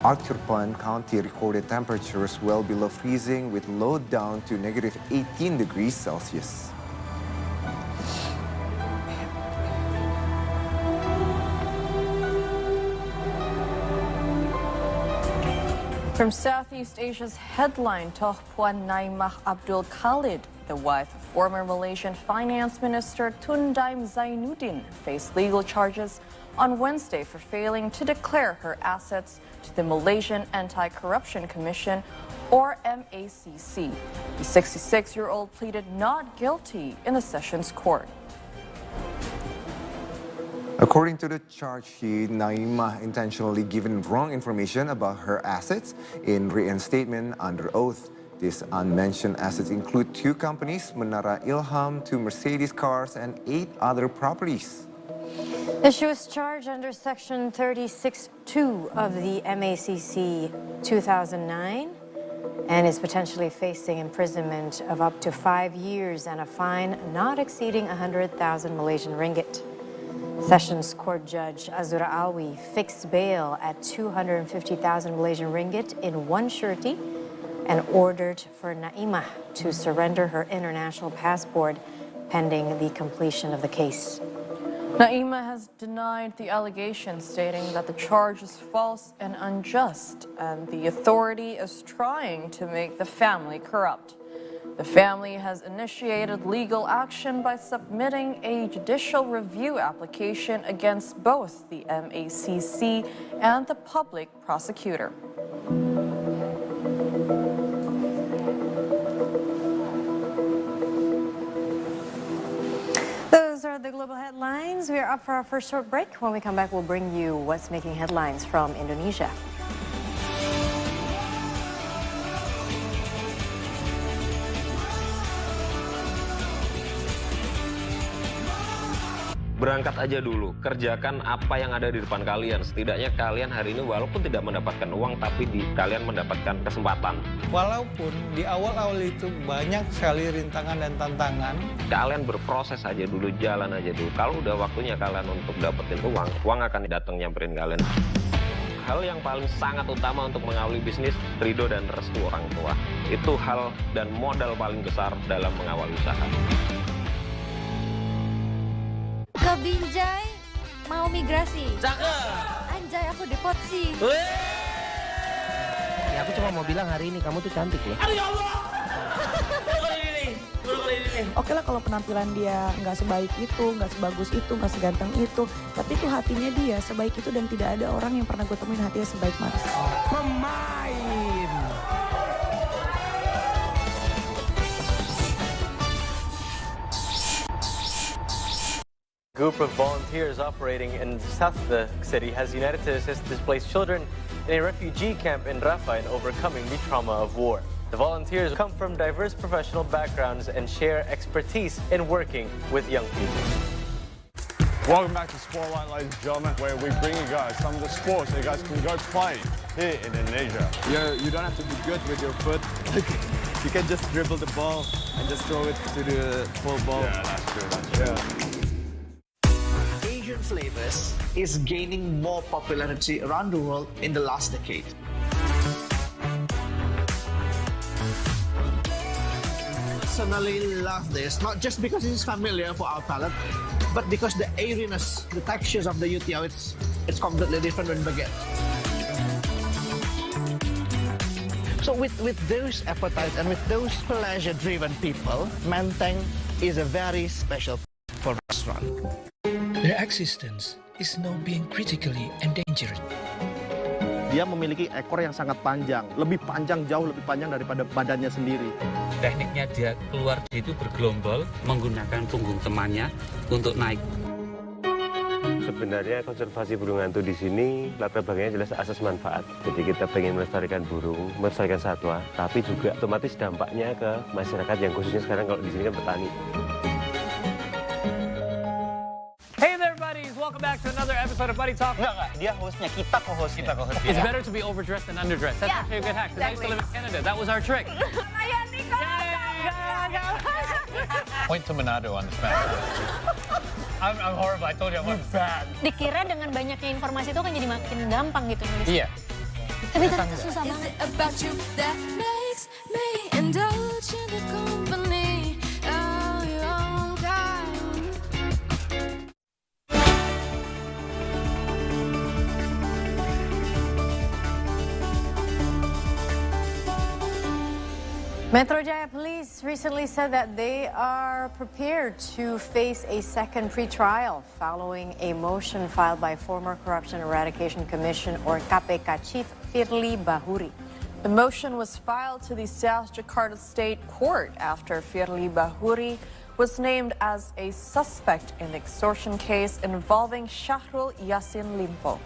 Acurpan County recorded temperatures well below freezing with low down to negative 18 degrees Celsius. From Southeast Asia's headline, Toh Puan Naimah Abdul Khalid, the wife of former Malaysian Finance Minister Tun Daim Zainuddin, faced legal charges on Wednesday for failing to declare her assets to the Malaysian Anti-Corruption Commission, or MACC. The 66-year-old pleaded not guilty in the Sessions Court. According to the charge sheet, Naimah intentionally given wrong information about her assets in reinstatement under oath. These unmentioned assets include 2 companies, Menara Ilham, 2 Mercedes cars, and 8 other properties. She was charged under Section 36(2) of the MACC 2009 and is potentially facing imprisonment of up to 5 years and a fine not exceeding 100,000 Malaysian ringgit. Sessions Court Judge Azura Alwi fixed bail at 250,000 Malaysian ringgit in one surety and ordered for Naimah to surrender her international passport pending the completion of the case. Naimah has denied the allegation, stating that the charge is false and unjust, and the authority is trying to make the family corrupt. The family has initiated legal action by submitting a judicial review application against both the MACC and the public prosecutor. Those are the global headlines. We are up for our first short break. When we come back, we'll bring you what's making headlines from Indonesia. Berangkat aja dulu, kerjakan apa yang ada di depan kalian. Setidaknya kalian hari ini walaupun tidak mendapatkan uang, tapi kalian mendapatkan kesempatan. Walaupun di awal-awal itu banyak sekali rintangan dan tantangan. Kalian berproses aja dulu, jalan aja dulu. Kalau udah waktunya kalian untuk dapetin uang akan datang nyamperin kalian. Hal yang paling sangat utama untuk mengawali bisnis, ridho dan restu orang tua. Itu hal dan modal paling besar dalam mengawali usaha. Ke Binjai mau migrasi. Cakep. Anjay, aku deportasi. Ya, aku cuma mau bilang hari ini kamu tuh cantik loh. Aduh ya Allah. Oke lah kalau penampilan dia nggak sebaik itu, nggak sebagus itu, nggak seganteng itu, tapi itu hatinya dia sebaik itu dan tidak ada orang yang pernah gue temuin hatinya sebaik Mas. Pemain. Group of volunteers operating in south of the city has united to assist displaced children in a refugee camp in Rafah in overcoming the trauma of war. The volunteers come from diverse professional backgrounds and share expertise in working with young people. Welcome back to Spotlight, ladies and gentlemen, where we bring you guys some of the sports that you guys can go play here in Indonesia. You don't have to be good with your foot. You can just dribble the ball and just throw it to the full ball. Yeah, that's true. That's true. Yeah. Asian flavors is gaining more popularity around the world in the last decade. Personally love this, not just because it is familiar for our palate, but because the airiness, the textures of the youtiao, it's completely different when baguette. So with those appetites and with those pleasure-driven people, Menteng is a very special for restaurant. Their existence is now being critically endangered. Dia memiliki ekor yang sangat panjang, lebih panjang, jauh lebih panjang daripada badannya sendiri. Tekniknya dia keluar itu bergelombol, menggunakan punggung temannya untuk naik. Sebenarnya konservasi burung hantu di sini latar belakangnya jelas asas manfaat. Jadi kita pengen melestarikan burung, melestarikan satwa, tapi juga otomatis dampaknya ke masyarakat yang khususnya sekarang kalau di sini kan petani. Welcome back to another episode of Buddy Talk. Enggak, dia hostnya, kita co-host. It's better to be overdressed than underdressed. That's actually a good hack, because I used to live in Canada. That was our trick. Point to Manado on this map. I'm horrible, I told you I'm bad. Dikira dengan banyaknya informasi itu akan jadi makin gampang gitu nulis. Iya. Tapi ternyata susah banget. Metro Jaya Police recently said that they are prepared to face a second pre-trial following a motion filed by former Corruption Eradication Commission or KPK Chief Firly Bahuri. The motion was filed to the South Jakarta State Court after Firly Bahuri was named as a suspect in the extortion case involving Syahrul Yassin Limpo.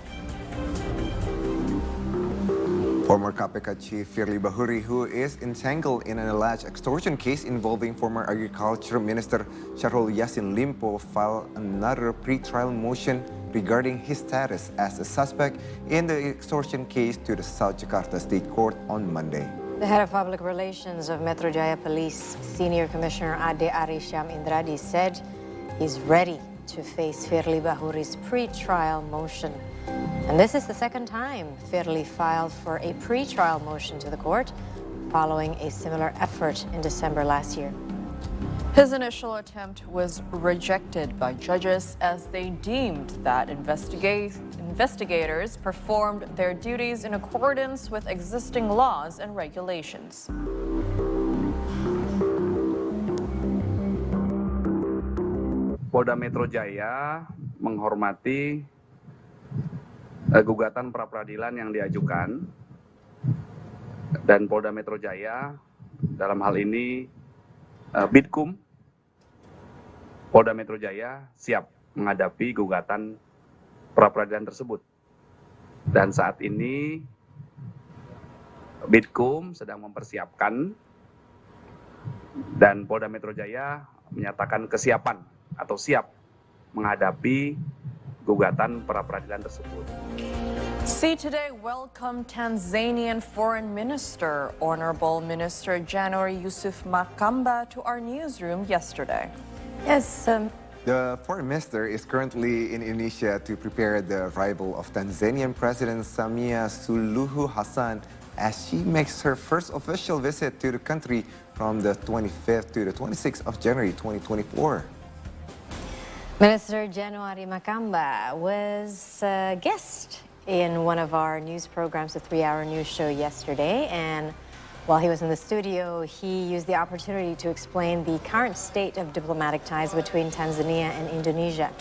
Former KPK Chief Firly Bahuri, who is entangled in an alleged extortion case involving former Agriculture Minister Syahrul Yassin Limpo, filed another pre-trial motion regarding his status as a suspect in the extortion case to the South Jakarta State Court on Monday. The head of public relations of Metro Jaya Police, Senior Commissioner Ade Arysyam Indradi, said he's ready to face Firly Bahuri's pre-trial motion. And this is the second time Firly filed for a pre-trial motion to the court following a similar effort in December last year. His initial attempt was rejected by judges as they deemed that investigators performed their duties in accordance with existing laws and regulations. Polda Metro Jaya menghormati gugatan pra-peradilan yang diajukan, dan Polda Metro Jaya dalam hal ini Bidkum Polda Metro Jaya siap menghadapi gugatan pra-peradilan tersebut. Dan saat ini Bidkum sedang mempersiapkan dan Polda Metro Jaya menyatakan kesiapan atau siap menghadapi gugatan pra-peradilan tersebut. See Today welcomed Tanzanian Foreign Minister, Honorable Minister January Yusuf Makamba, to our newsroom yesterday. Yes, The Foreign Minister is currently in Indonesia to prepare the arrival of Tanzanian President Samia Suluhu Hassan as she makes her first official visit to the country from the 25th to the 26th of January 2024. Minister January Makamba was a guest in one of our news programs, a 3-hour news show yesterday, and while he was in the studio, he used the opportunity to explain the current state of diplomatic ties between Tanzania and Indonesia.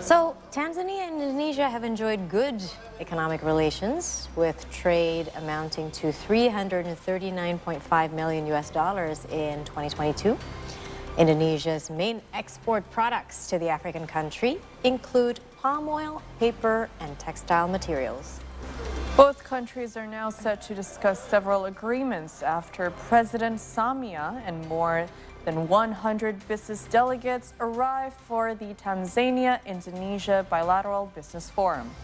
So, Tanzania and Indonesia have enjoyed good economic relations, with trade amounting to $339.5 million in 2022. Indonesia's main export products to the African country include palm oil, paper, and textile materials. Both countries are now set to discuss several agreements after President Samia and more than 100 business delegates arrive for the Tanzania-Indonesia Bilateral Business Forum.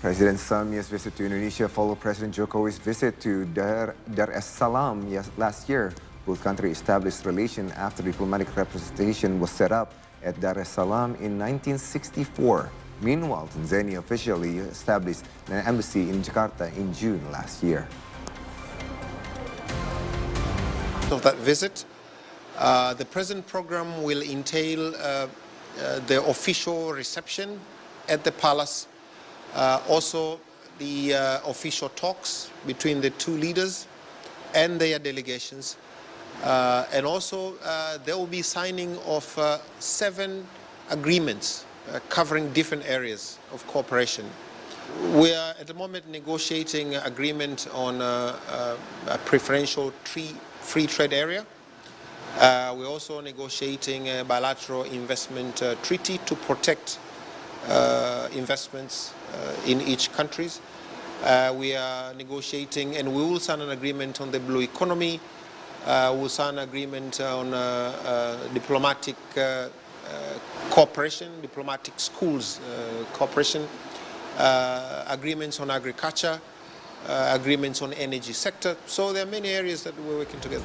President Samia's visit to Indonesia followed President Jokowi's visit to Dar es Salaam last year. Both countries established relations after diplomatic representation was set up at Dar es Salaam in 1964. Meanwhile, Tanzania officially established an embassy in Jakarta in June last year. Of that visit, the present program will entail the official reception at the palace, also the official talks between the two leaders and their delegations. And also, there will be signing of 7 agreements covering different areas of cooperation. We are at the moment negotiating an agreement on a preferential free trade area. We're also negotiating a bilateral investment treaty to protect investments in each country. We are negotiating, and we will sign an agreement on the blue economy. We'll sign an agreement on diplomatic cooperation, diplomatic schools cooperation, agreements on agriculture, agreements on energy sector. So there are many areas that we're working together.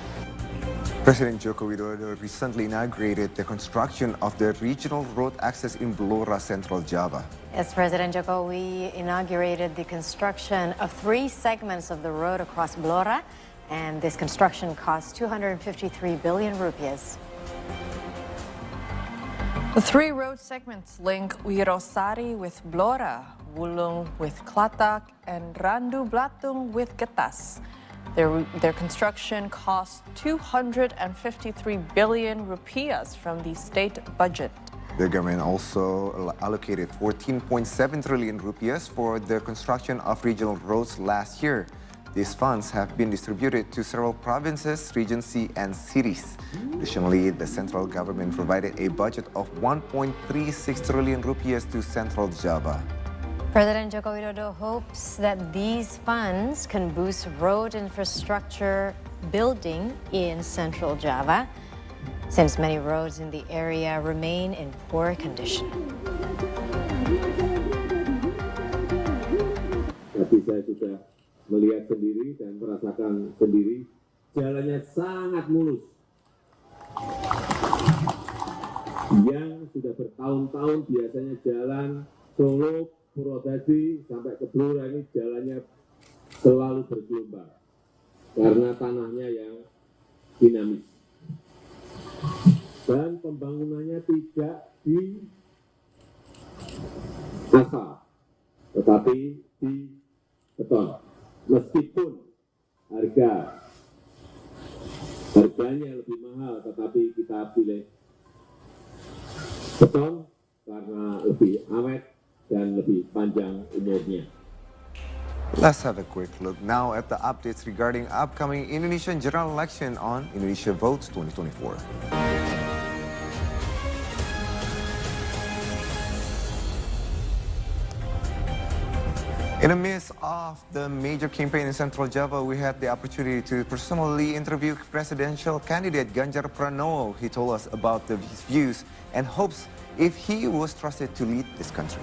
President Joko Widodo recently inaugurated the construction of the regional road access in Blora, Central Java. Yes, President Jokowi inaugurated the construction of 3 segments of the road across Blora, and this construction cost 253 billion rupiahs. The 3 road segments link Wirosari with Blora, Wulung with Klatak, and Randu Blatung with Getas. Their construction cost 253 billion rupiahs from the state budget. The government also allocated 14.7 trillion rupiahs for the construction of regional roads last year. These funds have been distributed to several provinces, regency, and cities. Additionally, the central government provided a budget of 1.36 trillion rupiahs to Central Java. President Joko Widodo hopes that these funds can boost road infrastructure building in Central Java, since many roads in the area remain in poor condition. Tapi saya sudah melihat sendiri dan merasakan sendiri jalannya sangat mulus. Yang sudah bertahun-tahun biasanya jalan Solo, Purwodadi sampai ke Blora ini jalannya selalu bergelombang karena tanahnya yang dinamis dan pembangunannya tidak di asfal tetapi di beton, meskipun harganya lebih mahal tetapi kita pilih beton karena lebih awet dan lebih panjang umurnya. Let's have a quick look now at the updates regarding upcoming Indonesian general election on Indonesia Votes 2024. In the midst of the major campaign in Central Java, we had the opportunity to personally interview presidential candidate Ganjar Pranowo. He told us about his views and hopes if he was trusted to lead this country.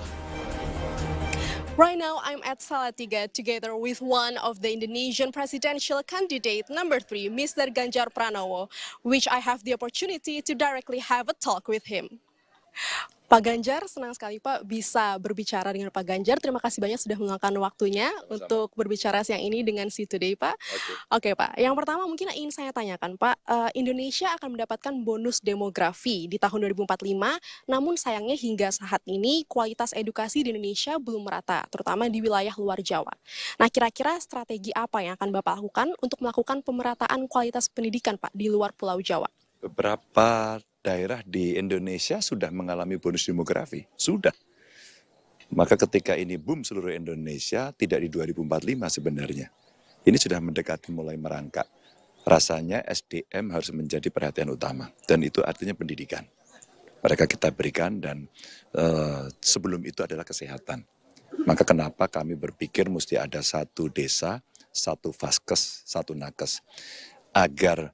Right now, I'm at Salatiga together with one of the Indonesian presidential candidate, number 3, Mr. Ganjar Pranowo, which I have the opportunity to directly have a talk with him. Pak Ganjar, senang sekali Pak bisa berbicara dengan Pak Ganjar. Terima kasih banyak sudah meluangkan waktunya untuk berbicara siang ini dengan Si Today, Pak. Oke, Pak. Yang pertama mungkin ingin saya tanyakan, Pak. Indonesia akan mendapatkan bonus demografi di tahun 2045, namun sayangnya hingga saat ini kualitas edukasi di Indonesia belum merata, terutama di wilayah luar Jawa. Nah, kira-kira strategi apa yang akan Bapak lakukan untuk melakukan pemerataan kualitas pendidikan, Pak, di luar Pulau Jawa? Beberapa daerah di Indonesia sudah mengalami bonus demografi, sudah. Maka ketika ini boom seluruh Indonesia, tidak di 2045 sebenarnya. Ini sudah mendekati mulai merangkak. Rasanya SDM harus menjadi perhatian utama, dan itu artinya pendidikan. Mereka kita berikan dan sebelum itu adalah kesehatan. Maka kenapa kami berpikir mesti ada satu desa, satu vaskes, satu nakes. Agar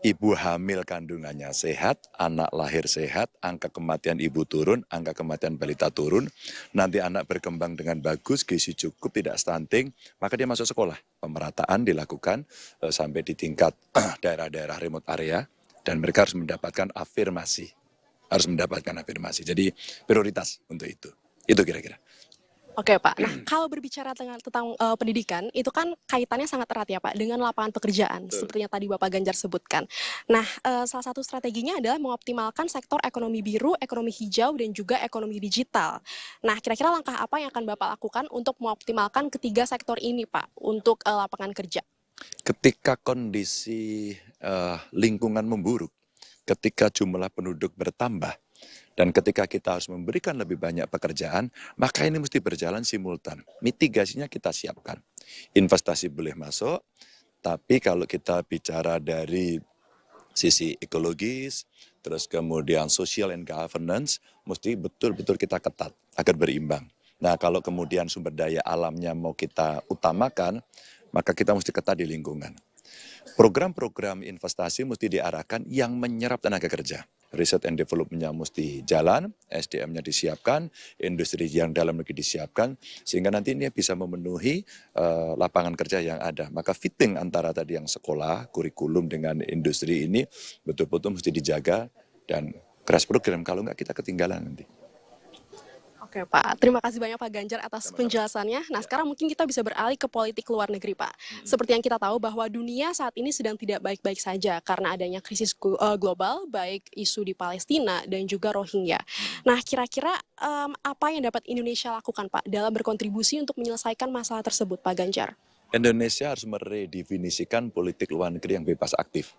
ibu hamil kandungannya sehat, anak lahir sehat, angka kematian ibu turun, angka kematian balita turun, nanti anak berkembang dengan bagus, gizi cukup, tidak stunting, maka dia masuk sekolah. Pemerataan dilakukan sampai di tingkat daerah-daerah remote area, dan mereka harus mendapatkan afirmasi. Jadi prioritas untuk itu. Itu kira-kira. Oke Pak, nah kalau berbicara tentang pendidikan, itu kan kaitannya sangat erat ya Pak dengan lapangan pekerjaan, seperti yang tadi Bapak Ganjar sebutkan. Nah, salah satu strateginya adalah mengoptimalkan sektor ekonomi biru, ekonomi hijau, dan juga ekonomi digital. Nah, kira-kira langkah apa yang akan Bapak lakukan untuk mengoptimalkan ketiga sektor ini Pak, untuk lapangan kerja? Ketika kondisi lingkungan memburuk, ketika jumlah penduduk bertambah, dan ketika kita harus memberikan lebih banyak pekerjaan, maka ini mesti berjalan simultan. Mitigasinya kita siapkan. Investasi boleh masuk, tapi kalau kita bicara dari sisi ekologis, terus kemudian social and governance, mesti betul-betul kita ketat agar berimbang. Nah, kalau kemudian sumber daya alamnya mau kita utamakan, maka kita mesti ketat di lingkungan. Program-program investasi mesti diarahkan yang menyerap tenaga kerja. research and development-nya mesti jalan, SDM-nya disiapkan, industri yang dalam negeri disiapkan, sehingga nanti ini bisa memenuhi lapangan kerja yang ada. Maka fitting antara tadi yang sekolah, kurikulum dengan industri ini betul-betul mesti dijaga dan crash program, kalau nggak kita ketinggalan nanti. Oke Pak, terima kasih banyak Pak Ganjar atas penjelasannya. Nah sekarang mungkin kita bisa beralih ke politik luar negeri Pak. Seperti yang kita tahu bahwa dunia saat ini sedang tidak baik-baik saja karena adanya krisis global, baik isu di Palestina dan juga Rohingya. Nah kira-kira apa yang dapat Indonesia lakukan Pak dalam berkontribusi untuk menyelesaikan masalah tersebut Pak Ganjar? Indonesia harus meredefinisikan politik luar negeri yang bebas aktif.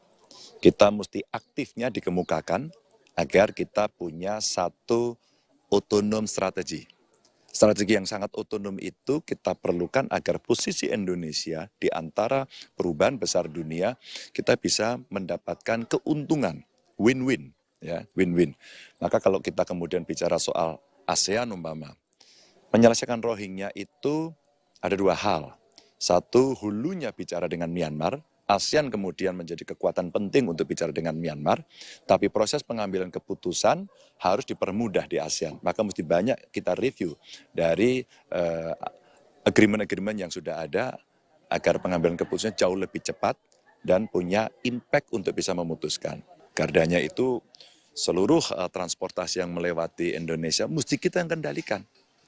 Kita mesti aktifnya dikemukakan agar kita punya satu otonom strategi. Strategi yang sangat otonom itu kita perlukan agar posisi Indonesia di antara perubahan besar dunia kita bisa mendapatkan keuntungan, win-win, ya, win-win. Maka kalau kita kemudian bicara soal ASEAN umpama, menyelesaikan Rohingya itu ada dua hal. Satu, hulunya bicara dengan Myanmar, ASEAN kemudian menjadi kekuatan penting untuk bicara dengan Myanmar, tapi proses pengambilan keputusan harus dipermudah di ASEAN. Maka mesti banyak kita review dari agreement-agreement yang sudah ada agar pengambilan keputusan jauh lebih cepat dan punya impact untuk bisa memutuskan. Karenanya itu seluruh transportasi yang melewati Indonesia mesti kita yang kendalikan.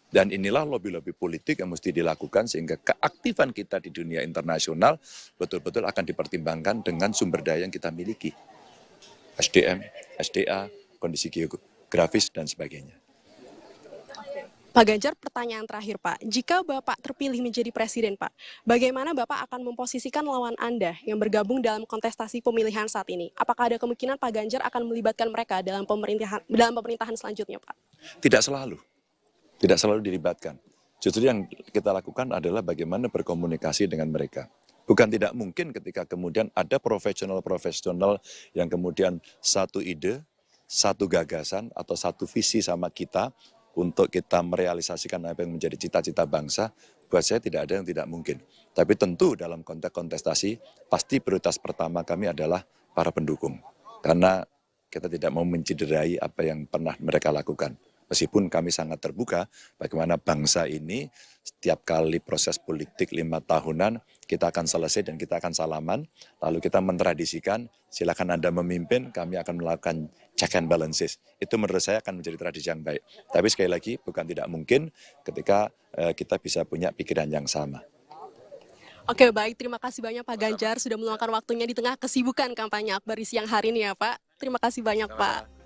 Dan inilah lobby-lobby politik yang mesti dilakukan sehingga keaktifan kita di dunia internasional betul-betul akan dipertimbangkan dengan sumber daya yang kita miliki. SDM, SDA, kondisi geografis, dan sebagainya. Pak Ganjar, pertanyaan terakhir Pak. Jika Bapak terpilih menjadi presiden Pak, bagaimana Bapak akan memposisikan lawan Anda yang bergabung dalam kontestasi pemilihan saat ini? Apakah ada kemungkinan Pak Ganjar akan melibatkan mereka dalam pemerintahan selanjutnya Pak? Tidak selalu dilibatkan. Justru yang kita lakukan adalah bagaimana berkomunikasi dengan mereka. Bukan tidak mungkin ketika kemudian ada profesional-profesional yang kemudian satu ide, satu gagasan, atau satu visi sama kita untuk kita merealisasikan apa yang menjadi cita-cita bangsa, buat saya tidak ada yang tidak mungkin. Tapi tentu dalam konteks kontestasi, pasti prioritas pertama kami adalah para pendukung. Karena kita tidak mau menciderai apa yang pernah mereka lakukan. Meskipun kami sangat terbuka bagaimana bangsa ini setiap kali proses politik 5 tahunan kita akan selesai dan kita akan salaman. Lalu kita mentradisikan silakan Anda memimpin, kami akan melakukan check and balances. Itu menurut saya akan menjadi tradisi yang baik. Tapi sekali lagi bukan tidak mungkin ketika kita bisa punya pikiran yang sama. Oke baik, terima kasih banyak Pak Ganjar sudah meluangkan waktunya di tengah kesibukan kampanye Akbar di siang hari ini ya Pak. Terima kasih banyak Pak.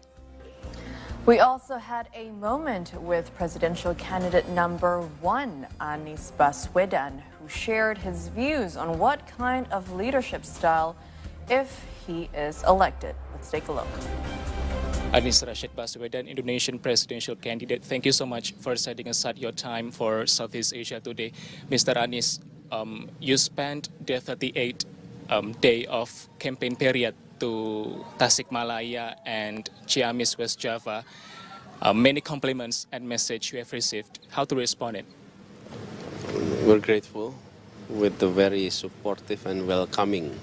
We also had a moment with presidential candidate number 1, Anies Baswedan, who shared his views on what kind of leadership style if he is elected. Let's take a look. Anies Rashid Baswedan, Indonesian presidential candidate. Thank you so much for setting aside your time for Southeast Asia today. Mr. Anies, you spent the 38th day of campaign period to Tasikmalaya and Ciamis, West Java. Many compliments and message you have received. How to respond it? We're grateful with the very supportive and welcoming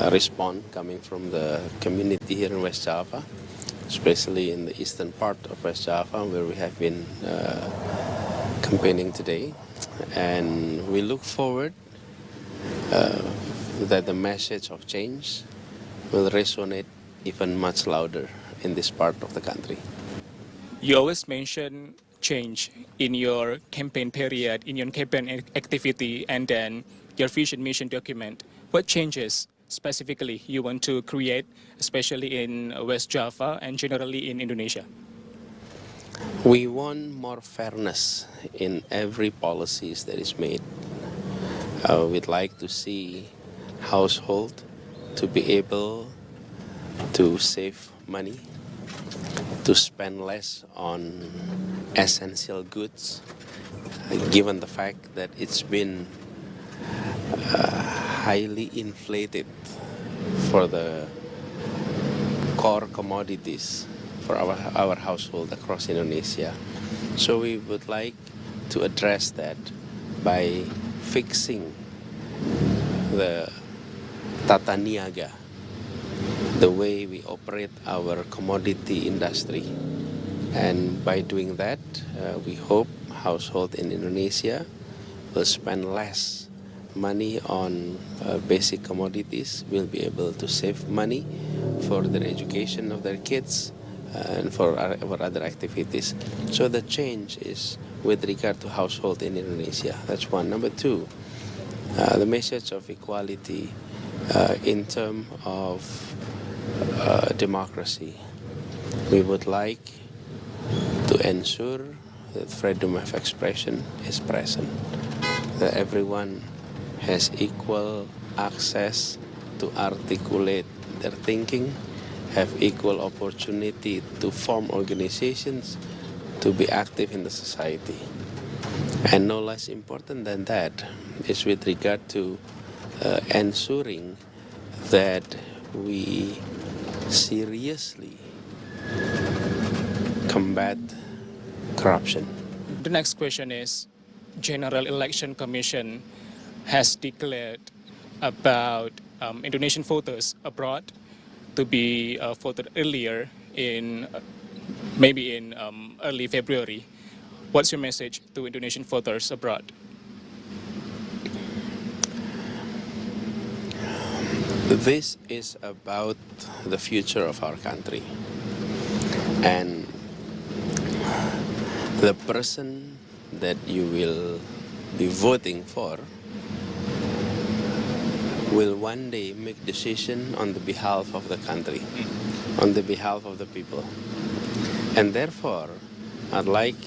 response coming from the community here in West Java, especially in the eastern part of West Java where we have been campaigning today. And we look forward that the message of change will resonate even much louder in this part of the country. You always mention change in your campaign period, in your campaign activity, and then your vision mission document. What changes specifically you want to create, especially in West Java and generally in Indonesia? We want more fairness in every policies that is made. We'd like to see household to be able to save money, to spend less on essential goods, given the fact that it's been highly inflated for the core commodities for our household across Indonesia. So we would like to address that by fixing the tata niaga, the way we operate our commodity industry. And by doing that, we hope households in Indonesia will spend less money on basic commodities, will be able to save money for their education of their kids and for other activities. So the change is with regard to household in Indonesia. That's one. Number two, the message of equality in terms of democracy. We would like to ensure that freedom of expression is present, that everyone has equal access to articulate their thinking, have equal opportunity to form organizations, to be active in the society. And no less important than that is with regard to ensuring that we seriously combat corruption. The next question is, General Election Commission has declared about Indonesian voters abroad to be voted earlier in maybe in early February. What's your message to Indonesian voters abroad? This is about the future of our country. And the person that you will be voting for will one day make decision on the behalf of the country, on the behalf of the people. And therefore, I'd like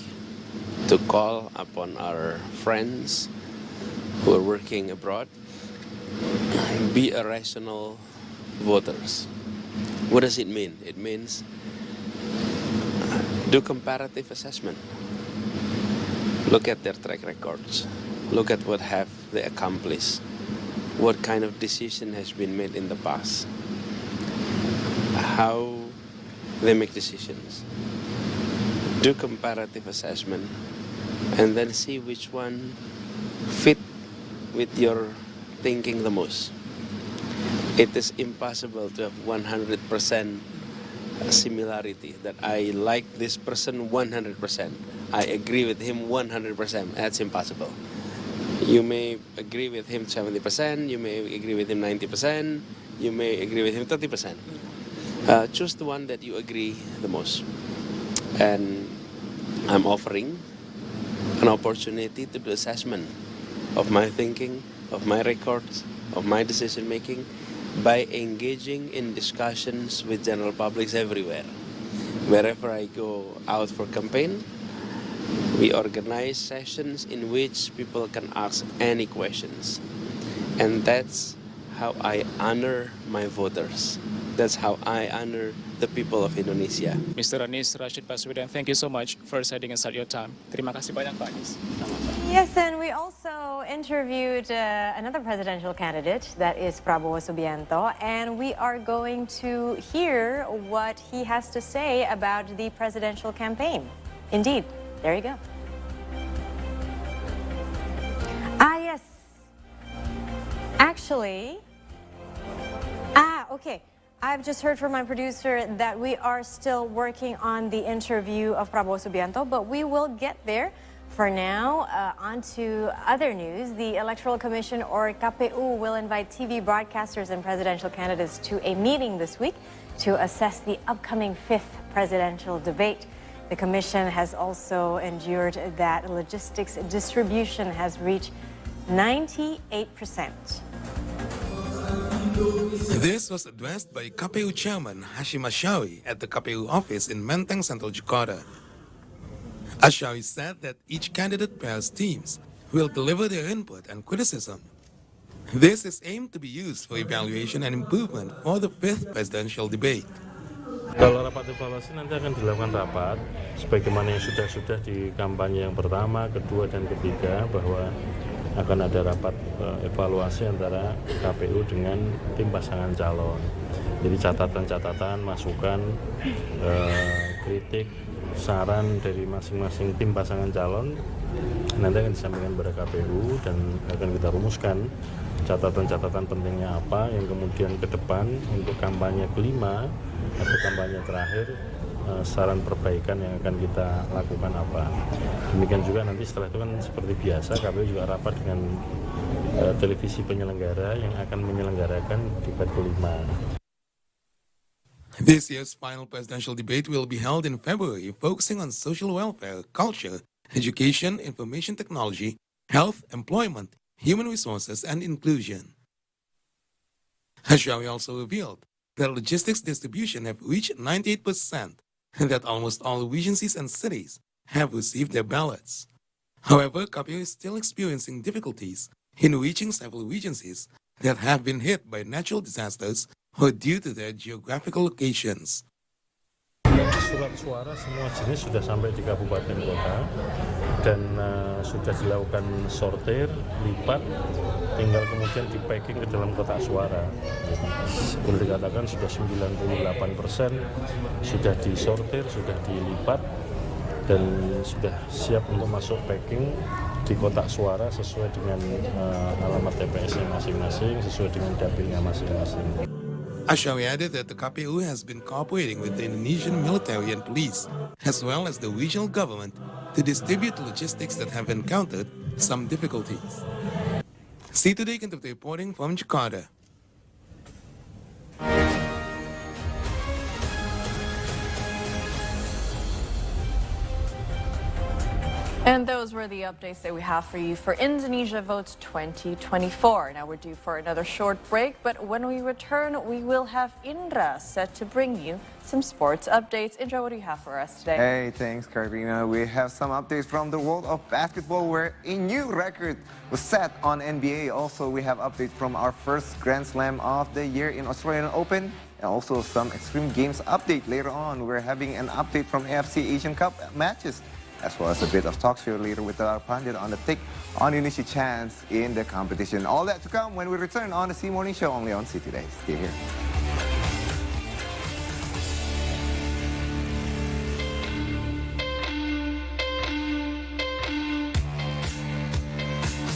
to call upon our friends who are working abroad, be a rational voters. What does it mean? It means do comparative assessment. Look at their track records. Look at what have they accomplished. What kind of decision has been made in the past. How they make decisions. Do comparative assessment and then see which one fit with your thinking the most. It is impossible to have 100% similarity, that I like this person 100%. I agree with him 100%. That's impossible. You may agree with him 70%, you may agree with him 90%, you may agree with him 30%. Choose the one that you agree the most. And I'm offering an opportunity to do assessment of my thinking, of my records, of my decision making by engaging in discussions with general publics everywhere. Wherever I go out for campaign, we organize sessions in which people can ask any questions. And that's how I honor my voters. That's how I honor the people of Indonesia. Mr. Anies Rashid Baswedan, thank you so much for setting aside your time. Terima kasih banyak, Pak Anies. Yes, and we also interviewed another presidential candidate, that is Prabowo Subianto, and we are going to hear what he has to say about the presidential campaign. Indeed, there you go. Yes. Actually, okay. I've just heard from my producer that we are still working on the interview of Prabowo Subianto, but we will get there. For now, on to other news. The Electoral Commission, or KPU, will invite TV broadcasters and presidential candidates to a meeting this week to assess the upcoming 5th presidential debate. The commission has also ensured that logistics distribution has reached 98%. This was addressed by KPU Chairman Hashim Ashawi at the KPU office in Menteng, Central Jakarta. Ashawi said that each candidate pairs teams will deliver their input and criticism. This is aimed to be used for evaluation and improvement for the 5th presidential debate. Kalau rapat evaluasi nanti akan dilakukan rapat, sebagaimana yang sudah di kampanye yang pertama, kedua, dan ketiga, bahwa akan ada rapat evaluasi antara KPU dengan tim pasangan calon. Jadi catatan-catatan, masukan, kritik, saran dari masing-masing tim pasangan calon nanti akan disampaikan kepada KPU dan akan kita rumuskan catatan-catatan pentingnya apa yang kemudian ke depan untuk kampanye kelima atau kampanye terakhir saran perbaikan yang akan kita lakukan apa. Demikian juga nanti setelah itu kan seperti biasa KPU juga rapat dengan televisi penyelenggara yang akan menyelenggarakan debat kelima. This year's final presidential debate will be held in February, focusing on social welfare, culture, education, information technology, health, employment, human resources, and inclusion. Hashawi also revealed that logistics distribution have reached 98% and that almost all regencies and cities have received their ballots. However, KPU is still experiencing difficulties in reaching several regencies that have been hit by natural disasters or due to their geographical locations. Surat suara semua jenis sudah sampai di kabupaten kota dan sudah dilakukan sortir, lipat, tinggal kemudian di packing ke dalam kotak suara. Boleh dikatakan sudah 98% sudah disortir, sudah dilipat dan sudah siap untuk masuk packing di kotak suara sesuai dengan alamat TPS-nya masing-masing, sesuai dengan dapilnya masing-masing. Hashawi added that the KPU has been cooperating with the Indonesian military and police, as well as the regional government, to distribute logistics that have encountered some difficulties. See Today continues reporting from Jakarta. And those were the updates that we have for you for Indonesia Votes 2024. Now we're due for another short break, but when we return, we will have Indra set to bring you some sports updates. Indra, what do you have for us today? Hey, thanks, Karina. We have some updates from the world of basketball where a new record was set on NBA. Also, we have updates from our first Grand Slam of the year in Australian Open. And also some Extreme Games update later on. We're having an update from AFC Asian Cup matches, as well as a bit of talk show later with our pundit on the take on Indonesia chance in the competition. All that to come when we return on the C Morning Show only on C Today. Stay here.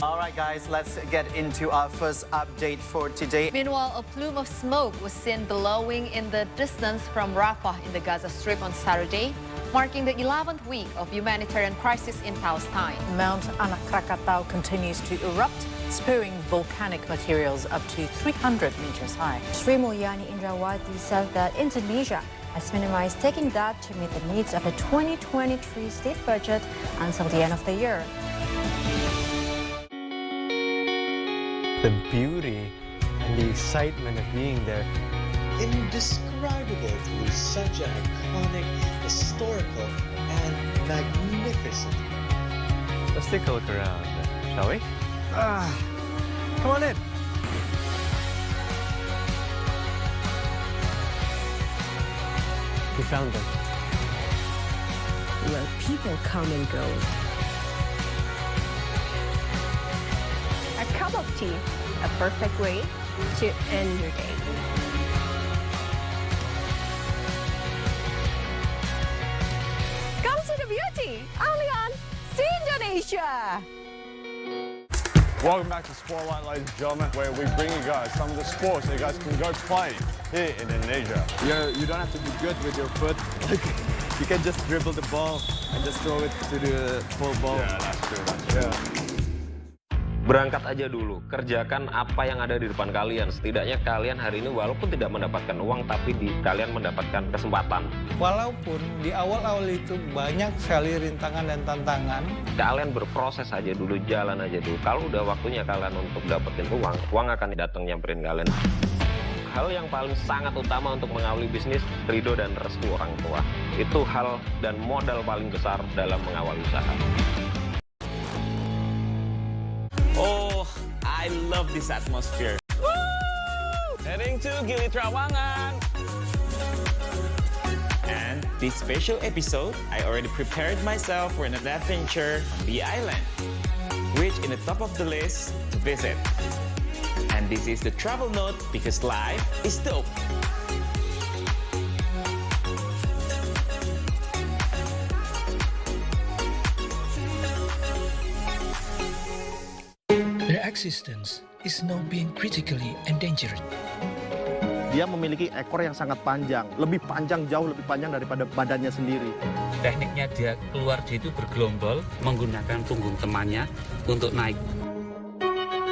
All right, guys, let's get into our first update for today. Meanwhile, a plume of smoke was seen billowing in the distance from Rafah in the Gaza Strip on Saturday, marking the 11th week of humanitarian crisis in Palestine. Mount Anak Krakatau continues to erupt, spewing volcanic materials up to 300 meters high. Sri Mulyani Indrawati said that Indonesia has minimized taking that to meet the needs of the 2023 state budget until the end of the year. The beauty and the excitement of being there, indescribable to lose such an iconic, historical, and magnificent. Let's take a look around, shall we? Come on in. We found them. Where people come and go. A cup of tea, a perfect way to end your day. Come see the beauty, only on C Indonesia. Welcome back to Spotlight, ladies and gentlemen, where we bring you guys some of the sports that you guys can go play here in Indonesia. You don't have to be good with your foot. You can just dribble the ball and just throw it to the full ball. Yeah, that's true. Yeah. Berangkat aja dulu, kerjakan apa yang ada di depan kalian. Setidaknya kalian hari ini walaupun tidak mendapatkan uang, tapi kalian mendapatkan kesempatan. Walaupun di awal-awal itu banyak sekali rintangan dan tantangan. Kalian berproses aja dulu, jalan aja dulu. Kalau udah waktunya kalian untuk dapetin uang akan datang nyamperin kalian. Hal yang paling sangat utama untuk mengawali bisnis, ridho dan restu orang tua. Itu hal dan modal paling besar dalam mengawali usaha. Oh, I love this atmosphere. Woo! Heading to Gili Trawangan. And this special episode, I already prepared myself for an adventure on the island, which in the top of the list to visit. And this is the travel note because life is dope. Their existence is now being critically endangered. Dia memiliki ekor yang sangat panjang, jauh lebih panjang daripada badannya sendiri. Tekniknya dia itu bergelombol menggunakan punggung temannya untuk naik.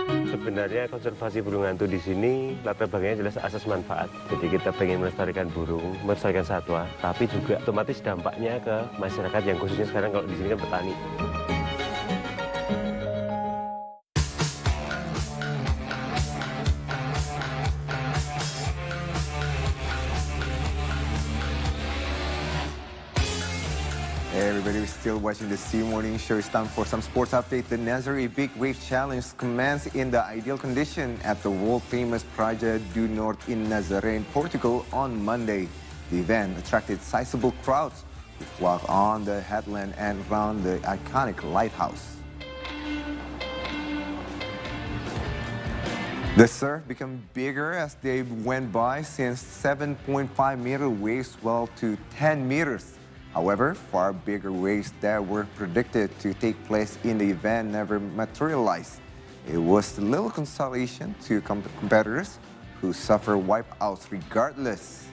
Sebenarnya konservasi burung hantu di sini latar belakangnya jelas asas manfaat. Jadi kita pengen melestarikan burung, melestarikan satwa, tapi juga otomatis dampaknya ke masyarakat yang khususnya sekarang kalau di sini kan petani. Hey everybody, we're still watching the Sea Morning Show. It's time for some sports update. The Nazare Big Wave Challenge commenced in the ideal condition at the world-famous Praia do Norte in Nazaré, Portugal on Monday. The event attracted sizable crowds who flocked on the headland and around the iconic lighthouse. The surf became bigger as they went by, since 7.5-meter waves swelled to 10 meters. However, far bigger waves that were predicted to take place in the event never materialized. It was little consolation to competitors who suffer wipeouts regardless.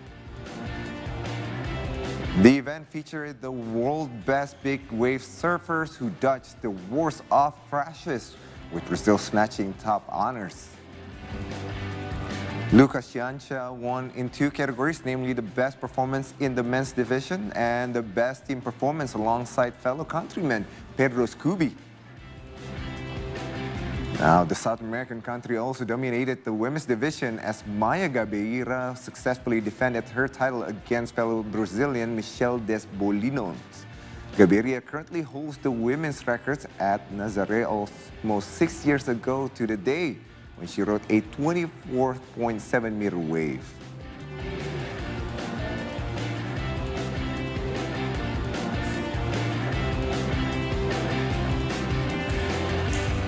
The event featured the world's best big wave surfers who dodged the worst of crashes, with Brazil snatching top honors. Lucas Ciancha won in 2 categories, namely the best performance in the men's division and the best team performance alongside fellow countryman Pedro Scooby. Now, the South American country also dominated the women's division as Maya Gabeira successfully defended her title against fellow Brazilian Michelle Desbolinos. Gabeira currently holds the women's records at Nazaré almost 6 years ago to the day, when she rode a 24.7-meter wave.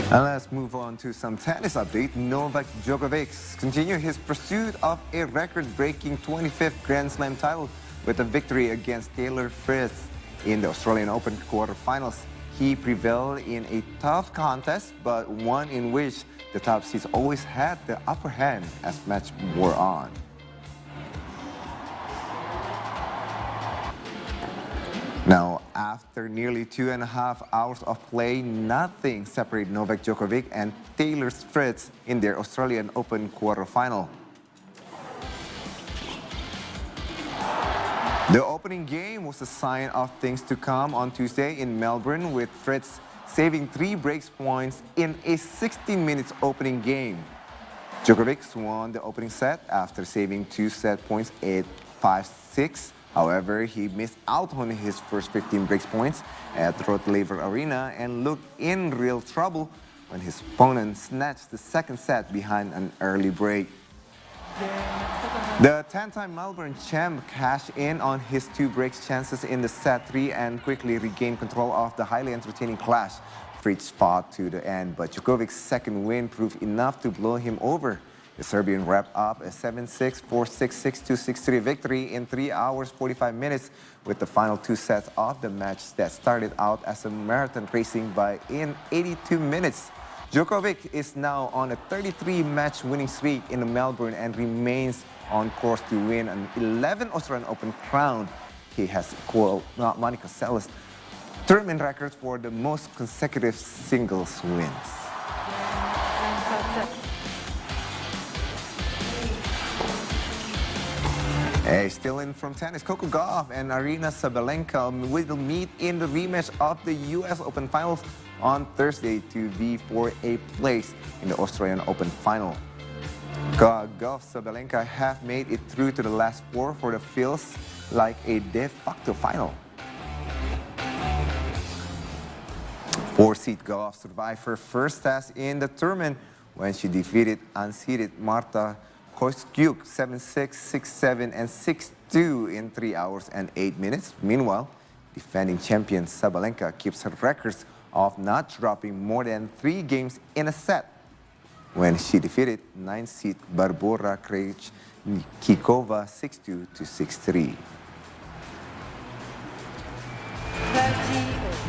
And let's move on to some tennis update. Novak Djokovic continued his pursuit of a record-breaking 25th Grand Slam title with a victory against Taylor Fritz in the Australian Open quarterfinals. He prevailed in a tough contest, but one in which the top seeds always had the upper hand as match wore on. Now, after nearly 2.5 hours of play, nothing separated Novak Djokovic and Taylor Fritz in their Australian Open quarterfinal. The opening game was a sign of things to come on Tuesday in Melbourne, with Fritz saving 3 break points in a 60-minute opening game. Djokovic won the opening set after saving 2 set points 8-5-6. However, he missed out on his first 15 break points at Rod Laver Arena and looked in real trouble when his opponent snatched the second set behind an early break. The 10-time Melbourne champ cashed in on his 2 breaks chances in the set 3 and quickly regained control of the highly entertaining clash. Fritz fought to the end, but Djokovic's second win proved enough to blow him over. The Serbian wrapped up a 7-6, 4-6, 6-2, 6-3 victory in 3 hours 45 minutes, with the final 2 sets of the match that started out as a marathon racing by in 82 minutes. Djokovic is now on a 33-match winning streak in Melbourne and remains on course to win an 11th Australian Open crown. He has equaled Monica Seles' tournament record for the most consecutive singles wins. Hey, still in from tennis, Coco Gauff and Aryna Sabalenka will meet in the rematch of the US Open Finals on Thursday to vie for a place in the Australian Open final. Gauff Sabalenka have made it through to the last 4 for the feels like a de facto final. 4-seed Gauff survived her first test in the tournament when she defeated unseeded Marta Kostyuk 7-6, 6-7, and 6-2 in 3 hours and 8 minutes. Meanwhile, defending champion Sabalenka keeps her records of not dropping more than 3 games in a set when she defeated 9-seed Barbora Krejcikova 6-2 to 6-3.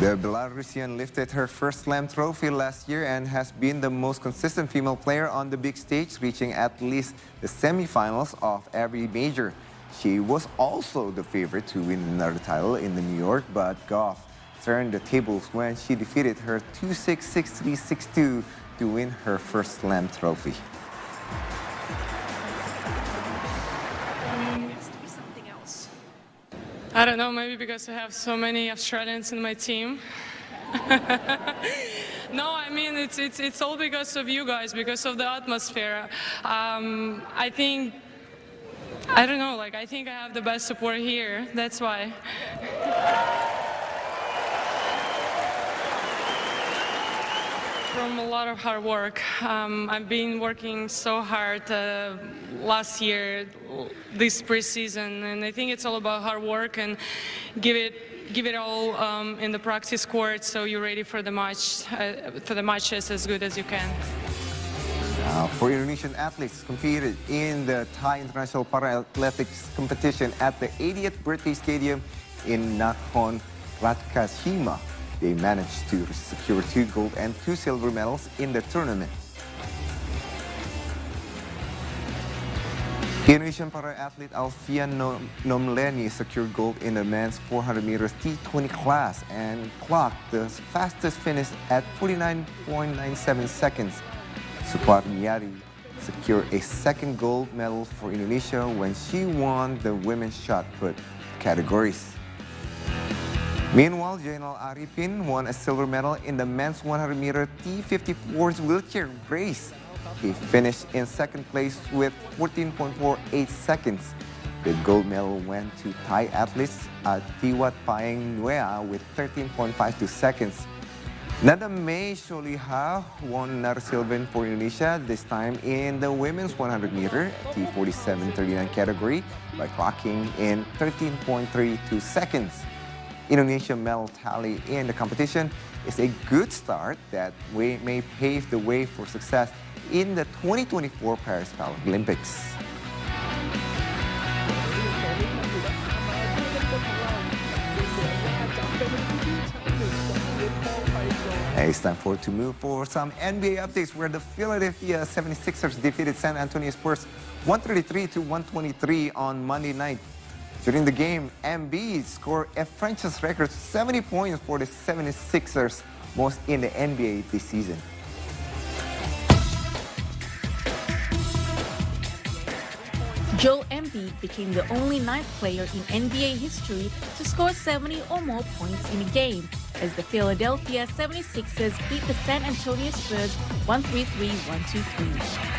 The Belarusian lifted her first slam trophy last year and has been the most consistent female player on the big stage, reaching at least the semifinals of every major. She was also the favorite to win another title in the New York, but Goff turned the tables when she defeated her 2-6, 6-3, 6-2 to win her first slam trophy. I don't know, maybe because I have so many Australians in my team. No, I mean, it's all because of you guys, because of the atmosphere. I think, I don't know, like, I think I have the best support here, that's why. From a lot of hard work. I've been working so hard last year, this preseason, and I think it's all about hard work and give it all in the practice court, so you're ready for the matches as good as you can. Now, for Indonesian athletes competed in the Thai International Para-Athletics competition at the 80th birthday stadium in Nakhon Ratchasima. They managed to secure 2 gold and 2 silver medals in the tournament. Indonesian para-athlete Alfian Nomleni secured gold in the men's 400 meters T20 class and clocked the fastest finish at 49.97 seconds. Suparniari secured a second gold medal for Indonesia when she won the women's shot put categories. Meanwhile, Jainal Arifin won a silver medal in the men's 100-meter T54 wheelchair race. He finished in second place with 14.48 seconds. The gold medal went to Thai athletes Tiwat Paeng Nuea with 13.52 seconds. Nada May Sholiha won another silver for Indonesia, this time in the women's 100-meter T47-39 category by clocking in 13.32 seconds. Indonesian medal tally in the competition is a good start that may pave the way for success in the 2024 Paris Paralympics. It's time to move for some NBA updates where the Philadelphia 76ers defeated San Antonio Spurs 133-123 on Monday night. During the game, Embiid scored a franchise record 70 points for the 76ers, most in the NBA this season. Joel Embiid became the only ninth player in NBA history to score 70 or more points in a game, as the Philadelphia 76ers beat the San Antonio Spurs 133-123.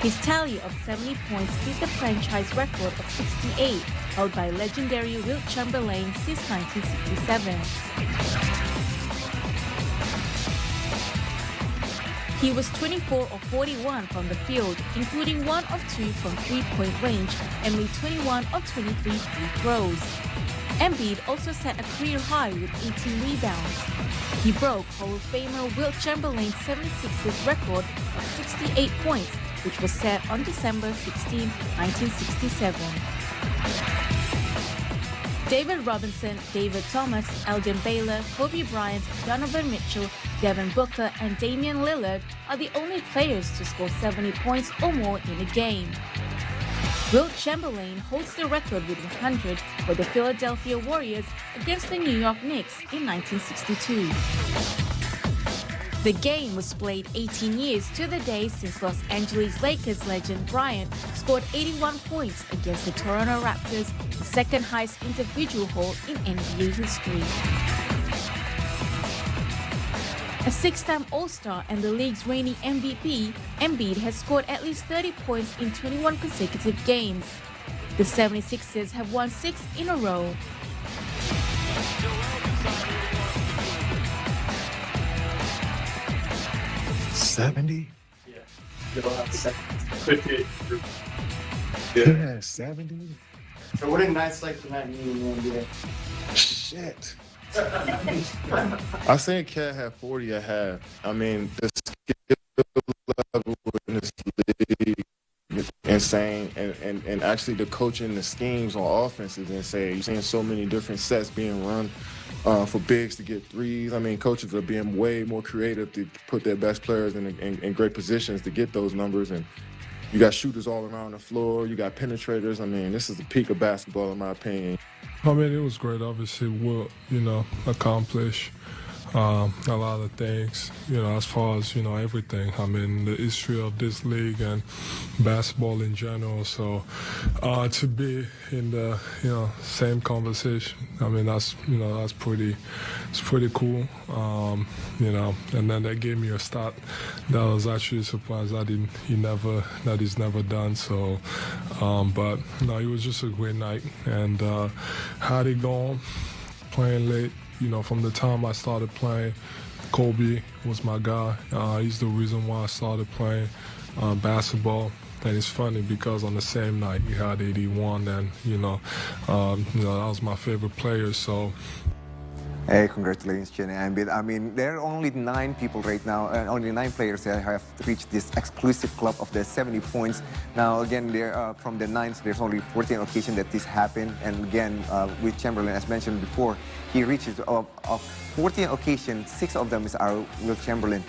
His tally of 70 points beat the franchise record of 68, held by legendary Wilt Chamberlain since 1967. He was 24 of 41 from the field, including 1 of 2 from three-point range and made 21 of 23 free throws. Embiid also set a career high with 18 rebounds. He broke Hall of Famer Wilt Chamberlain's 76ers record of 68 points, which was set on December 16, 1967. David Robinson, David Thomas, Elgin Baylor, Kobe Bryant, Donovan Mitchell, Devin Booker, and Damian Lillard are the only players to score 70 points or more in a game. Wilt Chamberlain holds the record with 100 for the Philadelphia Warriors against the New York Knicks in 1962. The game was played 18 years to the day since Los Angeles Lakers legend Bryant scored 81 points against the Toronto Raptors, the second highest individual haul in NBA history. A 6-time All-Star and the league's reigning MVP, Embiid has scored at least 30 points in 21 consecutive games. The 76ers have won 6 in a row. $70? Yeah. 58. Yeah, 70. So what a nice like tonight meeting in the NBA. Shit. I seen Cat have 40 a half. I mean, the skill level in this league insane. And actually the coaching, the schemes on offense is insane. You're seeing so many different sets being run for bigs to get threes. I mean, coaches are being way more creative to put their best players in great positions to get those numbers. And you got shooters all around the floor. You got penetrators. I mean, this is the peak of basketball, in my opinion. I mean, it was great. Obviously, we'll, accomplish a lot of things, as far as, everything. I mean, the history of this league and basketball in general. So to be in the, same conversation, I mean, that's pretty cool. And then they gave me a stat that I was actually surprised that he's never done. So, but no, it was just a great night. And had it gone, playing late, from the time I started playing, Kobe was my guy. He's the reason why I started playing basketball. And it's funny because on the same night we had 81, and that was my favorite player. So. Hey, congratulations, Jenny Ambit. I mean, there are only 9 people right now, and only 9 players that have reached this exclusive club of the 70 points. Now, again, from the 9s, there's only 14 occasions that this happened. And again, with Chamberlain, as mentioned before, he reaches of 14 occasions, 6 of them are Will Chamberlain.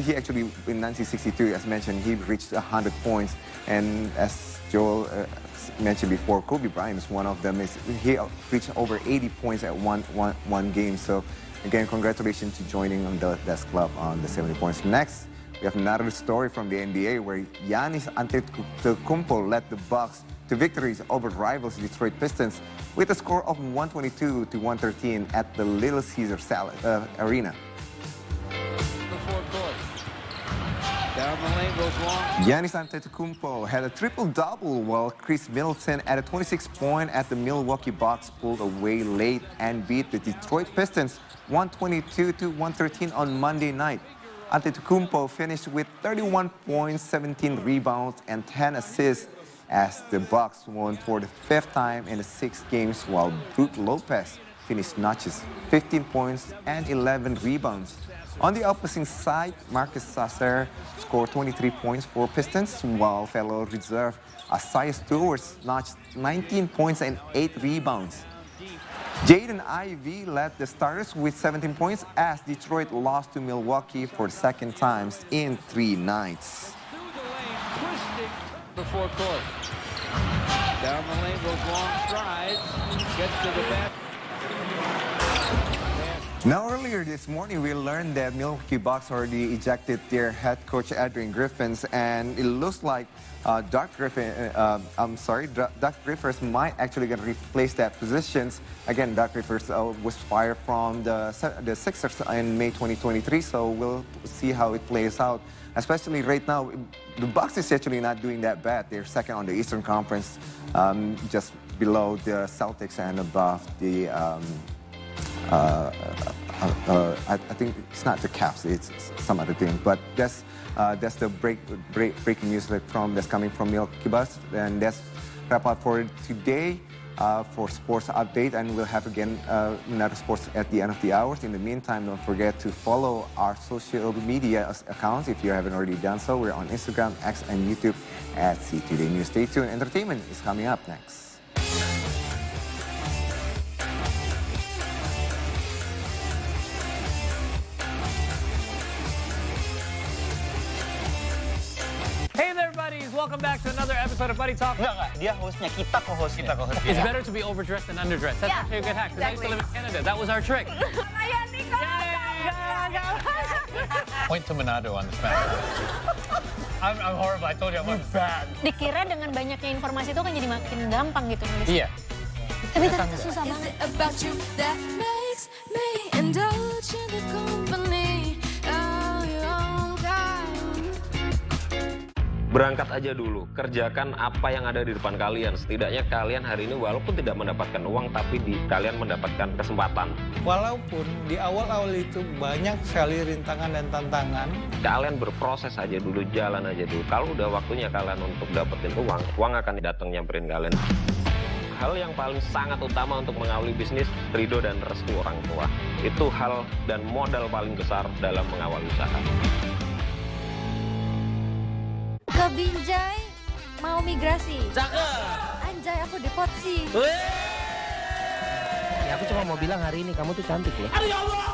He actually, in 1962, as mentioned, he reached 100 points. And as Joel mentioned before, Kobe Bryant is one of them. He reached over 80 points at one game. So again, congratulations to joining on that club on the 70 points. Next, we have another story from the NBA where Giannis Antetokounmpo led the Bucks to victories over rivals Detroit Pistons with a score of 122-113 at the Little Caesars Arena. Down the lane goes long. Giannis Antetokounmpo had a triple-double while Chris Middleton added 26 points at the Milwaukee Bucks pulled away late and beat the Detroit Pistons 122-113 on Monday night. Antetokounmpo finished with 31 points, 17 rebounds, and 10 assists as the Bucks won for the 5th time in the 6 games, while Brook Lopez finished notches, 15 points and 11 rebounds. On the opposing side, Marcus Sasser scored 23 points for Pistons, while fellow reserve Isaiah Stewart notched 19 points and 8 rebounds. Jaden Ivey led the starters with 17 points as Detroit lost to Milwaukee for the 2nd time in 3 nights. The forecourt. Down the lane goes long strides, gets to the back. Now, earlier this morning, we learned that Milwaukee Bucks already ejected their head coach Adrian Griffins, and it looks like Doc Rivers might actually get replace that positions. Again, Doc Rivers was fired from the Sixers in May 2023, so we'll see how it plays out. Especially right now, the Bucks is actually not doing that bad. They're 2nd on the Eastern Conference, just below the Celtics and above the. I think it's not the Caps, it's some other thing. But that's the breaking news that's coming from Milwaukee Bucks. And that's wrap up for today for sports update. And we'll have again another sports at the end of the hours. In the meantime, don't forget to follow our social media accounts if you haven't already done so. We're on Instagram, X, and YouTube at CToday News. Stay tuned. Entertainment is coming up next. Welcome back to another episode of Buddy Talk. Enggak, dia hostnya, kita co-host. It's better to be overdressed than underdressed. That's actually a good hack. Because I used to live in Canada. That was our trick. Point to Manado on this map. I'm horrible. I told you I'm bad. Dikira dengan banyaknya informasi itu kan jadi makin gampang gitu nulisnya. Iya. Tapi ternyata susah banget. Berangkat aja dulu, kerjakan apa yang ada di depan kalian. Setidaknya kalian hari ini walaupun tidak mendapatkan uang, tapi kalian mendapatkan kesempatan. Walaupun di awal-awal itu banyak sekali rintangan dan tantangan. Kalian berproses aja dulu, jalan aja dulu. Kalau udah waktunya kalian untuk dapetin uang akan datang nyamperin kalian. Hal yang paling sangat utama untuk mengawali bisnis, ridho dan restu orang tua. Itu hal dan modal paling besar dalam mengawali usaha. Kabinjay, mau migrasi. Cakep. Anjay, aku deport sih. Ya aku cuma mau bilang hari ini kamu tuh cantik loh. Aduh ya Allah.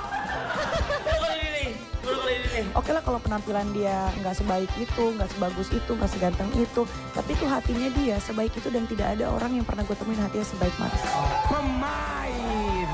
Baru kali ini. Oke lah kalau penampilan dia nggak sebaik itu, nggak sebagus itu, nggak seganteng itu, tapi itu hatinya dia sebaik itu dan tidak ada orang yang pernah gue temuin hatinya sebaik Max. Pemain.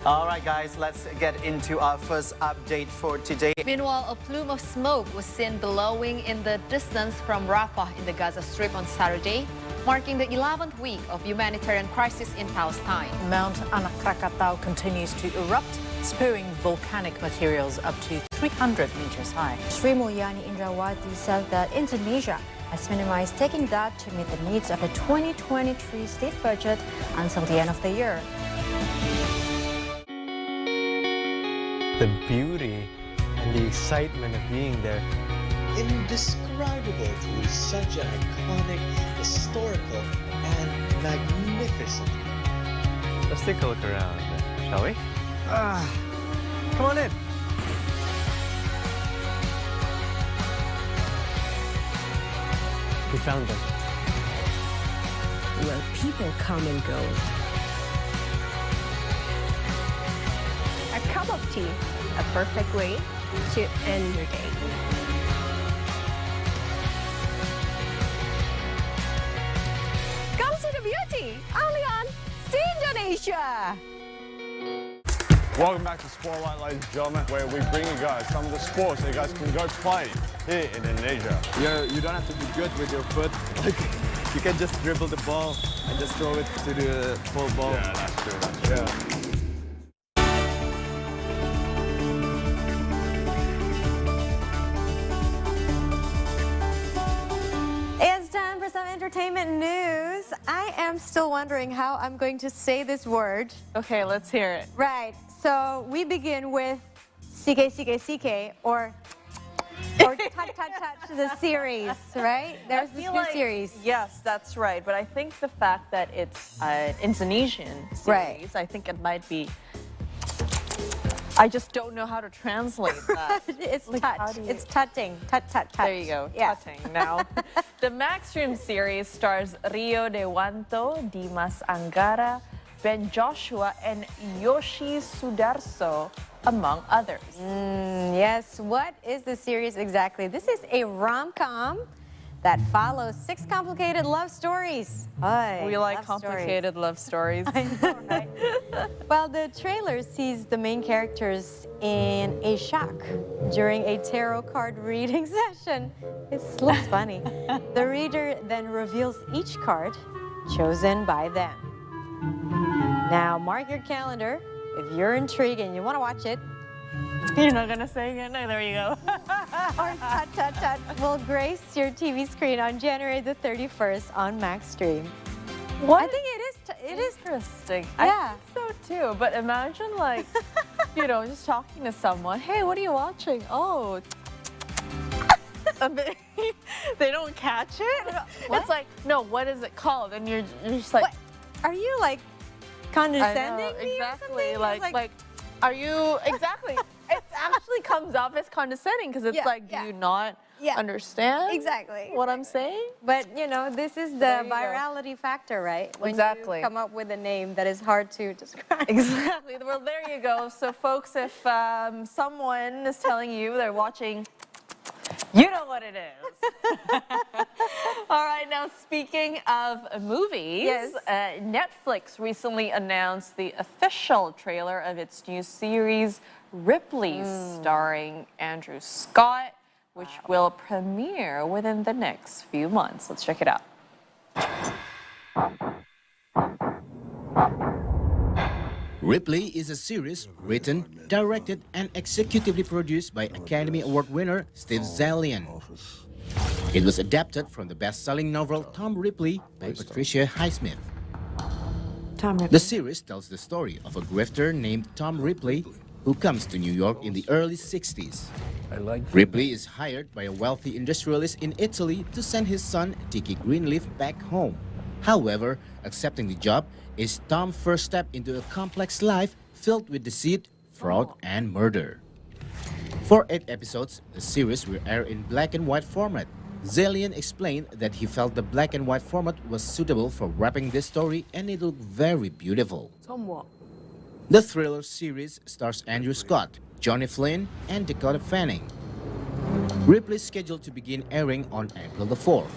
All right, guys, let's get into our first update for today. Meanwhile, a plume of smoke was seen billowing in the distance from Rafah in the Gaza Strip on Saturday, marking the 11th week of humanitarian crisis in Palestine. Mount Anak Krakatau continues to erupt, spewing volcanic materials up to 300 meters high. Sri Mulyani Indrawati said that Indonesia has minimized taking that to meet the needs of the 2023 state budget until the end of the year. The beauty and the excitement of being there. Indescribable to such an iconic, historical, and magnificent. Let's take a look around, shall we? Come on in. We found them. Where people come and go. A cup of tea, a perfect way to end your day. Come see the beauty, only on See Indonesia. Welcome back to Spotlight, ladies and gentlemen, where we bring you guys some of the sports that you guys can go play here in Indonesia. You don't have to be good with your foot. Like, you can just dribble the ball and just throw it to the full ball. Yeah, that's true. Yeah. It's time for some entertainment news. I am still wondering how I'm going to say this word. Okay, let's hear it. Right. So we begin with CK, or touch, the series, right? There's this new series. Yes, that's right. But I think the fact that it's an Indonesian series, Right. I think it might be. I just don't know how to translate that. It's touch. It's tutting. Tut. There you go. Yeah. Tutting now. The Maxstream series stars Rio Dewanto, Dimas Anggara, Ben Joshua, and Yoshi Sudarso, among others. Yes. What is the series exactly? This is a rom-com that follows 6 complicated love stories. We like complicated love stories. I know, right? Well, the trailer sees the main characters in a shock during a tarot card reading session. It looks funny. The reader then reveals each card chosen by them. Now, mark your calendar if you're intrigued and you want to watch it. You're not going to say it? No, there you go. Or Tut will grace your TV screen on January the 31st on Maxstream. What? I think it is interesting. Yeah. I think so too. But imagine, like, just talking to someone. Hey, what are you watching? Oh. They don't catch it. What? It's like, no, what is it called? And you're just like, what? Are you like condescending? I know, me exactly. or something? Like, are you exactly? It actually comes off as condescending because it's do you not understand exactly what I'm saying? But this is the virality factor, right? When Exactly. you come up with a name that is hard to describe. Exactly. Well, there you go. So, folks, if someone is telling you they're watching, you know what it is. All right, now speaking of movies, Netflix recently announced the official trailer of its new series, Ripley, starring Andrew Scott, which will premiere within the next few months. Let's check it out. Ripley is a series written, directed, and executively produced by Academy Award winner Steve Zalian. It was adapted from the best-selling novel Tom Ripley by Patricia Highsmith. The series tells the story of a grifter named Tom Ripley who comes to New York in the early 60s. Ripley is hired by a wealthy industrialist in Italy to send his son, Dickie Greenleaf, back home. However, accepting the job is Tom's first step into a complex life filled with deceit, fraud, and murder. For 8 episodes, the series will air in black and white format. Zalian explained that he felt the black and white format was suitable for wrapping this story and it looked very beautiful. Somewhat. The thriller series stars Andrew Scott, Johnny Flynn, and Dakota Fanning. Ripley is scheduled to begin airing on April the 4th.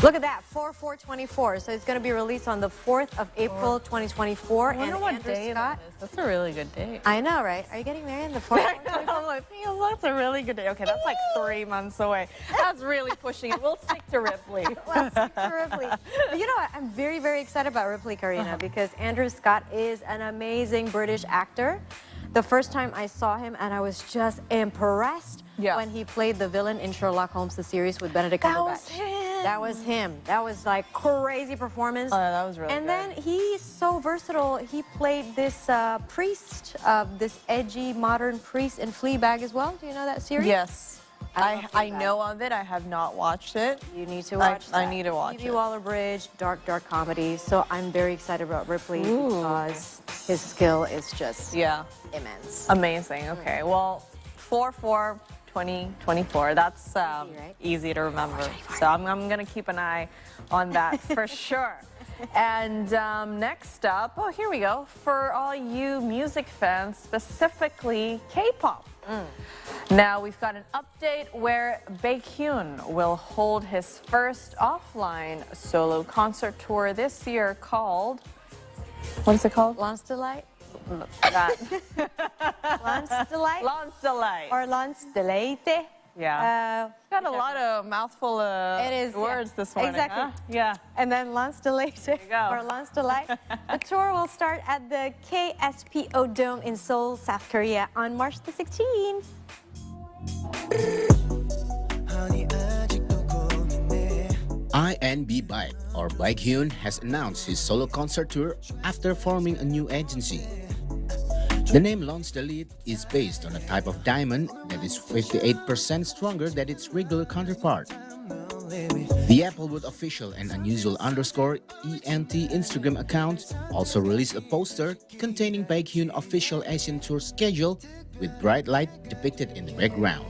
Look at that, 4/4/24. So it's going to be released on the 4th of April, 2024. I wonder and what Andrew day Scott. that is. That's a really good day. I know, right? Are you getting married on the 4th? I'm like, that's a really good day. Okay, that's like 3 months away. That's really pushing it. We'll stick to Ripley. Let's stick to Ripley. But you know what? I'm very, very excited about Ripley, Karina, because Andrew Scott is an amazing British actor. The first time I saw him, and I was just impressed when he played the villain in Sherlock Holmes, the series with Benedict Cumberbatch. That was him. That was like crazy performance. Oh, that was really and good. then he's so versatile. He played this priest, this edgy modern priest in Fleabag as well. Do you know that series? Yes. I know of it. I have not watched it. You need to watch that. I need to watch Phoebe it. Waller-Bridge, dark comedy. So I'm very excited about Ripley because his skill is just immense. Amazing. Okay. Well, 4/4/2024. That's easy to remember. So I'm going to keep an eye on that for sure. And next up, oh, here we go. For all you music fans, specifically K-pop. Now we've got an update where Baekhyun will hold his first offline solo concert tour this year called, what is it called? Launch Delight? That. Launch Delight? Launch Delight. Or Launch Deleite? Yeah. Got a lot of mouthful of words this morning. Exactly. Huh? Yeah. And then Launch Deleite or Launch Delight. The tour will start at the KSPO Dome in Seoul, South Korea on March the 16th. INB Bike, or Baekhyun, has announced his solo concert tour after forming a new agency. The name Launch Delete is based on a type of diamond that is 58% stronger than its regular counterpart. The Applewood official and unusual _ENT Instagram account also released a poster containing Baekhyun official Asian tour schedule with bright light depicted in the background.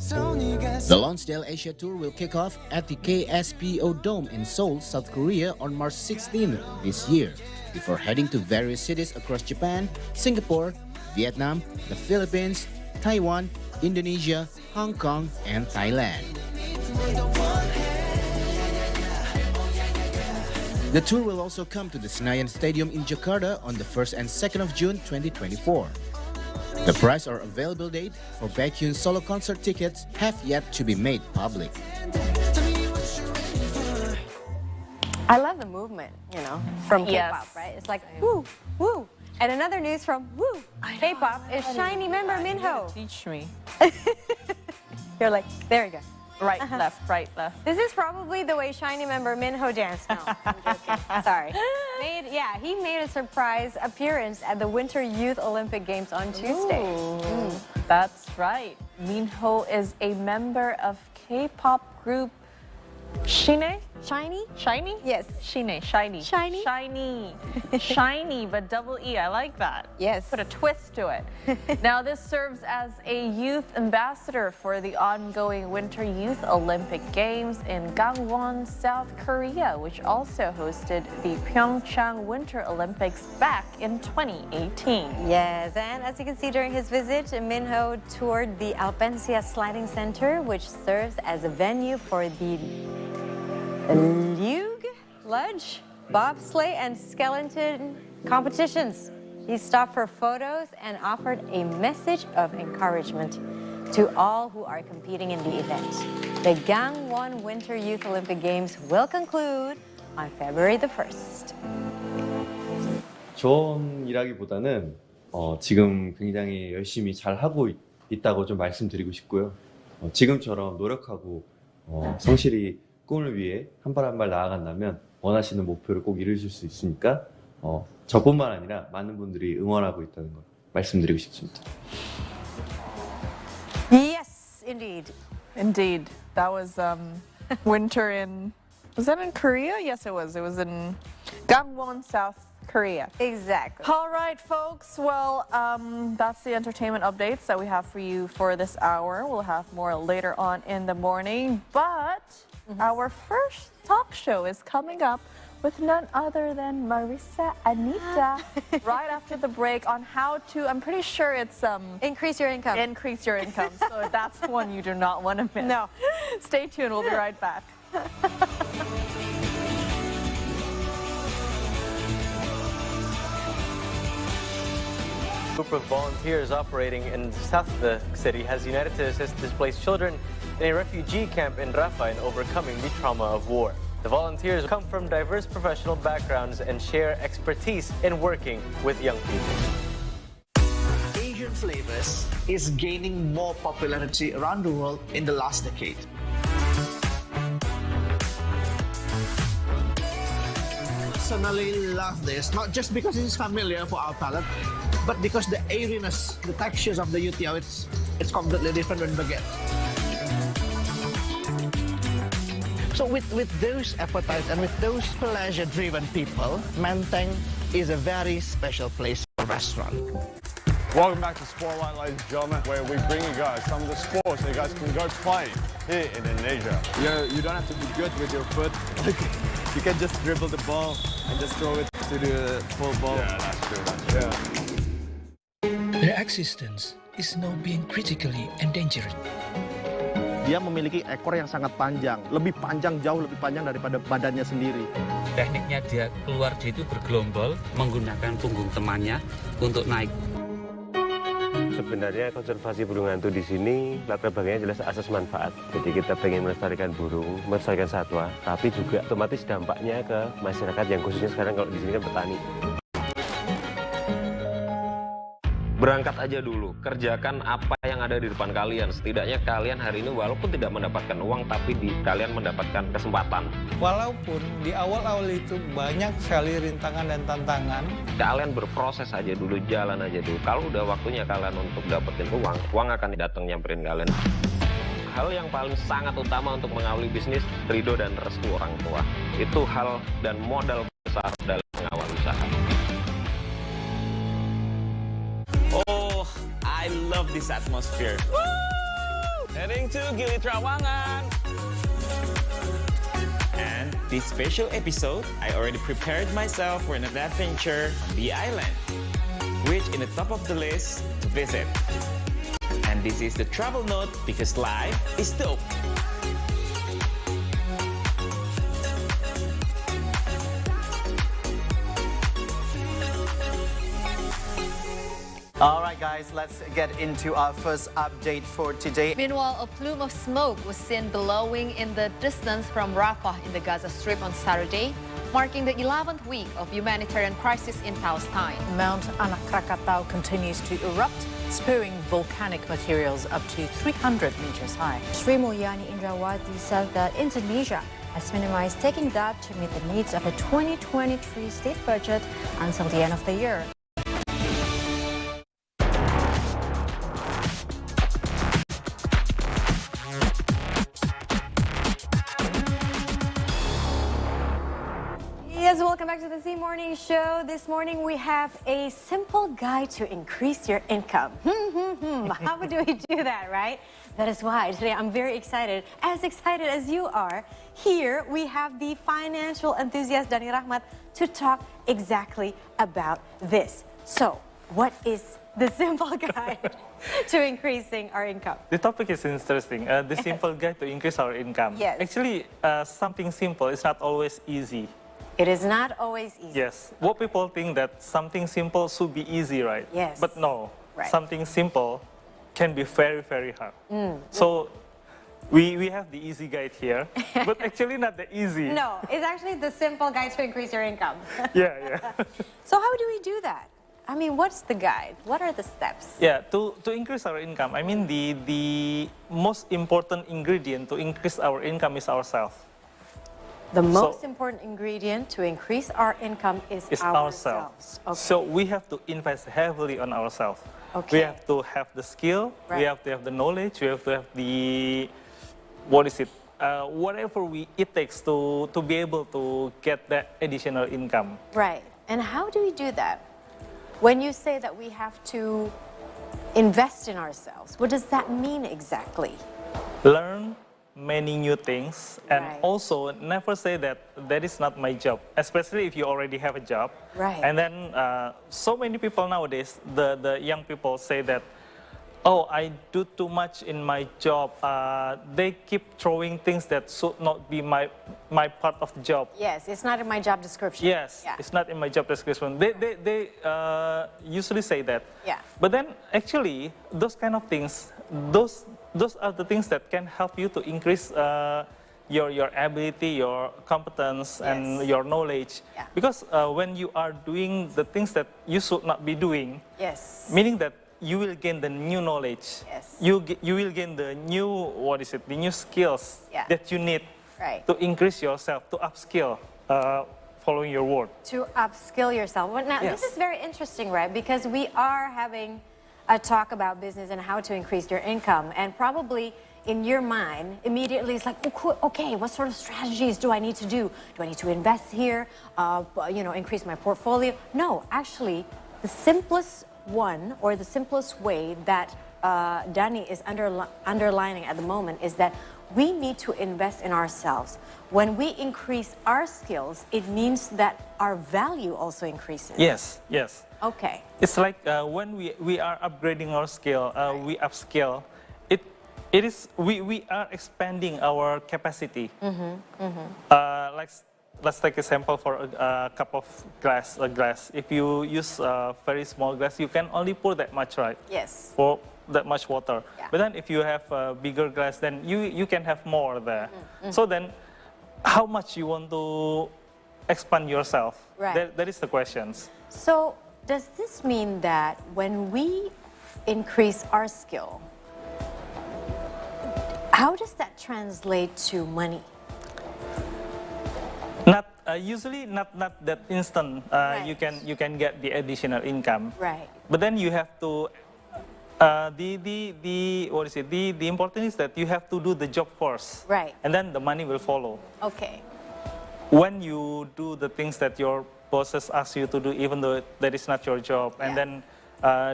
The Lonsdale Asia Tour will kick off at the KSPO Dome in Seoul, South Korea on March 16th this year, before heading to various cities across Japan, Singapore, Vietnam, the Philippines, Taiwan, Indonesia, Hong Kong, and Thailand. The tour will also come to the Senayan Stadium in Jakarta on the 1st and 2nd of June 2024. The price or available date for Baekhyun's solo concert tickets have yet to be made public. I love the movement, you know, from K-pop, right? It's like, woo, woo. And another news from woo, K-pop is SHINee member Minho. Teach me. You're like, there you go. Right, left, right, left. This is probably the way SHINee member Minho danced. No, I'm joking. Sorry. He made a surprise appearance at the Winter Youth Olympic Games on Tuesday. That's right. Minho is a member of K-pop group SHINee? SHINee? Yes. SHINee. SHINee, but double E. I like that. Yes. Put a twist to it. Now, this serves as a youth ambassador for the ongoing Winter Youth Olympic Games in Gangwon, South Korea, which also hosted the Pyeongchang Winter Olympics back in 2018. Yes, and as you can see during his visit, Minho toured the Alpensia Sliding Center, which serves as a venue for the luge, bobsleigh, and skeleton competitions. He stopped for photos and offered a message of encouragement to all who are competing in the event. The Gangwon Winter Youth Olympic Games will conclude on February the 1st. 조언이라기보다는 지금 굉장히 열심히 잘 하고 있다고 좀 말씀드리고 싶고요. 지금처럼 노력하고 성실히 꿈을 위해 한 발 한 발 나아간다면 원하시는 목표를 꼭 이루실 수 있으니까 저뿐만 아니라 많은 분들이 응원하고 있다는 걸 말씀드리고 싶습니다. Yes, indeed. Indeed. That was was that in Korea? Yes, it was. It was in Gangwon, South Korea. Exactly. All right, folks. Well, that's the entertainment updates that we have for you for this hour. We'll have more later on in the morning. But our first talk show is coming up with none other than Marissa Anita right after the break on how to, I'm pretty sure it's increase your income. Increase your income. So that's one you do not want to miss. No. Stay tuned. We'll be right back. A group of volunteers operating in the south of the city has united to assist displaced children in a refugee camp in Rafah in overcoming the trauma of war. The volunteers come from diverse professional backgrounds and share expertise in working with young people. Asian flavors is gaining more popularity around the world in the last decade. Personally love this, not just because it is familiar for our palate, but because the airiness, the textures of the youtiao, it's completely different than baguette. So with those appetites and with those pleasure-driven people, Menteng is a very special place for restaurant. Welcome back to Spotlight, ladies and gentlemen, where we bring you guys some of the sports that you guys can go play here in Indonesia. You don't have to be good with your foot. You can just dribble the ball and just throw it to the full ball. Yeah, that's true. That's true. Yeah. Their existence is now being critically endangered. Dia memiliki ekor yang sangat panjang, jauh lebih panjang daripada badannya sendiri. Tekniknya dia keluar dia itu bergelombol, menggunakan punggung temannya untuk naik. Sebenarnya konservasi burung hantu di sini latar belakangnya jelas asas manfaat. Jadi kita pengen melestarikan burung, melestarikan satwa, tapi juga otomatis dampaknya ke masyarakat yang khususnya sekarang kalau di sini kan petani. Berangkat aja dulu, kerjakan apa yang ada di depan kalian. Setidaknya kalian hari ini walaupun tidak mendapatkan uang, tapi kalian mendapatkan kesempatan. Walaupun di awal-awal itu banyak sekali rintangan dan tantangan. Kalian berproses aja dulu, jalan aja dulu. Kalau udah waktunya kalian untuk dapetin uang akan datang nyamperin kalian. Hal yang paling sangat utama untuk mengawali bisnis, ridho dan restu orang tua. Itu hal dan modal besar dalam mengawal usaha. Oh, I love this atmosphere. Woo! Heading to Gili Trawangan. And this special episode, I already prepared myself for an adventure on the island, which in the top of the list to visit. And this is the travel note because life is dope. All right, guys, let's get into our first update for today. Meanwhile, a plume of smoke was seen billowing in the distance from Rafah in the Gaza Strip on Saturday, marking the 11th week of humanitarian crisis in Palestine. Mount Anak Krakatau continues to erupt, spewing volcanic materials up to 300 meters high. Sri Mulyani Indrawati said that Indonesia has minimized taking that to meet the needs of a 2023 state budget until the end of the year. Yes, welcome back to the Z Morning Show. This morning we have a simple guide to increase your income. How do we do that, right? That is why today I'm very excited as you are. Here we have the financial enthusiast Dani Rahmat to talk exactly about this. So, what is the simple guide to increasing our income? The topic is interesting. The simple guide to increase our income. Yes. Actually, something simple is not always easy. It is not always easy. Yes. What people think that something simple should be easy, right? Yes. But no. Right. Something simple can be very, very hard. So we have the easy guide here, but actually not the easy. No, it's actually the simple guide to increase your income. Yeah. So how do we do that? I mean, what's the guide? What are the steps? Yeah, to increase our income, I mean the most important ingredient to increase our income is ourselves. The most important ingredient to increase our income is ourselves. Okay. So we have to invest heavily on ourselves. Okay. We have to have the skill, Right. we have to have the knowledge, we have to have the, whatever it takes to be able to get that additional income. Right. And how do we do that? When you say that we have to invest in ourselves, what does that mean exactly? Learn many new things, and also never say that that is not my job, especially if you already have a job. Right. And then so many people nowadays, the young people say that, oh, I do too much in my job. They keep throwing things that should not be my part of the job. Yes, it's not in my job description. Yes, it's not in my job description. They usually say that. Yeah. But then actually, those kind of things, those are the things that can help you to increase your ability, your competence, and your knowledge. Yeah. Because when you are doing the things that you should not be doing, yes, meaning that you will gain the new knowledge. Yes. You will gain the new, the new skills that you need to increase yourself, to upskill following your work. To upskill yourself. Well, now, Yes. this is very interesting, right? Because we are having a talk about business and how to increase your income. And probably in your mind, immediately it's like, okay, what sort of strategies do I need to do? Do I need to invest here? Increase my portfolio? No, actually, the simplest one, or the simplest way that Danny is underlining at the moment, is that we need to invest in ourselves. When we increase our skills, it means that our value also increases. Yes, yes. Okay. It's like when we are upgrading our skill, we upskill. We are expanding our capacity. Let's take example for a cup of glass. If you use a very small glass, you can only pour that much, right? Yes. Pour that much water. But then if you have a bigger glass, then you can have more there. So then, how much you want to expand yourself? Right. That is the questions. So does this mean that when we increase our skill, how does that translate to money? Not usually not that instant. You can get the additional income. Right. But then you have to. The important is that you have to do the job first. Right. And then the money will follow. Okay. When you do the things that your bosses ask you to do, even though that is not your job, and then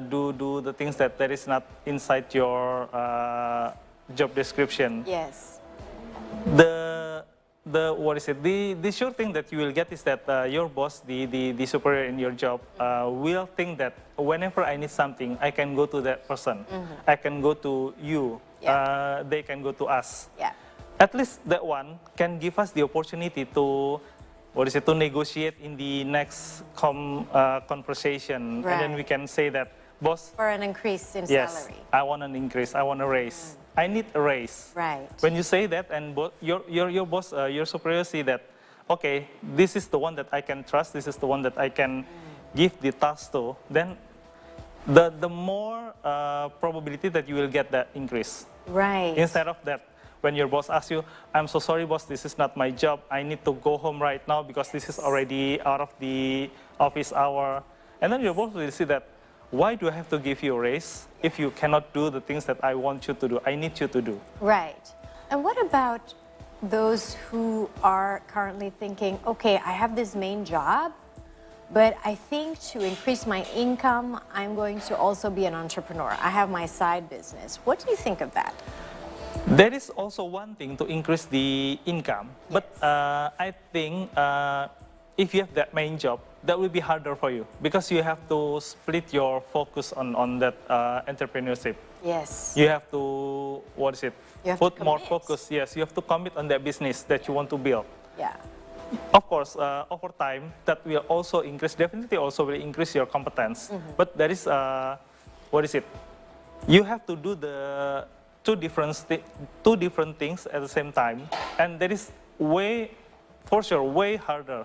do the things that is not inside your job description. Yes. The sure thing that you will get is that your boss, the superior in your job, will think that whenever I need something, I can go to that person. I can go to you. They can go to us. Yeah. At least that one can give us the opportunity to negotiate in the next conversation, and then we can say that, boss, for an increase in yes, salary. I want an increase. I want a raise. I need a raise. Right. When you say that, and your boss, your superior see that, okay, this is the one that I can trust. This is the one that I can give the task to. Then, the more probability that you will get that increase. Right. Instead of that, when your boss asks you, I'm so sorry, boss, this is not my job. I need to go home right now because this is already out of the office hour. And then your boss will see that, why do I have to give you a raise if you cannot do the things that I want you to do, I need you to do? Right. And what about those who are currently thinking, okay, I have this main job, but I think to increase my income, I'm going to also be an entrepreneur. I have my side business. What do you think of that? That is also one thing to increase the income. But I think if you have that main job, that will be harder for you because you have to split your focus on that entrepreneurship. Yes. You have to, You have put to more commit. focus. Yes, you have to commit on that business that you want to build. Yeah. Of course, over time, that will also increase, definitely also will increase your competence. But there is, you have to do the two different things at the same time. And that is for sure, way harder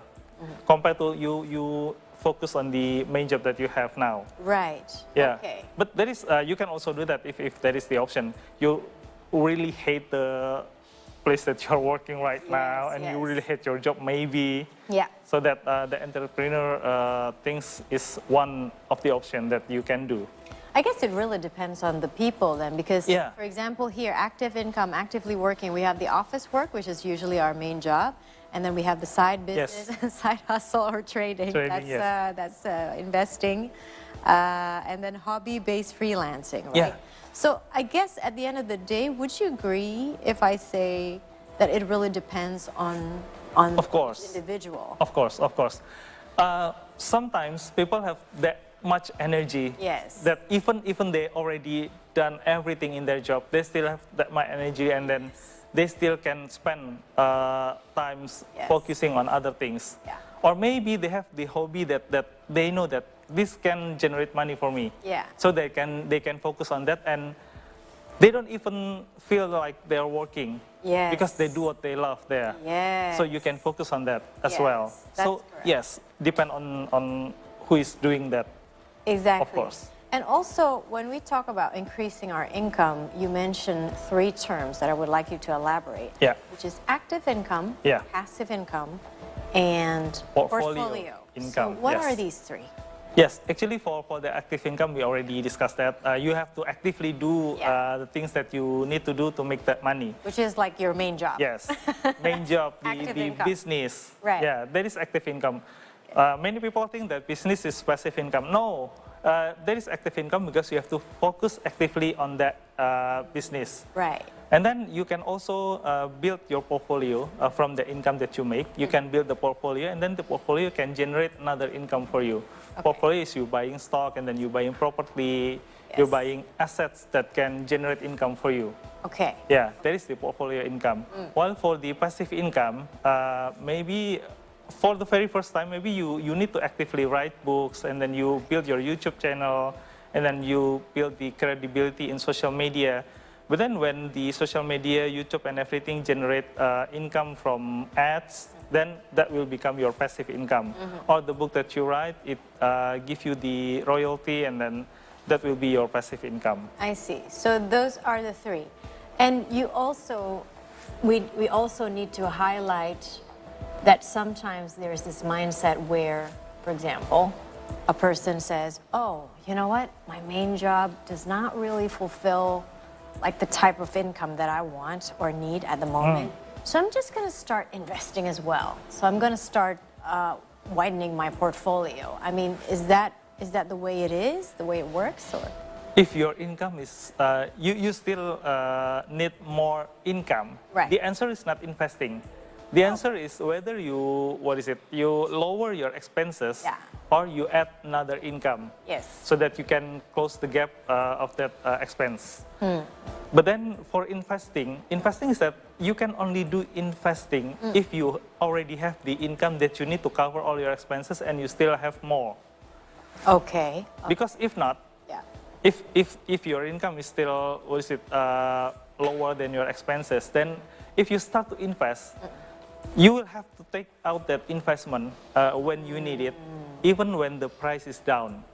compared to you focus on the main job that you have now. Right. Yeah. Okay. But that is, you can also do that if that is the option. You really hate the place that you're working right now, and you really hate your job maybe. Yeah. So that the entrepreneur things is one of the options that you can do. I guess it really depends on the people then, because, for example, here, active income, actively working, we have the office work, which is usually our main job, and then we have the side business, side hustle or trading. That's investing, and then hobby-based freelancing, right? So I guess at the end of the day, would you agree if I say that it really depends on the individual? Of course. Sometimes people have that much energy that even they already done everything in their job, they still have that much energy, and then they still can spend times focusing on other things. Or maybe they have the hobby that they know that this can generate money for me. So they can focus on that, and they don't even feel like they're working because they do what they love there. So you can focus on that as well. So yes, depend on who is doing that. Exactly. Of course. And also, when we talk about increasing our income, you mentioned 3 terms that I would like you to elaborate. Which is active income, passive income, and portfolio income. So what are these 3? Yes, actually for the active income, we already discussed that. You have to actively do the things that you need to do to make that money. Which is like your main job. Yes, main job, the business. Yeah, that is active income. Many people think that business is passive income. No, there is active income because you have to focus actively on that business. Right. And then you can also build your portfolio from the income that you make. You can build the portfolio, and then the portfolio can generate another income for you. Portfolio is you buying stock, and then you buying property, you're buying assets that can generate income for you. Okay. Yeah, that is the portfolio income. While for the passive income, maybe for the very first time, maybe you need to actively write books, and then you build your YouTube channel, and then you build the credibility in social media. But then when the social media, YouTube and everything generate income from ads, then that will become your passive income. Or the book that you write, it gives you the royalty, and then that will be your passive income. I see. So those are the 3. And you also, we also need to highlight that sometimes there's this mindset where, for example, a person says, oh, you know what, my main job does not really fulfill like the type of income that I want or need at the moment. So I'm just going to start investing as well. So I'm going to start widening my portfolio. I mean, is that the way it is, the way it works, or? If your income is, you still need more income. The answer is not investing. The answer is whether you, you lower your expenses or you add another income. So that you can close the gap of that expense. But then for investing is that you can only do investing if you already have the income that you need to cover all your expenses and you still have more. Okay. Because if not, if your income is still, lower than your expenses, then if you start to invest, you will have to take out that investment when you need it, even when the price is down.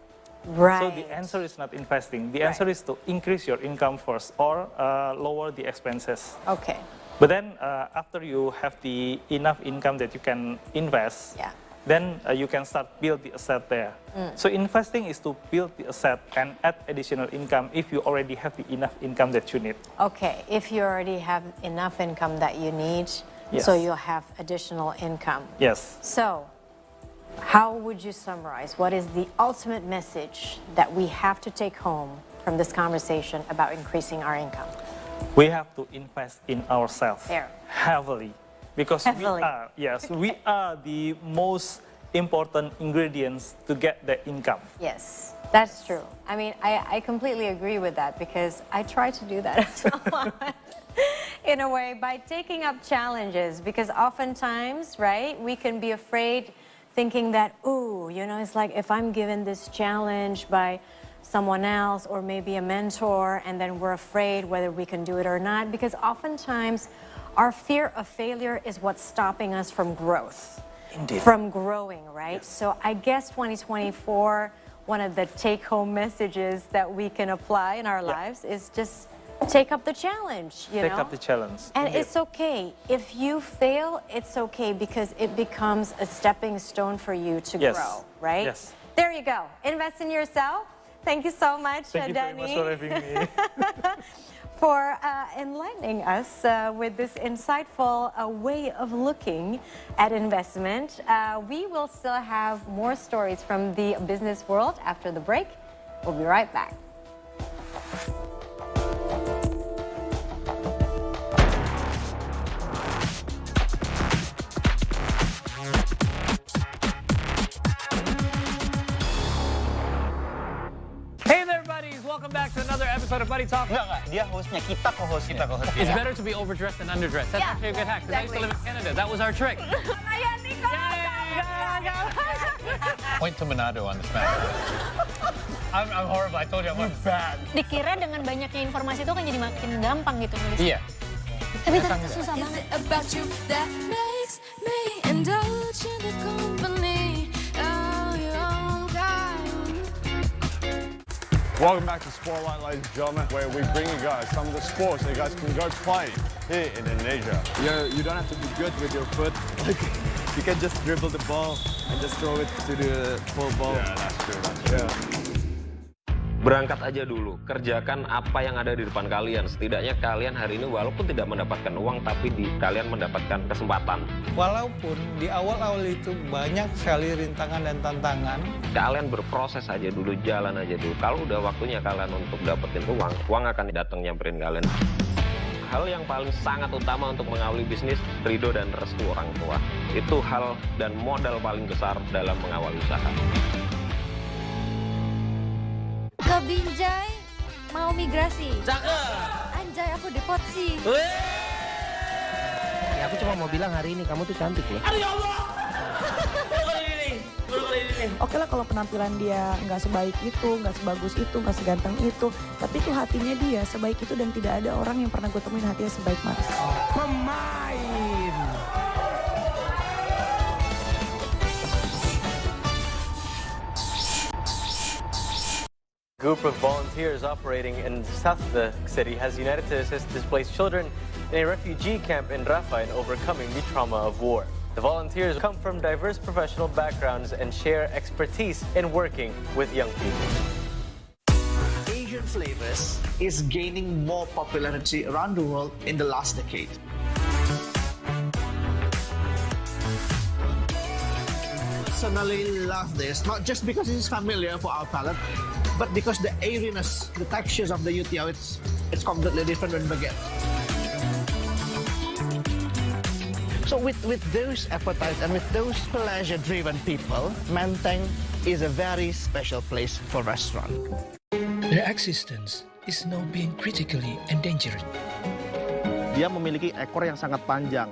So the answer is not investing. The answer is to increase your income first or lower the expenses. Okay. But then after you have the enough income that you can invest, then you can start build the asset there. So investing is to build the asset and add additional income if you already have the enough income that you need. Okay, if you already have enough income that you need, so you'll have additional income. Yes. So, how would you summarize what is the ultimate message that we have to take home from this conversation about increasing our income? We have to invest in ourselves heavily, because we are the most important ingredients to get the income. Yes, that's true. I mean, I completely agree with that, because I try to do that as well. In a way, by taking up challenges, because oftentimes, right, we can be afraid thinking that, ooh, you know, it's like if I'm given this challenge by someone else or maybe a mentor, and then we're afraid whether we can do it or not, because oftentimes our fear of failure is what's stopping us from growth. Indeed. From growing, right? So I guess 2024, one of the take-home messages that we can apply in our lives is just take up the challenge, you know? Take up the challenge. And Indeed. it's okay. If you fail, it's okay, because it becomes a stepping stone for you to grow, right? Yes. There you go. Invest in yourself. Thank you so much, Thank you very much Danny, for having me. for enlightening us with this insightful way of looking at investment. We will still have more stories from the business world after the break. We'll be right back. Hey there, buddies! Welcome back to another episode of Buddy Talk. Enggak, dia hostnya, kita co-hostnya. It's better to be overdressed than underdressed. That's actually a good hack, because I used to live in Canada. That was our trick. Point to Manado on this map. I'm horrible. I told you I'm bad. Dikira dengan banyaknya informasi itu kan jadi makin gampang gitu nulisnya. Iya. Tapi ternyata susah banget. Welcome back to Spotlight, ladies and gentlemen, where we bring you guys some of the sports that you guys can go play here in Indonesia. You don't have to be good with your foot. Like, you can just dribble the ball and just throw it to the full ball. Yeah, that's true. That's true. Yeah. Berangkat aja dulu, kerjakan apa yang ada di depan kalian. Setidaknya kalian hari ini walaupun tidak mendapatkan uang, tapi kalian mendapatkan kesempatan. Walaupun di awal-awal itu banyak sekali rintangan dan tantangan. Kalian berproses aja dulu, jalan aja dulu. Kalau udah waktunya kalian untuk dapetin uang akan datang nyamperin kalian. Hal yang paling sangat utama untuk mengawali bisnis, ridho dan restu orang tua. Itu hal dan modal paling besar dalam mengawali usaha. Ke Binjai mau migrasi. Cakep. Anjay, aku deportasi. Ya, aku cuma mau bilang hari ini kamu tuh cantik loh. Aduh ya Allah. Oke lah kalau penampilan dia nggak sebaik itu, nggak sebagus itu, nggak seganteng itu, tapi tuh hatinya dia sebaik itu dan tidak ada orang yang pernah gue temuin hatinya sebaik Mas. Pemain. A group of volunteers operating in south of the city has united to assist displaced children in a refugee camp in Rafah in overcoming the trauma of war. The volunteers come from diverse professional backgrounds and share expertise in working with young people. Asian flavors is gaining more popularity around the world in the last decade. Personally love this, not just because it is familiar for our palate, but because the airiness, the textures of the youtiao, it's completely different when baguette. So with those appetites and with those pleasure-driven people, Menteng is a very special place for restaurant. Their existence is now being critically endangered. Dia memiliki ekor yang sangat panjang,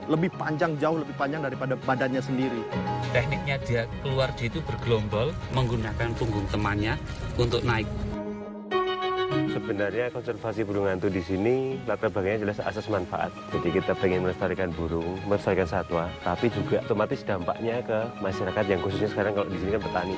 jauh lebih panjang daripada badannya sendiri. Tekniknya dia itu bergelombol menggunakan punggung temannya untuk naik. Sebenarnya konservasi burung hantu di sini latar belakangnya jelas asas manfaat. Jadi kita pengen melestarikan burung, melestarikan satwa, tapi juga otomatis dampaknya ke masyarakat yang khususnya sekarang kalau di sini kan petani.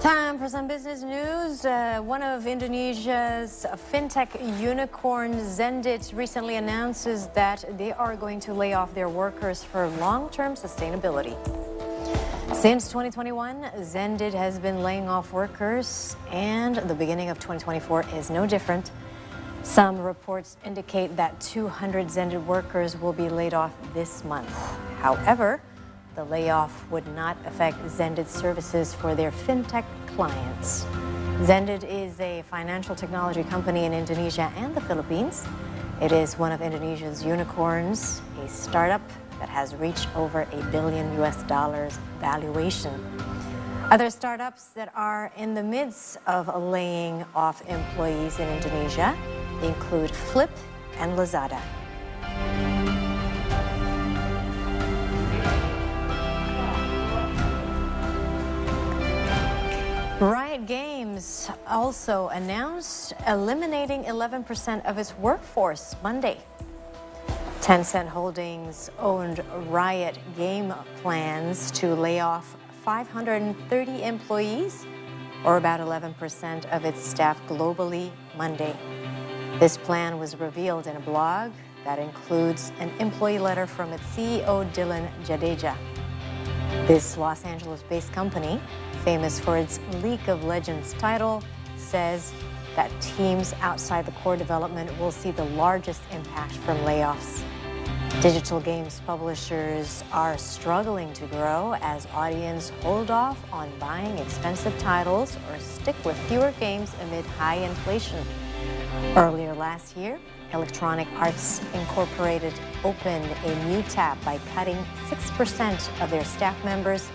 Time for some business news. One of Indonesia's fintech unicorns, Zendit, recently announces that they are going to lay off their workers for long-term sustainability. Since 2021, Zendit has been laying off workers, and the beginning of 2024 is no different. Some reports indicate that 200 Zendit workers will be laid off this month. However, the layoff would not affect Zendit's services for their fintech clients. Zendit is a financial technology company in Indonesia and the Philippines. It is one of Indonesia's unicorns, a startup that has reached over $1 billion valuation. Other startups that are in the midst of laying off employees in Indonesia include Flip and Lazada. Riot Games also announced eliminating 11% of its workforce Monday. Tencent Holdings owned Riot Game plans to lay off 530 employees, or about 11% of its staff globally, Monday. This plan was revealed in a blog that includes an employee letter from its CEO, Dylan Jadeja. This Los Angeles-based company, famous for its League of Legends title, says that teams outside the core development will see the largest impact from layoffs. Digital games publishers are struggling to grow as audiences hold off on buying expensive titles or stick with fewer games amid high inflation. Earlier last year, Electronic Arts Incorporated opened a new tab by cutting 6% of their staff members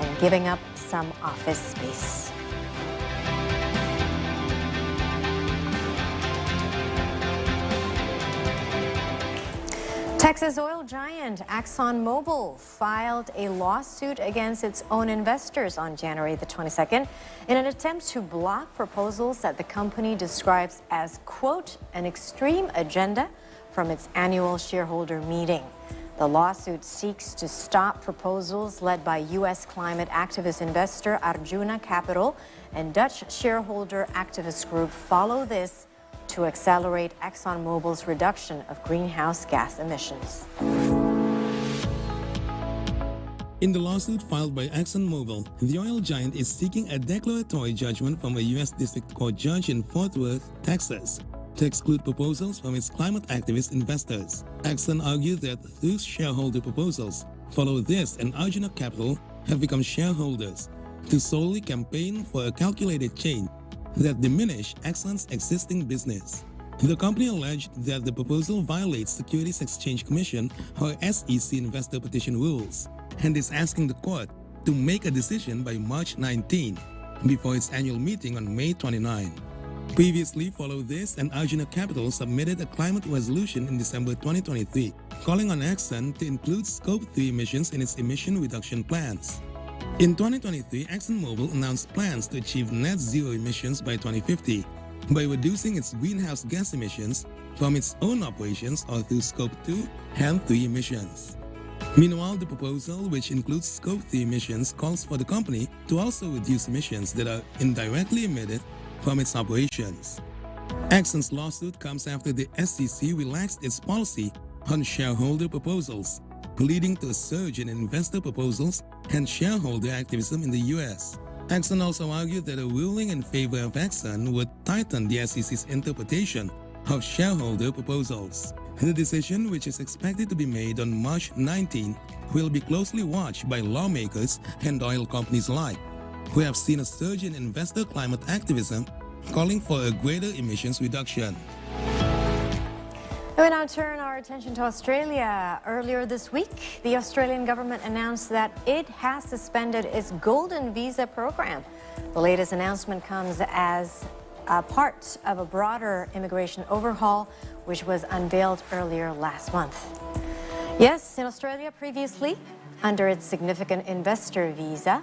and giving up some office space. Texas oil giant ExxonMobil filed a lawsuit against its own investors on January the 22nd in an attempt to block proposals that the company describes as, quote, an extreme agenda from its annual shareholder meeting. The lawsuit seeks to stop proposals led by U.S. climate activist investor Arjuna Capital and Dutch shareholder activist group Follow This to accelerate ExxonMobil's reduction of greenhouse gas emissions. In the lawsuit filed by ExxonMobil, the oil giant is seeking a declaratory judgment from a U.S. District Court judge in Fort Worth, Texas, to exclude proposals from its climate activist investors. Exxon argued that through shareholder proposals, Follow This and Arjuna Capital have become shareholders to solely campaign for a calculated change that diminish Exxon's existing business. The company alleged that the proposal violates Securities Exchange Commission or SEC investor petition rules and is asking the court to make a decision by March 19 before its annual meeting on May 29. Previously, Follow This and Arjuna Capital submitted a climate resolution in December 2023 calling on Exxon to include Scope 3 emissions in its emission reduction plans. In 2023, ExxonMobil announced plans to achieve net zero emissions by 2050 by reducing its greenhouse gas emissions from its own operations or through Scope 2 and 3 emissions. Meanwhile, the proposal, which includes Scope 3 emissions, calls for the company to also reduce emissions that are indirectly emitted from its operations. Exxon's lawsuit comes after the SEC relaxed its policy on shareholder proposals, leading to a surge in investor proposals and shareholder activism in the U.S. Exxon also argued that a ruling in favor of Exxon would tighten the SEC's interpretation of shareholder proposals. The decision, which is expected to be made on March 19, will be closely watched by lawmakers and oil companies alike, who have seen a surge in investor climate activism calling for a greater emissions reduction. We now turn our attention to Australia. Earlier this week, the Australian government announced that it has suspended its Golden Visa program. The latest announcement comes as a part of a broader immigration overhaul, which was unveiled earlier last month. Yes, in Australia previously, under its significant investor visa,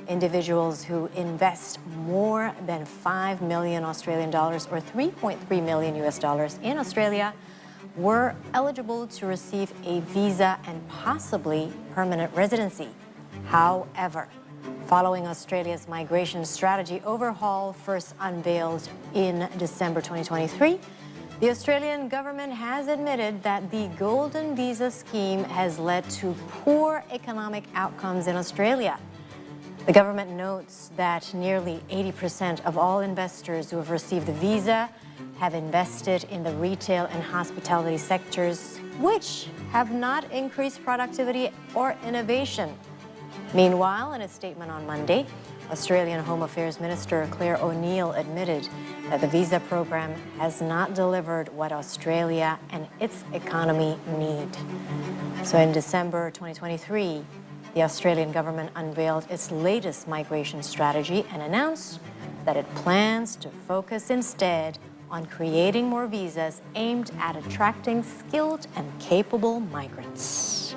individuals who invest more than $5 million Australian dollars or $3.3 million US dollars in Australia were eligible to receive a visa and possibly permanent residency. However, following Australia's migration strategy overhaul first unveiled in December 2023, the Australian government has admitted that the Golden Visa scheme has led to poor economic outcomes in Australia. The government notes that nearly 80% of all investors who have received the visa have invested in the retail and hospitality sectors, which have not increased productivity or innovation. Meanwhile, in a statement on Monday, Australian Home Affairs Minister Claire O'Neill admitted that the visa program has not delivered what Australia and its economy need. So in December 2023, the Australian government unveiled its latest migration strategy and announced that it plans to focus instead on creating more visas aimed at attracting skilled and capable migrants.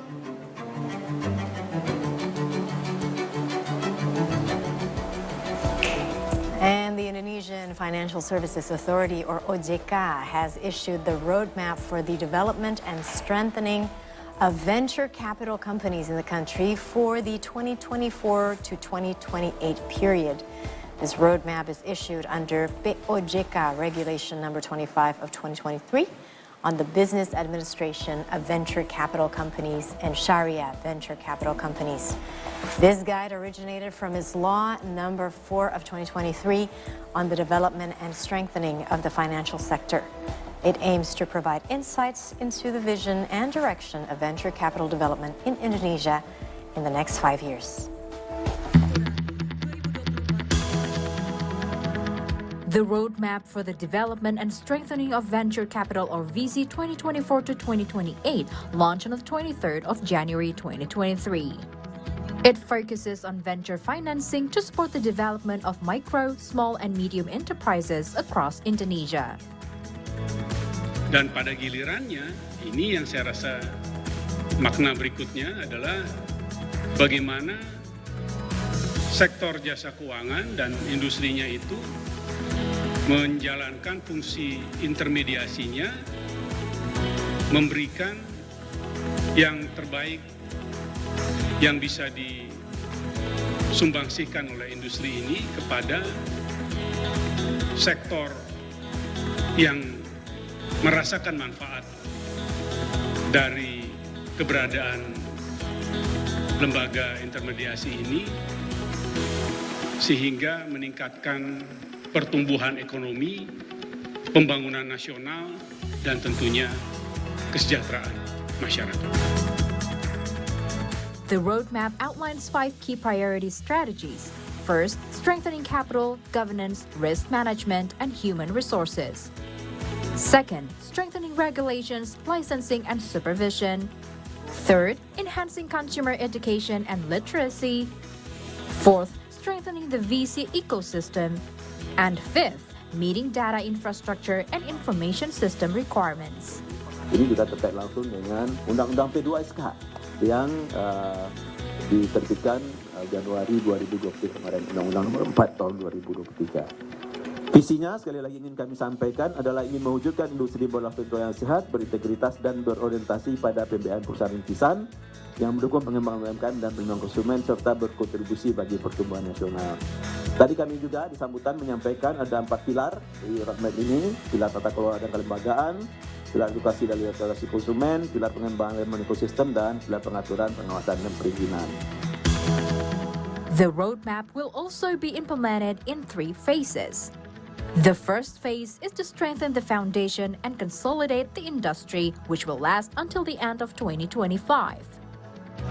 And the Indonesian Financial Services Authority, or OJK, has issued the roadmap for the development and strengthening of venture capital companies in the country for the 2024 to 2028 period. This roadmap is issued under POJK Regulation number 25 of 2023 on the business administration of venture capital companies and Sharia venture capital companies. This guide originated from its law number 4 of 2023 on the development and strengthening of the financial sector. It aims to provide insights into the vision and direction of venture capital development in Indonesia in the next 5 years. The roadmap for the development and strengthening of venture capital, or VC 2024 to 2028, launched on the 23rd of January 2023. It focuses on venture financing to support the development of micro, small, and medium enterprises across Indonesia. Dan pada gilirannya, ini yang saya rasa makna berikutnya adalah bagaimana sektor jasa keuangan dan industrinya itu menjalankan fungsi intermediasinya, memberikan yang terbaik yang bisa disumbangsikan oleh industri ini kepada sektor yang merasakan manfaat dari keberadaan lembaga intermediasi ini, sehingga meningkatkan pertumbuhan ekonomi, pembangunan nasional, dan tentunya kesejahteraan masyarakat. The roadmap outlines 5 key priority strategies. First, strengthening capital, governance, risk management, and human resources. Second, strengthening regulations, licensing, and supervision. Third, enhancing consumer education and literacy. Fourth, strengthening the VC ecosystem. And fifth, meeting data infrastructure and information system requirements. Ini juga terkait langsung dengan Undang-Undang P2SK yang diterbitkan Januari 2023 kemarin, Undang-Undang nomor 4 tahun 2023. Visinya, sekali lagi ingin kami sampaikan, adalah ingin mewujudkan industri bola venturi yang sehat, berintegritas, dan berorientasi pada pembiayaan perusahaan rintisan yang mendukung pengembangan UMKM dan perlindungan konsumen serta berkontribusi bagi pertumbuhan nasional. Tadi kami juga di sambutan menyampaikan ada 4 pilar di roadmap ini: pilar tata kelola dan kelembagaan, pilar edukasi dan literasi konsumen, pilar pengembangan elemen ekosistem, dan pilar pengaturan, pengawasan, dan perizinan. The roadmap will also be implemented in 3 phases. The first phase is to strengthen the foundation and consolidate the industry, which will last until the end of 2025.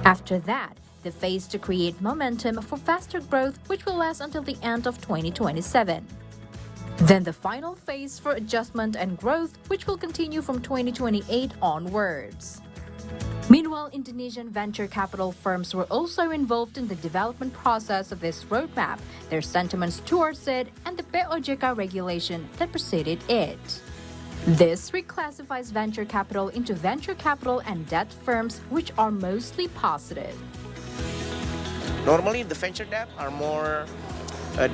After that, the phase to create momentum for faster growth, which will last until the end of 2027. Then the final phase for adjustment and growth, which will continue from 2028 onwards. Meanwhile, Indonesian venture capital firms were also involved in the development process of this roadmap, their sentiments towards it, and the POJK regulation that preceded it. This reclassifies venture capital into venture capital and debt firms, which are mostly positive. Normally, the venture debt are more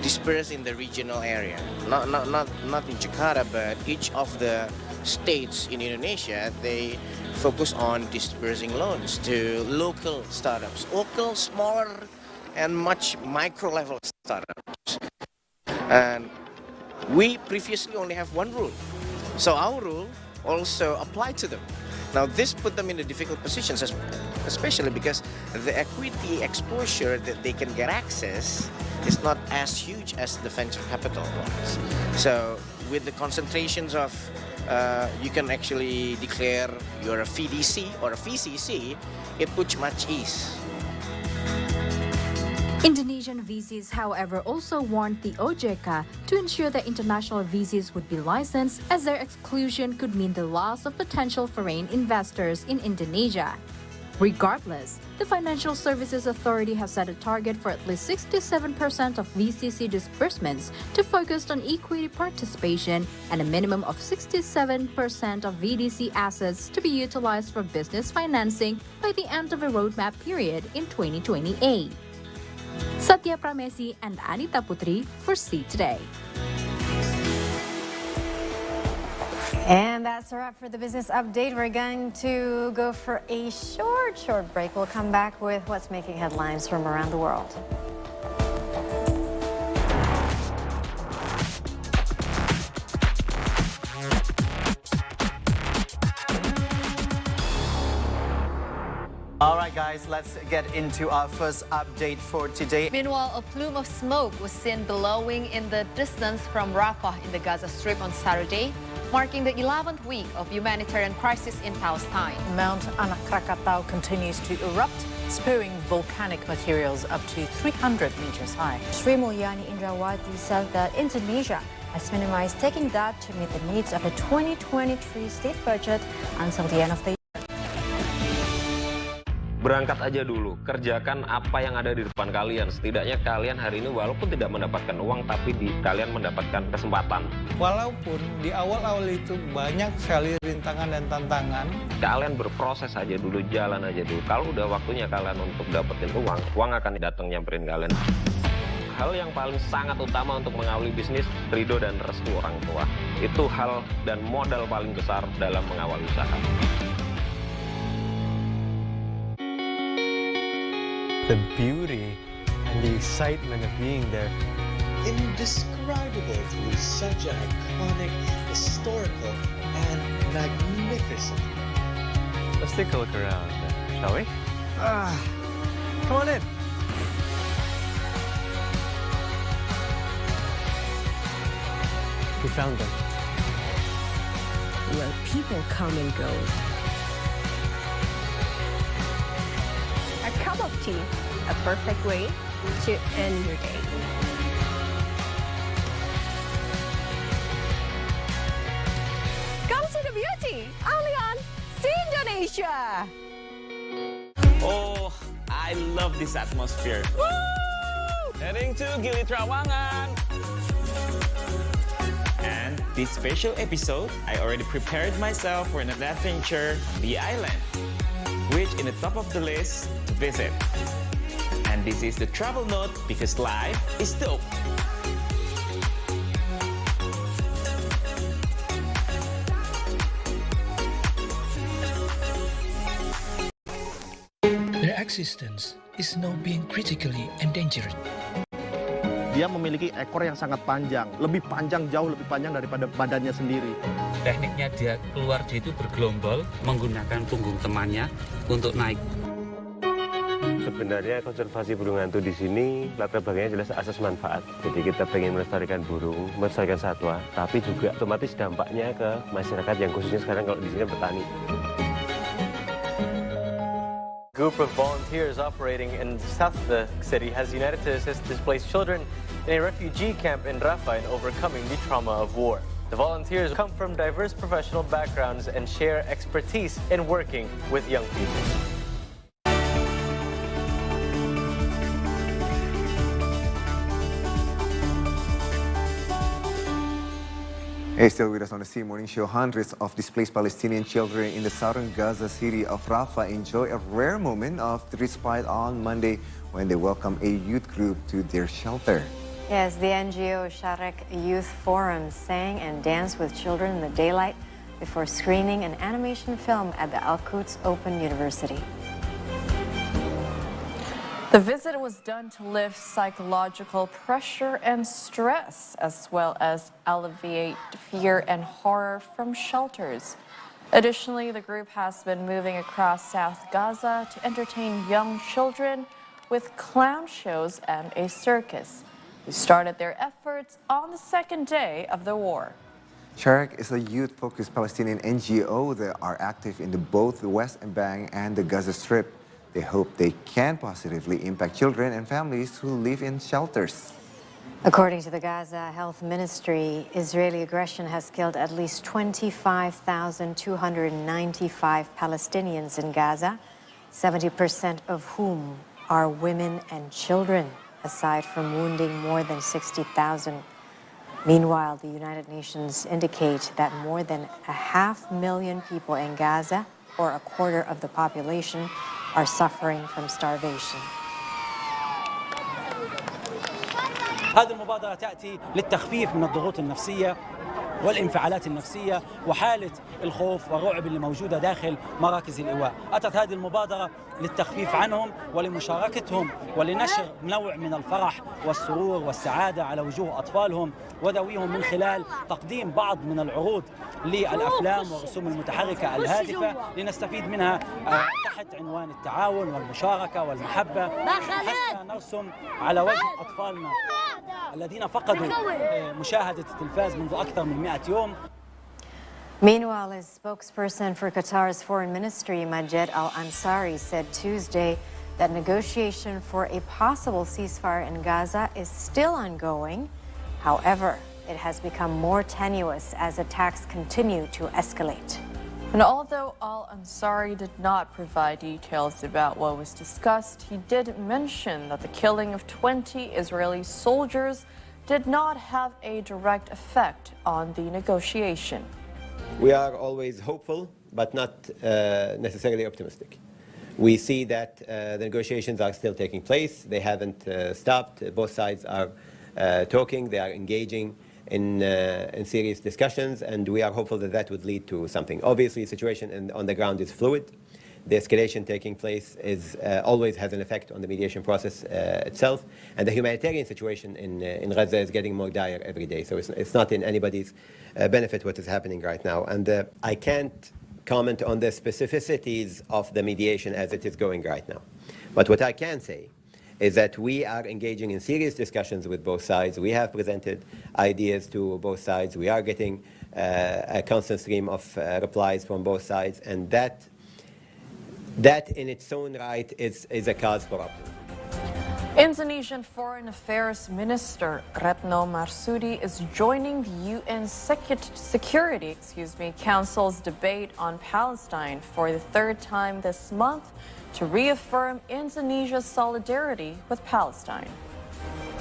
dispersed in the regional area, not in Jakarta, but each of the states in Indonesia, they focus on dispersing loans to local startups, local, smaller, and much micro-level startups. And we previously only have one rule, so our rule also applied to them. Now this put them in a difficult position, especially because the equity exposure that they can get access is not as huge as the venture capital ones. So with the concentrations of you can actually declare you're a VDC or a VCC, it puts much ease. Indonesian VCs, however, also warned the OJK to ensure that international VCs would be licensed, as their exclusion could mean the loss of potential foreign investors in Indonesia. Regardless, the Financial Services Authority has set a target for at least 67% of VCC disbursements to focus on equity participation and a minimum of 67% of VDC assets to be utilized for business financing by the end of a roadmap period in 2028. Satya Pramesi and Anita Putri for C Today. And that's a wrap for the business update. We're going to go for a short break. We'll come back with what's making headlines from around the world. right, guys, let's get into our first update for today. Meanwhile, a plume of smoke was seen billowing in the distance from Rafah in the Gaza Strip on Saturday, marking the 11th week of humanitarian crisis in Palestine. Mount Anak Krakatau continues to erupt, spewing volcanic materials up to 300 meters high. Sri Mulyani Indrawati said that Indonesia has minimized taking that to meet the needs of the 2023 state budget until the end of the year. Berangkat aja dulu, kerjakan apa yang ada di depan kalian. Setidaknya kalian hari ini walaupun tidak mendapatkan uang, tapi kalian mendapatkan kesempatan. Walaupun di awal-awal itu banyak sekali rintangan dan tantangan. Kalian berproses aja dulu, jalan aja dulu. Kalau udah waktunya kalian untuk dapetin uang akan datang nyamperin kalian. Hal yang paling sangat utama untuk mengawali bisnis, ridho dan restu orang tua. Itu hal dan modal paling besar dalam mengawali usaha. The beauty and the excitement of being there. Indescribable through such an iconic, historical, and magnificent. Let's take a look around, shall we? Come on in. We found them. Where people come and go. A cup of tea, a perfect way to end your day. Come see the beauty, only on Indonesia. Oh, I love this atmosphere. Woo! Heading to Gili Trawangan. And this special episode, I already prepared myself for an adventure on the island, which in the top of the list to visit. And this is the travel note because life is dope. Their existence is now being critically endangered. Dia memiliki ekor yang sangat panjang, jauh lebih panjang daripada badannya sendiri. Tekniknya dia keluar dia itu bergelombol, menggunakan punggung temannya untuk naik. Sebenarnya konservasi burung hantu di sini latar belakangnya jelas asas manfaat. Jadi kita pengen melestarikan burung, melestarikan satwa, tapi juga otomatis dampaknya ke masyarakat yang khususnya sekarang kalau di sini petani. Group of volunteers operating in the south of the city has united to assist displaced children in a refugee camp in Rafah in overcoming the trauma of war. The volunteers come from diverse professional backgrounds and share expertise in working with young people. Hey, still with us on the C Morning Show. Hundreds of displaced Palestinian children in the southern Gaza city of Rafah enjoy a rare moment of respite on Monday when they welcome a youth group to their shelter. Yes, the NGO Sharek Youth Forum sang and danced with children in the daylight before screening an animation film at the Al-Quds Open University. The visit was done to lift psychological pressure and stress, as well as alleviate fear and horror from shelters. Additionally, the group has been moving across South Gaza to entertain young children with clown shows and a circus. They started their efforts on the second day of the war. Sharek is a youth-focused Palestinian NGO that are active in both the West Bank and the Gaza Strip. They hope they can positively impact children and families who live in shelters. According to the Gaza Health Ministry, Israeli aggression has killed at least 25,295 Palestinians in Gaza, 70% of whom are women and children, aside from wounding more than 60,000. Meanwhile, the United Nations indicate that more than 500,000 people in Gaza, or a quarter of the population, are suffering from starvation. هذه المبادرة تأتي للتخفيف من الضغوط النفسية والانفعالات النفسية وحالة الخوف والرعب اللي موجودة داخل مراكز الإيواء. أتت هذه المبادرة للتخفيف عنهم ولمشاركتهم ولنشر نوع من الفرح والسرور والسعادة على وجوه أطفالهم وذويهم من خلال تقديم بعض من العروض للأفلام والرسوم المتحركة الهادفة لنستفيد منها تحت عنوان التعاون والمشاركة والمحبة حتى نرسم على وجه أطفالنا الذين فقدوا مشاهدة التلفاز منذ أكثر من 100 يوم. Meanwhile, a spokesperson for Qatar's foreign ministry, Majed Al-Ansari, said Tuesday that negotiation for a possible ceasefire in Gaza is still ongoing. However, it has become more tenuous as attacks continue to escalate. And although Al-Ansari did not provide details about what was discussed, he did mention that the killing of 20 Israeli soldiers did not have a direct effect on the negotiation. We are always hopeful, but not necessarily optimistic. We see that the negotiations are still taking place. They haven't stopped. Both sides are talking. They are engaging in serious discussions, and we are hopeful that that would lead to something. Obviously, the situation on the ground is fluid. The escalation taking place always has an effect on the mediation process itself, and the humanitarian situation in Gaza is getting more dire every day. So it's not in anybody's benefit what is happening right now. And I can't comment on the specificities of the mediation as it is going right now. But what I can say is that we are engaging in serious discussions with both sides. We have presented ideas to both sides. We are getting a constant stream of replies from both sides, and that in its own right is a cause for optimism. Indonesian Foreign Affairs Minister Retno Marsudi is joining the UN Security Council's debate on Palestine for the third time this month to reaffirm Indonesia's solidarity with Palestine.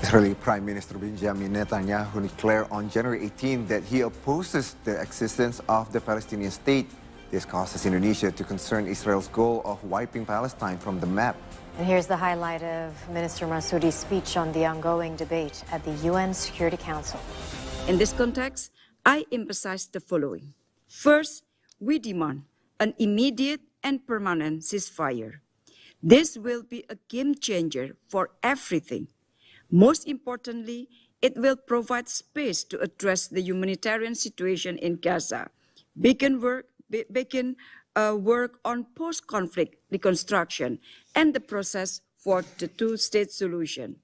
Israeli Prime Minister Benjamin Netanyahu declared on January 18 that he opposes the existence of the Palestinian state. This causes Indonesia to concern Israel's goal of wiping Palestine from the map. And here's the highlight of Minister Marsudi's speech on the ongoing debate at the UN Security Council. In this context, I emphasize the following. First, we demand an immediate and permanent ceasefire. This will be a game changer for everything. Most importantly, it will provide space to address the humanitarian situation in Gaza, begin work on post-conflict reconstruction and the process for the two-state solution.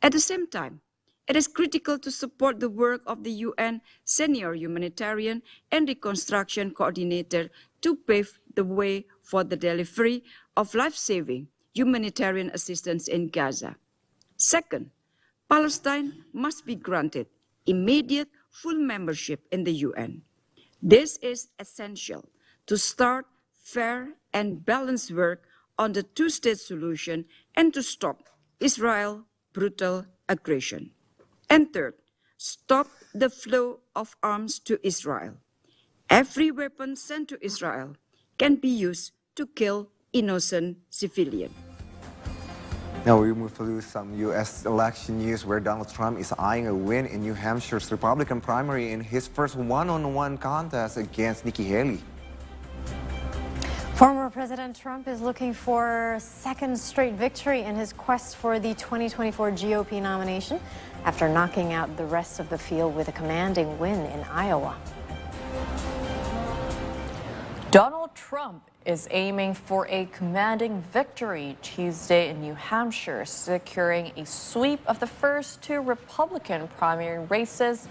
At the same time, it is critical to support the work of the UN Senior Humanitarian and Reconstruction Coordinator to pave the way for the delivery of life-saving humanitarian assistance in Gaza. Second, Palestine must be granted immediate full membership in the UN. This is essential to start fair and balanced work on the two-state solution and to stop Israel's brutal aggression. And third, stop the flow of arms to Israel. Every weapon sent to Israel can be used to kill innocent civilians. Now we move to some U.S. election news where Donald Trump is eyeing a win in New Hampshire's Republican primary in his first one-on-one contest against Nikki Haley. Former President Trump is looking for a second straight victory in his quest for the 2024 GOP nomination after knocking out the rest of the field with a commanding win in Iowa. Donald Trump is aiming for a commanding victory Tuesday in New Hampshire, securing a sweep of the first two Republican primary races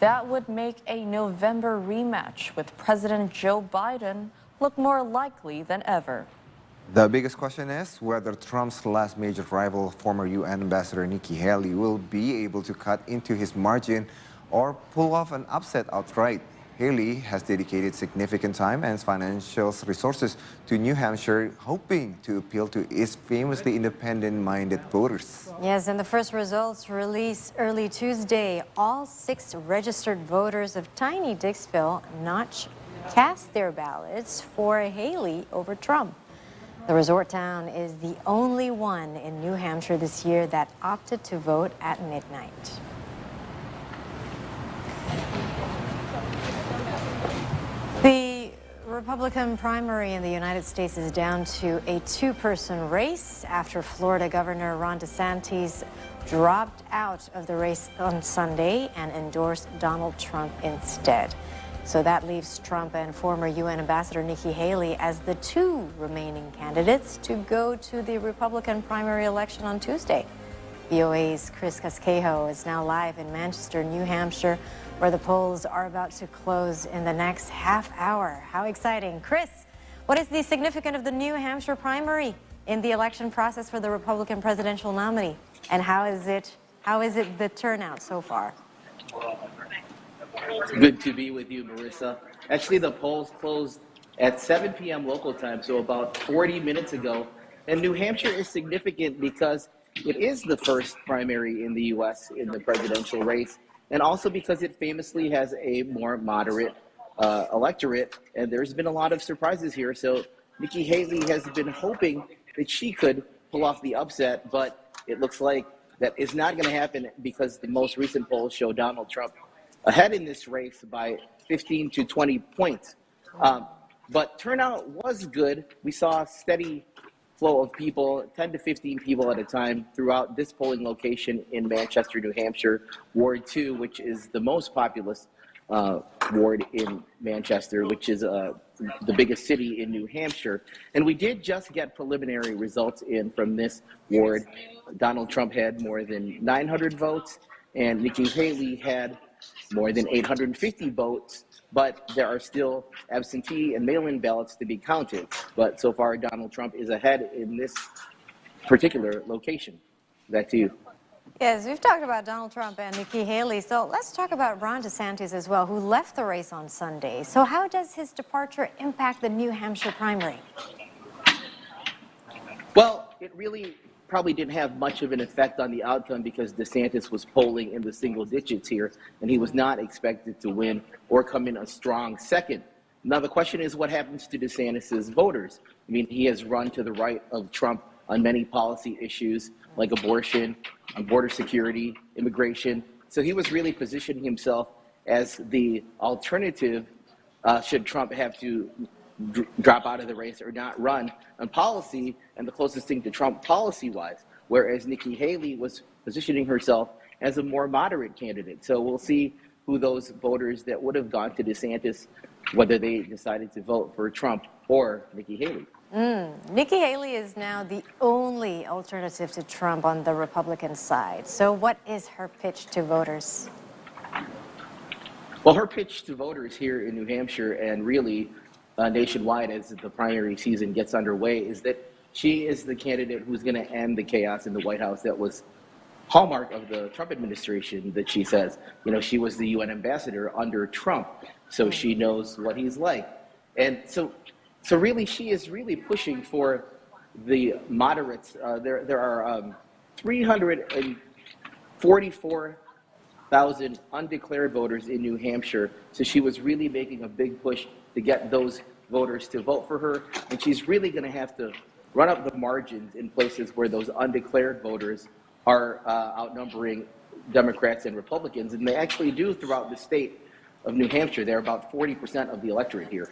that would make a November rematch with President Joe Biden look more likely than ever. The biggest question is whether Trump's last major rival, former UN Ambassador Nikki Haley, will be able to cut into his margin or pull off an upset outright. Haley has dedicated significant time and financial resources to New Hampshire, hoping to appeal to its famously independent-minded voters. Yes, and the first results released early Tuesday. All 6 registered voters of tiny Dixville Notch cast their ballots for Haley over Trump. The resort town is the only one in New Hampshire this year that opted to vote at midnight. Republican primary in the United States is down to a two-person race after Florida Governor Ron DeSantis dropped out of the race on Sunday and endorsed Donald Trump instead. So that leaves Trump and former UN Ambassador Nikki Haley as the two remaining candidates to go to the Republican primary election on Tuesday. VOA's Chris Casquejo is now live in Manchester, New Hampshire, where the polls are about to close in the next half hour. How exciting. Chris, what is the significance of the New Hampshire primary in the election process for the Republican presidential nominee? And how is it the turnout so far? Good to be with you, Marissa. Actually, the polls closed at 7 p.m. local time, so about 40 minutes ago. And New Hampshire is significant because it is the first primary in the U.S. in the presidential race, and also because it famously has a more moderate electorate, and there's been a lot of surprises here. So Nikki Haley has been hoping that she could pull off the upset, but it looks like that is not going to happen because the most recent polls show Donald Trump ahead in this race by 15 to 20 points. But turnout was good. We saw a steady flow of people, 10 to 15 people at a time throughout this polling location in Manchester, New Hampshire, Ward 2, which is the most populous ward in Manchester, which is the biggest city in New Hampshire. And we did just get preliminary results in from this ward. Donald Trump had more than 900 votes, and Nikki Haley had more than 850 votes, but there are still absentee and mail-in ballots to be counted. But so far, Donald Trump is ahead in this particular location. Back to you. Yes, we've talked about Donald Trump and Nikki Haley, so let's talk about Ron DeSantis as well, who left the race on Sunday. So how does his departure impact the New Hampshire primary? Well, it really probably didn't have much of an effect on the outcome because DeSantis was polling in the single digits here, and he was not expected to win or come in a strong second. Now, the question is what happens to DeSantis's voters? I mean, he has run to the right of Trump on many policy issues like abortion, border security, immigration. So he was really positioning himself as the alternative should Trump have to drop out of the race or not run on policy, and the closest thing to Trump policy-wise, whereas Nikki Haley was positioning herself as a more moderate candidate. So we'll see who those voters that would have gone to DeSantis, whether they decided to vote for Trump or Nikki Haley. Nikki Haley is now the only alternative to Trump on the Republican side. So what is her pitch to voters? Well, her pitch to voters here in New Hampshire and really nationwide as the primary season gets underway is that she is the candidate who's going to end the chaos in the White House that was hallmark of the Trump administration, that she says. You know, she was the UN ambassador under Trump, so she knows what he's like. And so really, she is really pushing for the moderates. There are 344,000 undeclared voters in New Hampshire, so she was really making a big push to get those voters to vote for her, and she's really going to have to run up the margins in places where those undeclared voters are outnumbering Democrats and Republicans, and they actually do throughout the state of New Hampshire. They're about 40% of the electorate here.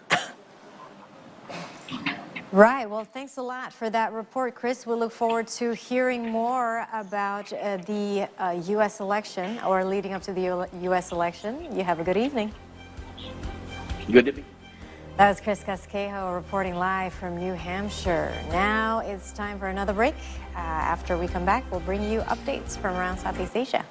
Right. Well, thanks a lot for that report, Chris. We'll look forward to hearing more about the U.S. election or leading up to the U.S. election. You have a good evening. Good to be. That was Chris Casquejo reporting live from New Hampshire. Now it's time for another break. After we come back, we'll bring you updates from around Southeast Asia.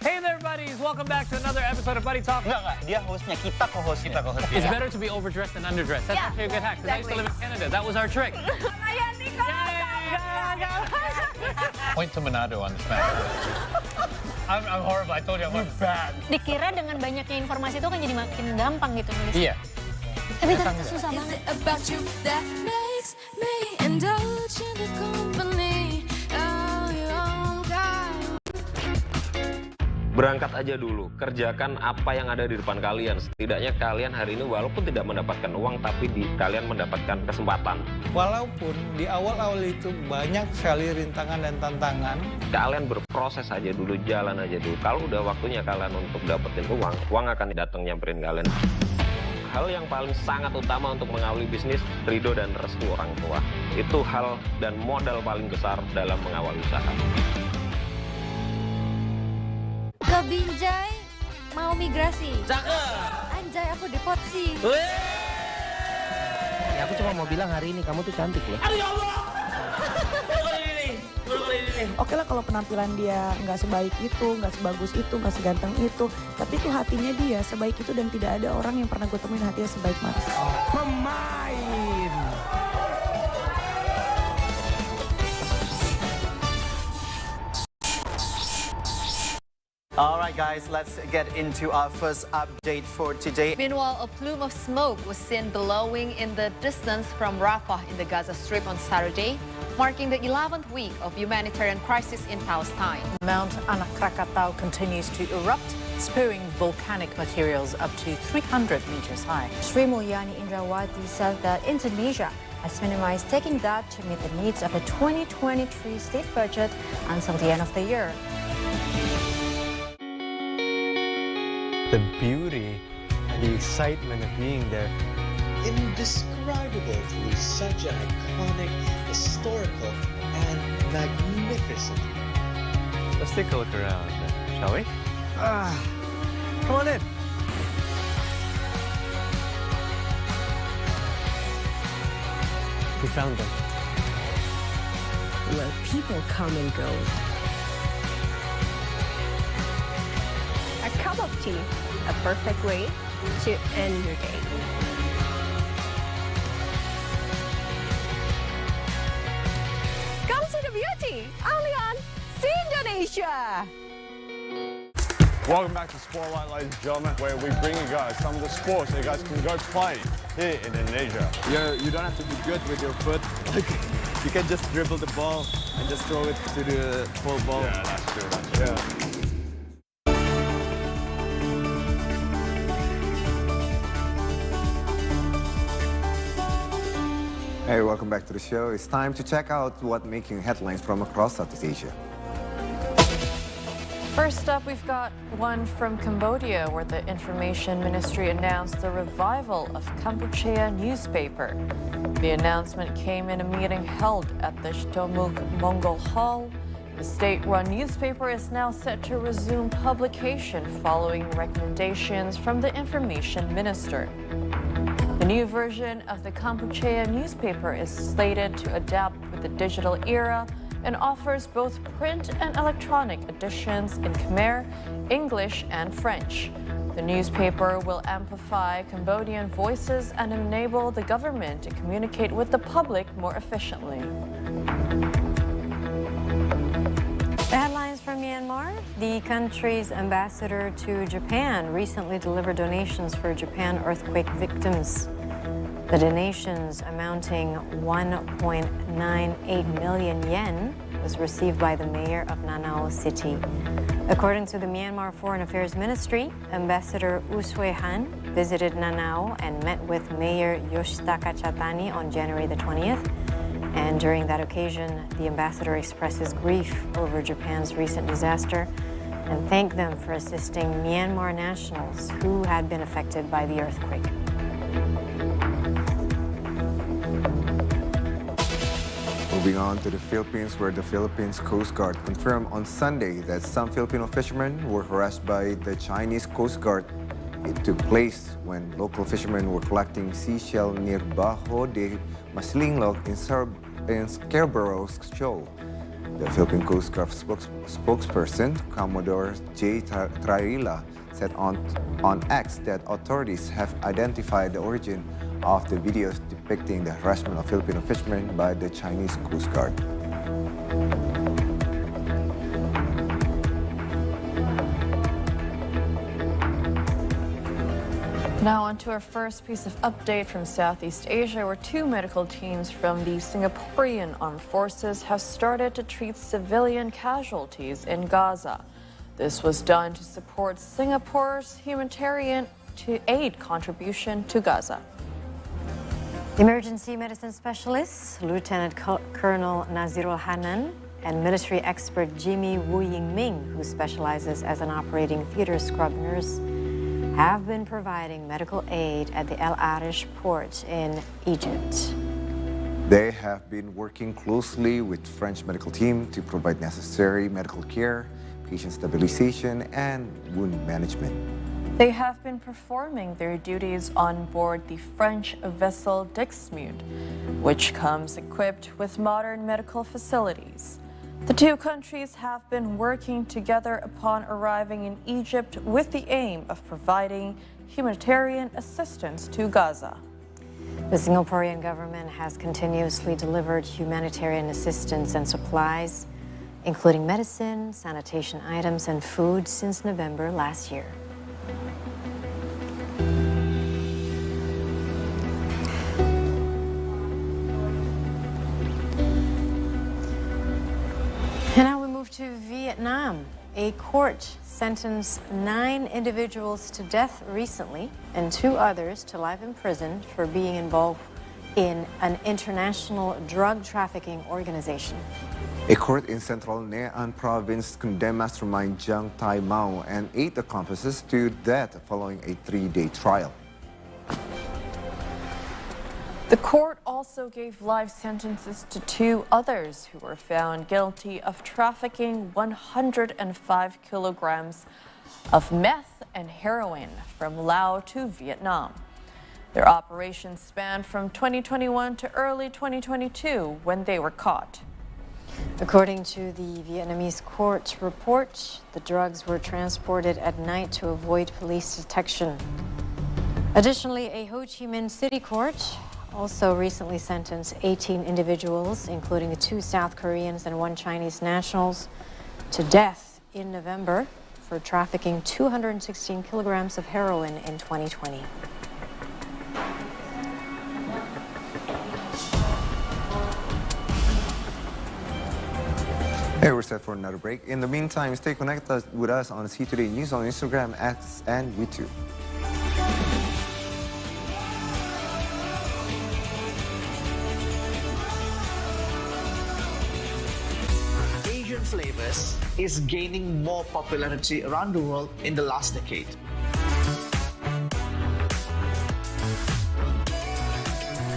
Hey there, buddies! Welcome back to another episode of Buddy Talk. Enggak, dia hostnya, kita co-host. It's better to be overdressed than underdressed. That's actually a good hack, because I used to live in Canada. That was our trick. Point to Manado on this map. I'm horrible. I told you I'm bad. Dikira dengan banyaknya informasi itu kan jadi makin gampang gitu nulis. Iya. Tapi ternyata susah banget. Berangkat aja dulu, kerjakan apa yang ada di depan kalian. Setidaknya kalian hari ini walaupun tidak mendapatkan uang, tapi kalian mendapatkan kesempatan. Walaupun di awal-awal itu banyak sekali rintangan dan tantangan. Kalian berproses aja dulu, jalan aja dulu. Kalau udah waktunya kalian untuk dapetin uang akan datang nyamperin kalian. Hal yang paling sangat utama untuk mengawali bisnis, ridho dan restu orang tua. Itu hal dan modal paling besar dalam mengawali usaha. Ke Binjai mau migrasi. Cakep. Anjay, aku deportasi. Ya, aku cuma mau bilang hari ini kamu tuh cantik loh. Aduh ya Allah. Oke lah kalau penampilan dia nggak sebaik itu, nggak sebagus itu, nggak seganteng itu, tapi itu hatinya dia sebaik itu dan tidak ada orang yang pernah gue temuin hatinya sebaik Mars. Pemain. All right, guys, let's get into our first update for today. Meanwhile, a plume of smoke was seen billowing in the distance from Rafah in the Gaza Strip on Saturday, marking the 11th week of humanitarian crisis in Palestine. Mount Krakatau continues to erupt, spewing volcanic materials up to 300 meters high. Sri Mulyani Indrawati said that Indonesia has minimized taking debt to meet the needs of the 2023 state budget until the end of the year. The beauty and the excitement of being there. Indescribable through such an iconic, historical, and magnificent. Let's take a look around, shall we? Come on in. We found them. Where people come and go. A cup of tea, a perfect way to end your day. Come see the beauty, only on Indonesia. Welcome back to Spotlight, ladies and gentlemen, where we bring you guys some of the sports that you guys can go play here in Indonesia. You don't have to be good with your foot. Like, you can just dribble the ball and just throw it to the full ball. Yeah, that's true. That's true. Yeah. Hey, welcome back to the show. It's time to check out what's making headlines from across Southeast Asia. First up, we've got one from Cambodia, where the Information Ministry announced the revival of Kampuchea newspaper. The announcement came in a meeting held at the Shtomuk Mongol Hall. The state-run newspaper is now set to resume publication following recommendations from the Information Minister. The new version of the Kampuchea newspaper is slated to adapt with the digital era and offers both print and electronic editions in Khmer, English, and French. The newspaper will amplify Cambodian voices and enable the government to communicate with the public more efficiently. The headlines from Myanmar. The country's ambassador to Japan recently delivered donations for Japan earthquake victims. The donations, amounting 1.98 million yen, was received by the mayor of Nanao City. According to the Myanmar Foreign Affairs Ministry, Ambassador Uswe Han visited Nanao and met with Mayor Yoshitaka Chatani on January the 20th. And during that occasion, the ambassador expresses grief over Japan's recent disaster and thanked them for assisting Myanmar nationals who had been affected by the earthquake. Moving on to the Philippines, where the Philippines Coast Guard confirmed on Sunday that some Filipino fishermen were harassed by the Chinese Coast Guard. It took place when local fishermen were collecting seashell near Bajo de Maslinglock in Scarborough Shoal. The Philippine Coast Guard spokesperson, Commodore J. Traila, said on X that authorities have identified the origin of the videos depicting the harassment of Filipino fishermen by the Chinese Coast Guard. Now on to our first piece of update from Southeast Asia, where two medical teams from the Singaporean Armed Forces have started to treat civilian casualties in Gaza. This was done to support Singapore's humanitarian aid contribution to Gaza. Emergency medicine specialists Lieutenant Colonel Nazirul Hanan and military expert Jimmy Wu Yingming, who specializes as an operating theater scrub nurse, have been providing medical aid at the El Arish port in Egypt. They have been working closely with French medical team to provide necessary medical care, patient stabilization, and wound management. They have been performing their duties on board the French vessel Dixmude, which comes equipped with modern medical facilities. The two countries have been working together upon arriving in Egypt with the aim of providing humanitarian assistance to Gaza. The Singaporean government has continuously delivered humanitarian assistance and supplies, including medicine, sanitation items, and food since November last year. And now we move to Vietnam. A court sentenced 9 individuals to death recently and 2 others to life in prison for being involved in an international drug trafficking organization. A court in central Nha An province condemned mastermind Giang Tai Mao and 8 accomplices to death following a 3-day trial. The court also gave life sentences to 2 others who were found guilty of trafficking 105 kilograms of meth and heroin from Laos to Vietnam. Their operations spanned from 2021 to early 2022 when they were caught. According to the Vietnamese court report, the drugs were transported at night to avoid police detection. Additionally, a Ho Chi Minh City court also recently sentenced 18 individuals, including 2 South Koreans and 1 Chinese nationals, to death in November for trafficking 216 kilograms of heroin in 2020. Hey, we're set for another break. In the meantime, stay connected with us on See Today News on Instagram, X, and YouTube. Asian flavors is gaining more popularity around the world in the last decade.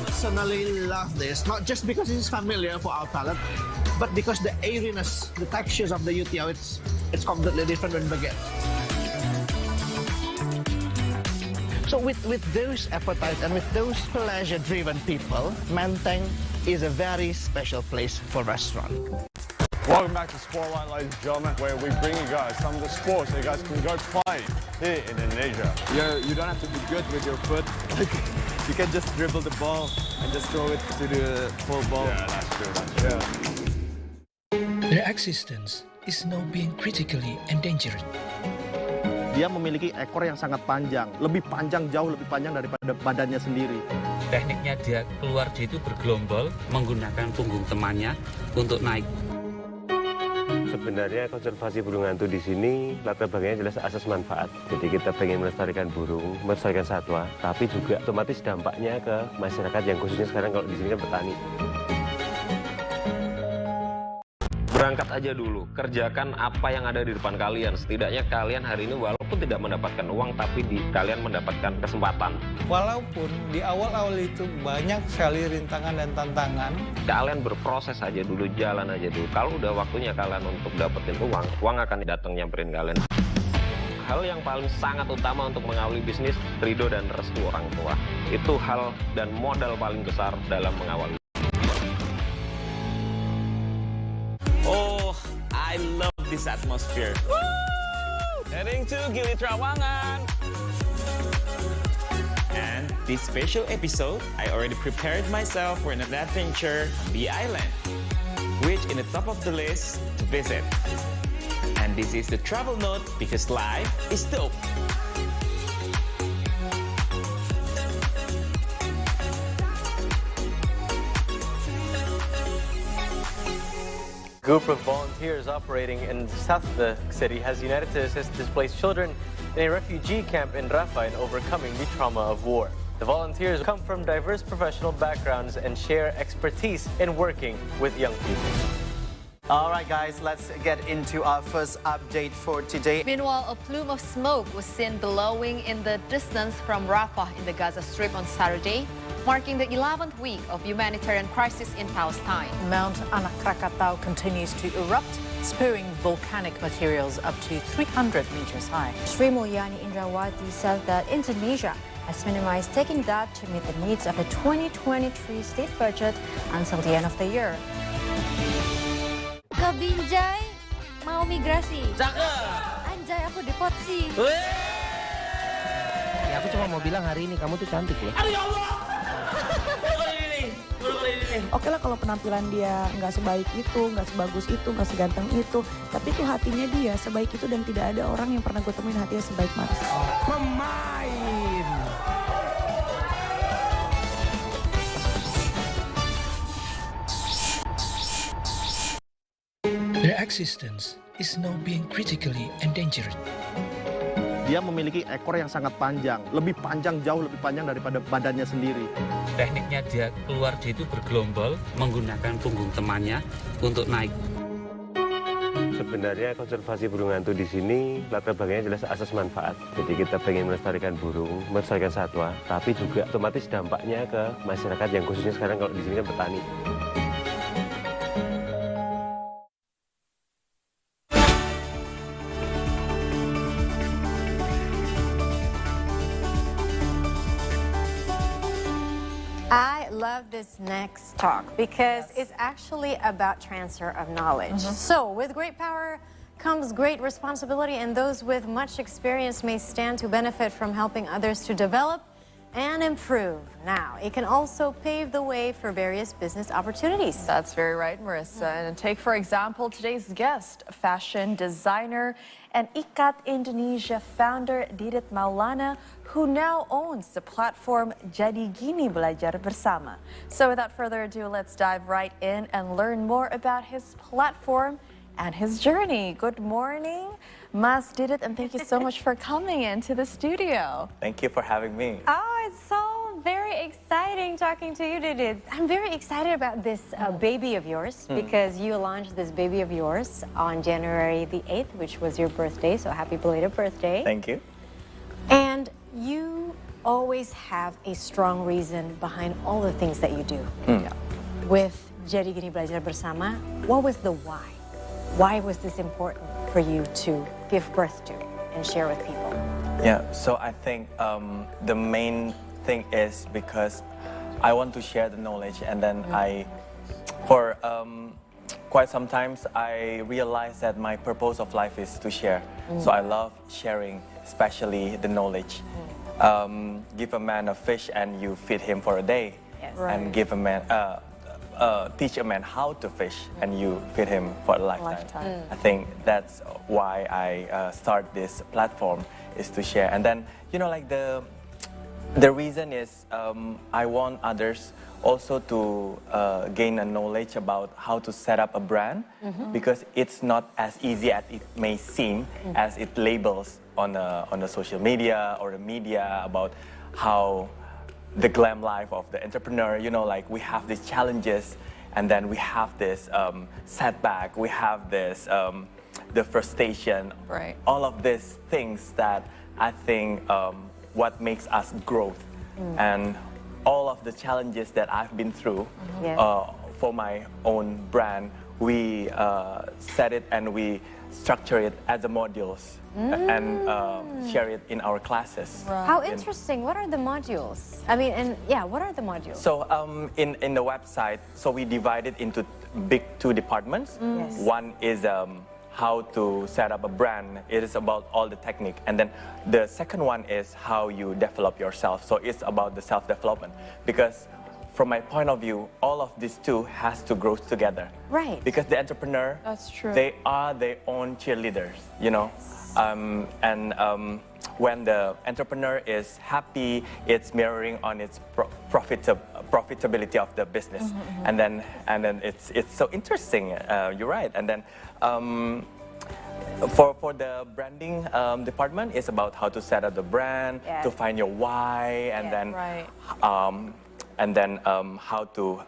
Personally love this, not just because it is familiar for our palate, but because the airiness, the textures of the youtiao, it's completely different than baguette. So with those appetites and with those pleasure-driven people, Menteng is a very special place for restaurant. Welcome back to Spotlight, ladies and gentlemen, where we bring you guys some of the sports that you guys can go play here in Indonesia. You don't have to be good with your foot. Like, you can just dribble the ball and just throw it to the full ball. Yeah, that's true, that's true. Their existence is now being critically endangered. Dia memiliki ekor yang sangat panjang, jauh lebih panjang daripada badannya sendiri. Tekniknya dia itu bergelombol menggunakan punggung temannya untuk naik. Sebenarnya konservasi burung hantu di sini latar belakangnya jelas asas manfaat. Jadi kita pengen melestarikan burung, melestarikan satwa, tapi juga otomatis dampaknya ke masyarakat yang khususnya sekarang kalau di sini kan petani. Berangkat aja dulu, kerjakan apa yang ada di depan kalian. Setidaknya kalian hari ini walaupun tidak mendapatkan uang, tapi kalian mendapatkan kesempatan. Walaupun di awal-awal itu banyak sekali rintangan dan tantangan. Kalian berproses aja dulu, jalan aja dulu. Kalau udah waktunya kalian untuk dapetin uang akan datang nyamperin kalian. Hal yang paling sangat utama untuk mengawali bisnis, ridho dan restu orang tua. Itu hal dan modal paling besar dalam mengawali. Oh, I love this atmosphere. Woo! Heading to Gili Trawangan. And this special episode, I already prepared myself for an adventure on the island, which in the top of the list to visit. And this is the travel note because life is dope. group of volunteers operating in south of the city has united to assist displaced children in a refugee camp in Rafah in overcoming the trauma of war. The volunteers come from diverse professional backgrounds and share expertise in working with young people. All right, guys, let's get into our first update for today. Meanwhile, a plume of smoke was seen billowing in the distance from Rafah in the Gaza Strip on Saturday, marking the 11th week of humanitarian crisis in Palestine. Mount Anak Krakatau continues to erupt, spewing volcanic materials up to 300 meters high. Sri Mulyani Indrawati said that Indonesia has minimized taking that to meet the needs of the 2023 state budget until the end of the year. Ke Binjai mau migrasi. Anjay, aku deport sih. Ya, aku cuma mau bilang hari ini kamu tuh cantik loh. Aduh ya Allah. Oke lah kalau penampilan dia nggak sebaik itu, nggak sebagus itu, nggak seganteng itu, tapi itu hatinya dia sebaik itu dan tidak ada orang yang pernah gue temuin hatinya sebaik Mars. Pemain. Their existence is now being critically endangered. Dia memiliki ekor yang sangat panjang, jauh lebih panjang daripada badannya sendiri. Tekniknya dia keluar itu bergelombol, menggunakan punggung temannya untuk naik. Sebenarnya konservasi burung hantu di sini latar belakangnya jelas asas manfaat. Jadi kita pengen melestarikan burung, melestarikan satwa, tapi juga otomatis dampaknya ke masyarakat yang khususnya sekarang kalau di sini kan petani. I love this next talk because it's actually about transfer of knowledge. So with great power comes great responsibility, and those with much experience may stand to benefit from helping others to develop and improve. Now, it can also pave the way for various business opportunities. That's very right, Marissa. And take, for example, today's guest, fashion designer and Ikat Indonesia founder Didit Maulana, who now owns the platform Jadi Gini Belajar Bersama. So without further ado, let's dive right in and learn more about his platform and his journey. Good morning, Mas Didit, and thank you so much for coming into the studio. Thank you for having me. Oh, it's so very exciting talking to you, Didit. I'm very excited about this baby of yours because you launched this baby of yours on January the 8th, which was your birthday, so happy belated birthday. Thank you. And you always have a strong reason behind all the things that you do. With Jadi Gini Belajar Bersama, what was the why? Why was this important for you to give birth to and share with people? Yeah, so I think the main thing is because I want to share the knowledge, and then for quite some times I realized that my purpose of life is to share. So I love sharing, especially the knowledge. Give a man a fish and you feed him for a day, and give a man teach a man how to fish and you feed him for a lifetime. I think that's why I start this platform, is to share. And then, you know, like the reason is I want others also to gain a knowledge about how to set up a brand, because it's not as easy as it may seem, as it labels on the social media or the media about how the glam life of the entrepreneur, you know, like we have these challenges, and then we have this setback, we have this the frustration, all of these things that I think what makes us growth, and all of the challenges that I've been through for my own brand, we set it and we structure it as a modules and share it in our classes. How interesting. What are the modules? I mean, and yeah, what are the modules? So in the website, so we divide it into big two departments. One is how to set up a brand. It is about all the technique. And then the second one is how you develop yourself. So it's about the self-development. Because from my point of view, all of these two has to grow together. Right. Because the entrepreneur, that's true, they are their own cheerleaders, you know. When the entrepreneur is happy, it's mirroring on its profitability of the business. And then it's so interesting. You're right. And then for the branding department, it's about how to set up the brand, to find your why, and then how to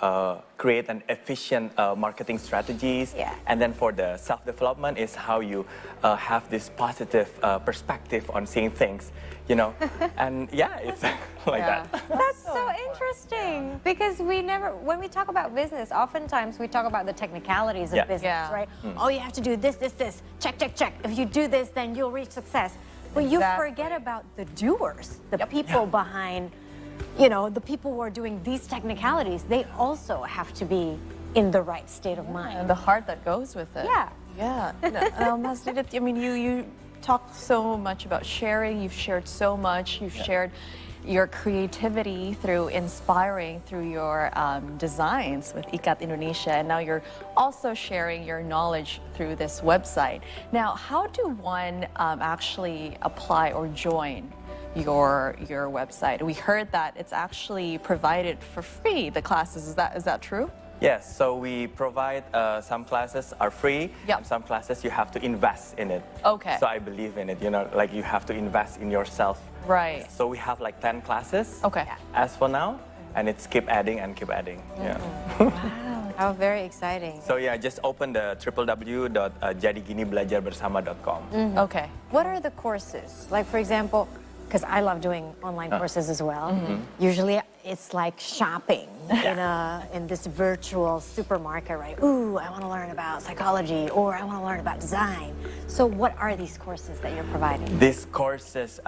create an efficient marketing strategies. And then for the self-development is how you have this positive perspective on seeing things, you know. And it's like that. That's so interesting because when we talk about business, oftentimes we talk about the technicalities of business, right? Oh, you have to do this, this, this, check, check, check. If you do this, then you'll reach success. But you forget about the doers, the people behind, you know, the people who are doing these technicalities. They also have to be in the right state of mind. And the heart that goes with it. Mas Didit, I mean, you talk so much about sharing. You've shared so much. You've shared your creativity through inspiring through your designs with Ikat Indonesia, and now you're also sharing your knowledge through this website. Now, how do one actually apply or join your website? We heard that it's actually provided for free, the classes. Is that true? Yes, so we provide some classes are free, and some classes you have to invest in it. Okay. So I believe in it, you know, like you have to invest in yourself. Right. So we have like 10 classes. Okay. As for now, and it's keep adding and keep adding. Wow, how very exciting. So just open the www.jadiginibelajarbersama.com. Okay. What are the courses? Like, for example, because I love doing online courses as well. Usually it's like shopping in this virtual supermarket, right? Ooh, I want to learn about psychology, or I want to learn about design. So what are these courses that you're providing? These courses,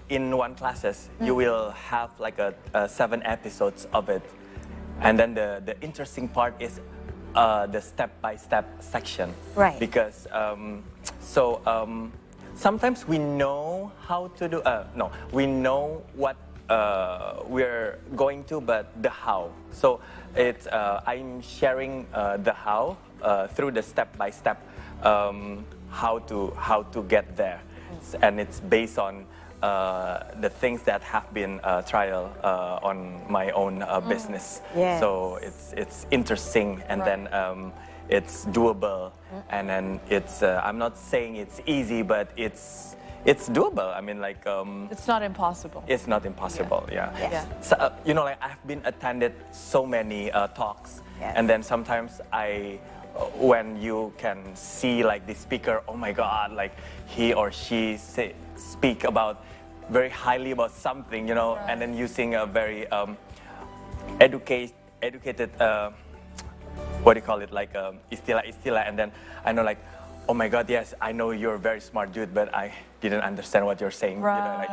in one classes, you will have like 7 episodes of it. And then the interesting part is the step-by-step section. Right. Because, sometimes we know how to do, we know what we're going to, but the how. So it's, I'm sharing the how through the step-by-step how to get there. And it's based on the things that have been trial on my own business. So it's interesting, and then it's doable, and then it's I'm not saying it's easy, but it's doable. I mean, like it's not impossible. It's not impossible. So, you know, like I've been attended so many talks, and then sometimes when you can see like the speaker, oh my God, like he or she speak about very highly about something, you know, and then using a very educated what do you call it, like istilah, and then I know like, oh my God, yes, I know you're a very smart dude, but I didn't understand what you're saying. You know, like,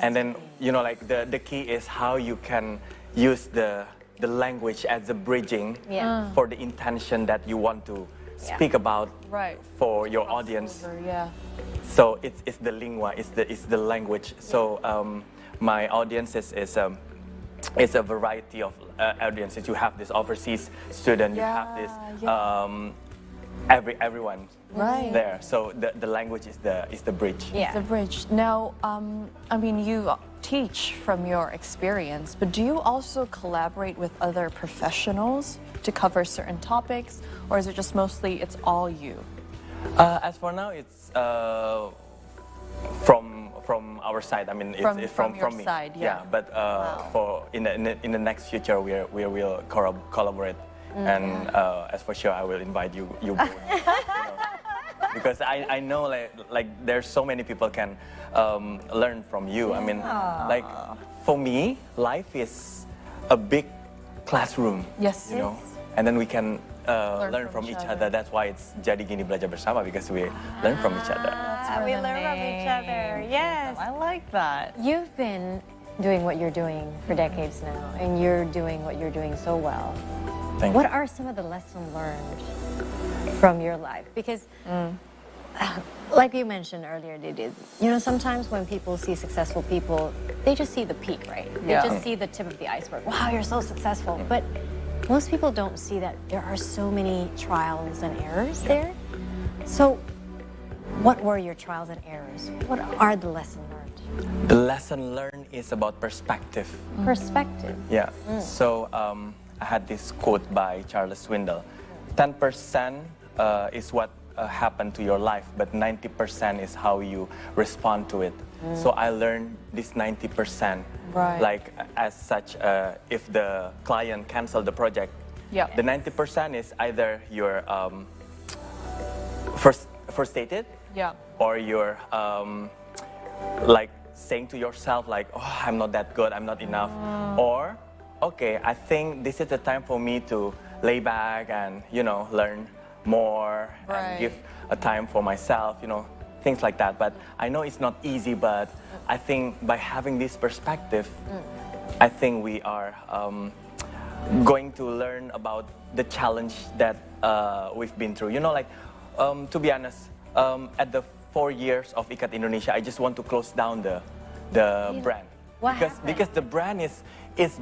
and then, you know, like the key is how you can use the language as a bridging for the intention that you want to speak about for your audience. So it's the lingua, it's the language. So my audience is a variety of audiences. You have this overseas student, you have this everyone there. So the language is the bridge. It's the bridge. Now, I mean, you teach from your experience, but do you also collaborate with other professionals to cover certain topics, or is it just mostly it's all you? As for now, it's from our side. I mean, it's from me. Side, but for in the next future, we will collaborate, and as for sure, I will invite you both. You know, because I know like there's so many people can learn from you. I mean, like for me, life is a big classroom. Yes. You know, and then we can learn from each other. That's why it's Jadi Gini Belajar Bersama, because we learn from each other. We learn from each other. Yes. I like that. You've been doing what you're doing for decades now, and you're doing what you're doing so well. What are some of the lessons learned from your life? Because, like you mentioned earlier, Didit, you know, sometimes when people see successful people, they just see the peak, right? They just see the tip of the iceberg. Wow, you're so successful. But most people don't see that there are so many trials and errors there. So What were your trials and errors? What are the lessons learned? The lesson learned is about perspective. Perspective. Yeah. So I had this quote by Charles Swindoll. 10% is what happened to your life, but 90% is how you respond to it. So I learned this 90%. Right. Like as such, if the client canceled the project, the 90% is either you're frustrated, or you're like saying to yourself like, oh, I'm not that good, I'm not enough, or okay, I think this is the time for me to lay back and learn more and give a time for myself, things like that. But I know it's not easy, but I think by having this perspective, I think we are going to learn about the challenge that we've been through. To be honest, at the 4 years of Ikat Indonesia, I just want to close down the brand. Because the brand is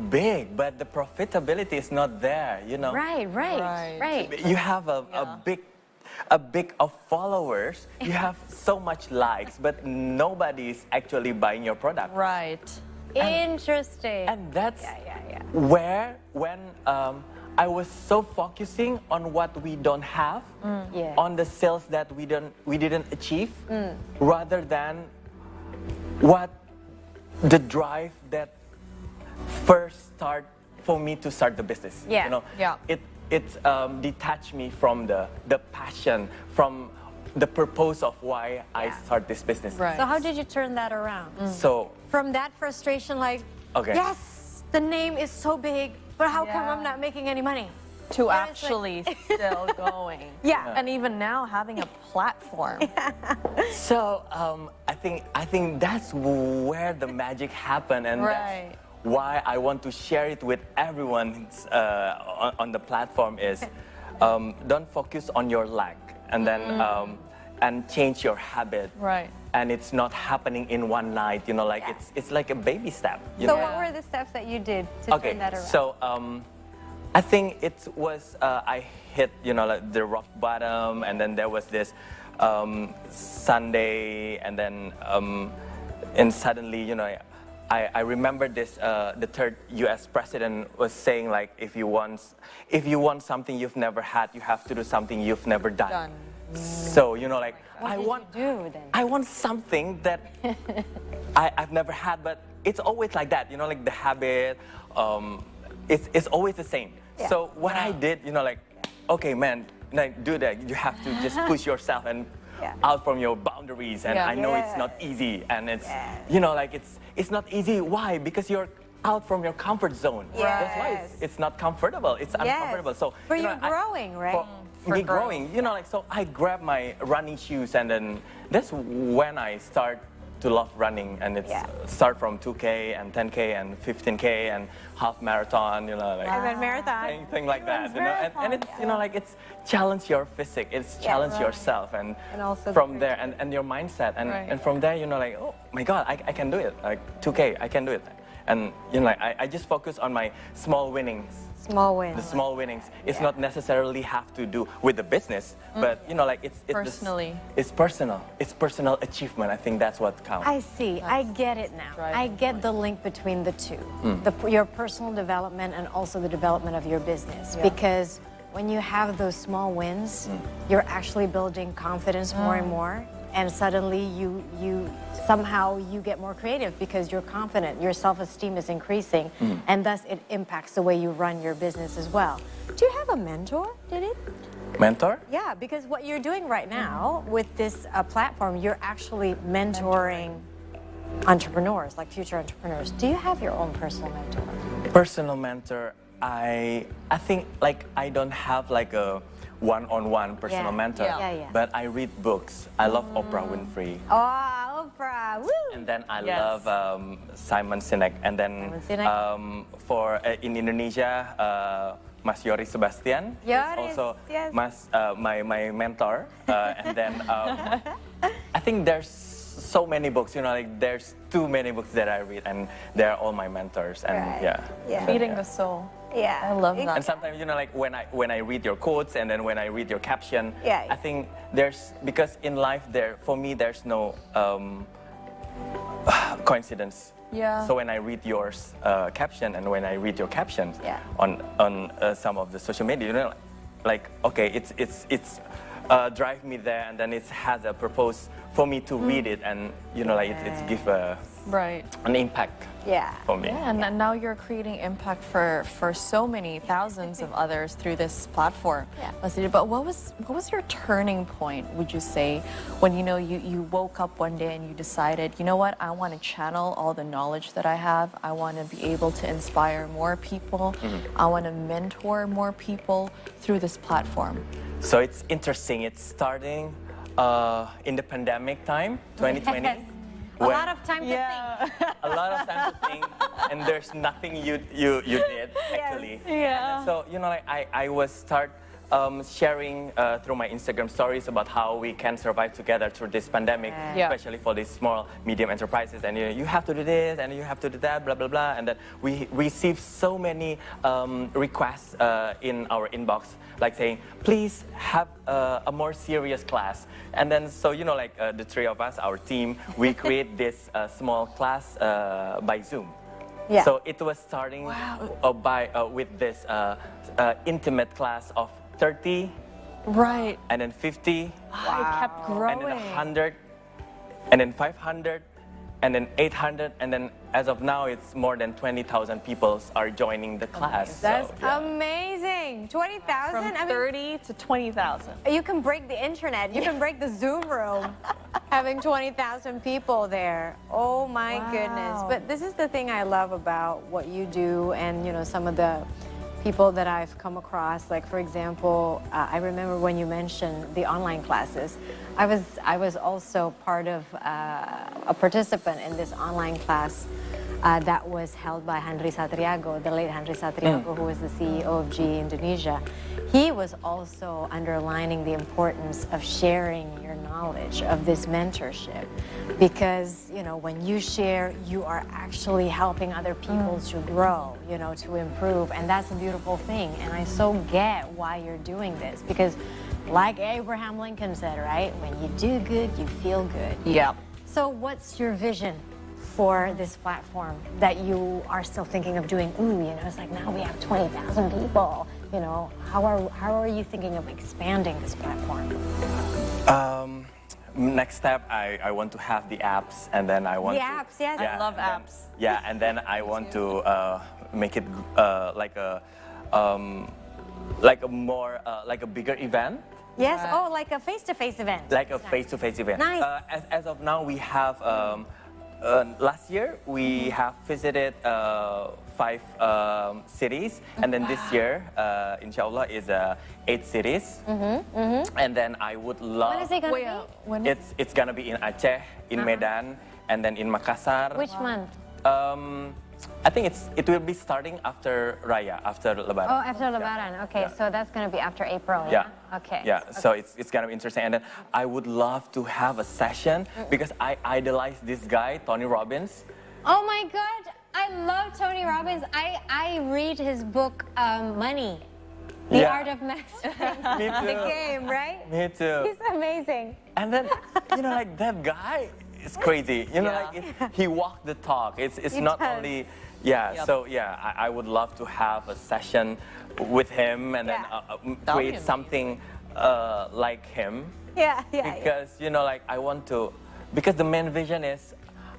big, but the profitability is not there, Right. You have a big of followers, you have so much likes, but nobody is actually buying your product. Right. Interesting. And that's where, when I was so focusing on what we don't have, on the sales that we didn't achieve, rather than what the drive that first start for me to start the business. It detached me from the passion, from the purpose of why I start this business. So how did you turn that around? So from that frustration, like, yes, the name is so big, but how come I'm not making any money? To actually still going. And even now having a platform. So I think that's where the magic happened, and that's why I want to share it with everyone on the platform is don't focus on your lack, and then and change your habit. And it's not happening in one night, it's like a baby step. So what were the steps that you did to turn that around? So I think it was I hit the rock bottom, and then there was this Sunday, and then and suddenly I remember this the third U.S. president was saying like, if you want something you've never had, you have to do something you've never done. So like I want something that I've never had, but it's always like that, like the habit, it's always the same. So what I did, like, okay, man, do that. You have to just push yourself and out from your boundaries. And I know it's not easy, and it's it's not easy. Why? Because you're out from your comfort zone. That's why it's not comfortable. It's uncomfortable. So for you growing, right? For me growing, so I grabbed my running shoes, and then that's when I start to love running, and it's start from 2K and 10K and 15K and half marathon, marathon, anything like that, and it's it's challenge your physique, it's challenge yourself, and also from there and your mindset, and from there oh my God, I can do it, like 2K, I can do it. And I just focus on my small winnings. Small wins. The small winnings. It's not necessarily have to do with the business, but it's personally. It's personal. It's personal achievement. I think that's what counts. I see. I get it now. I get the link between the two, your personal development and also the development of your business. Because when you have those small wins, you're actually building confidence more and more. And suddenly you somehow get more creative because you're confident, your self-esteem is increasing, and thus it impacts the way you run your business as well. Do you have a mentor, did it? Mentor? Yeah, because what you're doing right now with this platform, you're actually mentoring entrepreneurs, like future entrepreneurs. Do you have your own personal mentor? Personal mentor, I think like I don't have like a one-on-one personal mentor, but I read books. I love Oprah Winfrey. Oh, Oprah! Woo! And then I love Simon Sinek. And then for in Indonesia, Mas Yoris Sebastian is also my mentor. And then I think there's so many books. Like there's too many books that I read, and they're all my mentors. And feeding the soul. Yeah, I love that. And sometimes, you know, like when I read your quotes and then when I read your caption, Yeah. I think because in life for me there's no coincidence. Yeah. So when I read yours caption and when I read your captions Yeah. on some of the social media, you know, like okay, it's drive me there, and then it has a purpose for me to read it, and you know, like it's give an impact. Yeah. For me. Yeah, and then now you're creating impact for so many thousands of others through this platform. Yeah. But what was your turning point, would you say, when you woke up one day and you decided, you know what, I want to channel all the knowledge that I have. I want to be able to inspire more people. I want to mentor more people through this platform. So it's interesting. It's starting in the pandemic time, 2020. Yes. A lot of time to think. A lot of time to think, and there's nothing you did actually. Yeah. And so you know, like I was sharing through my Instagram stories about how we can survive together through this pandemic, especially for these small, medium enterprises. And you have to do this, and you have to do that, blah blah blah. And then we received so many requests in our inbox, like saying, please have a more serious class. And then so you know, like the three of us, our team, we create this small class by Zoom. Yeah. So it was starting with this intimate class of 30, right, and then 50, It kept growing. and then 100, and then 500, and then 800, and then as of now, it's more than 20,000 people are joining the class. That's so, yeah. amazing. 20,000? From 30 to 20,000. You can break the internet. You can break the Zoom room, having 20,000 people there. Oh my goodness. But this is the thing I love about what you do, and you know, some of the people that I've come across. Like for example, I remember when you mentioned the online classes. I was also part of a participant in this online class that was held by Henry Satriago, the late Henry Satriago, who was the CEO of GE Indonesia. He was also underlining the importance of sharing your knowledge, of this mentorship, because you know, when you share, you are actually helping other people to grow, you know, to improve, and that's a beautiful thing. And I so get why you're doing this, because like Abraham Lincoln said, right, when you do good, you feel good. Yeah. So what's your vision for this platform that you are still thinking of doing? Ooh, you know, it's like now we have 20,000 people. You know, how are you thinking of expanding this platform? Next step, I want to have the apps, and then I want the apps, yes. I love apps. Yeah, and then I want to make it like a more like a bigger event. Yes. Oh, like a face-to-face event. Like a face-to-face event. Nice. As of now, we have last year we have visited 5 cities, and then this year, inshallah, is 8 cities. And then I would love. When is it gonna be? It's gonna be in Aceh, in Medan, and then in Makassar. Which month? I think it will be starting after Raya, after Lebaran. Oh, after Lebaran. Okay, so that's going to be after April. Yeah. Okay. Yeah. So it's gonna be interesting, and then I would love to have a session because I idolize this guy, Tony Robbins. Oh my God, I love Tony Robbins. I read his book, Money, The Art of Mastering Me too. the Game, right? Me too. He's amazing. And then you know, like that guy is crazy. You know, like he walked the talk. It's not only. Yeah, so yeah, I would love to have a session with him and then create something like him. Yeah. Because, you know, like I want to, because the main vision is,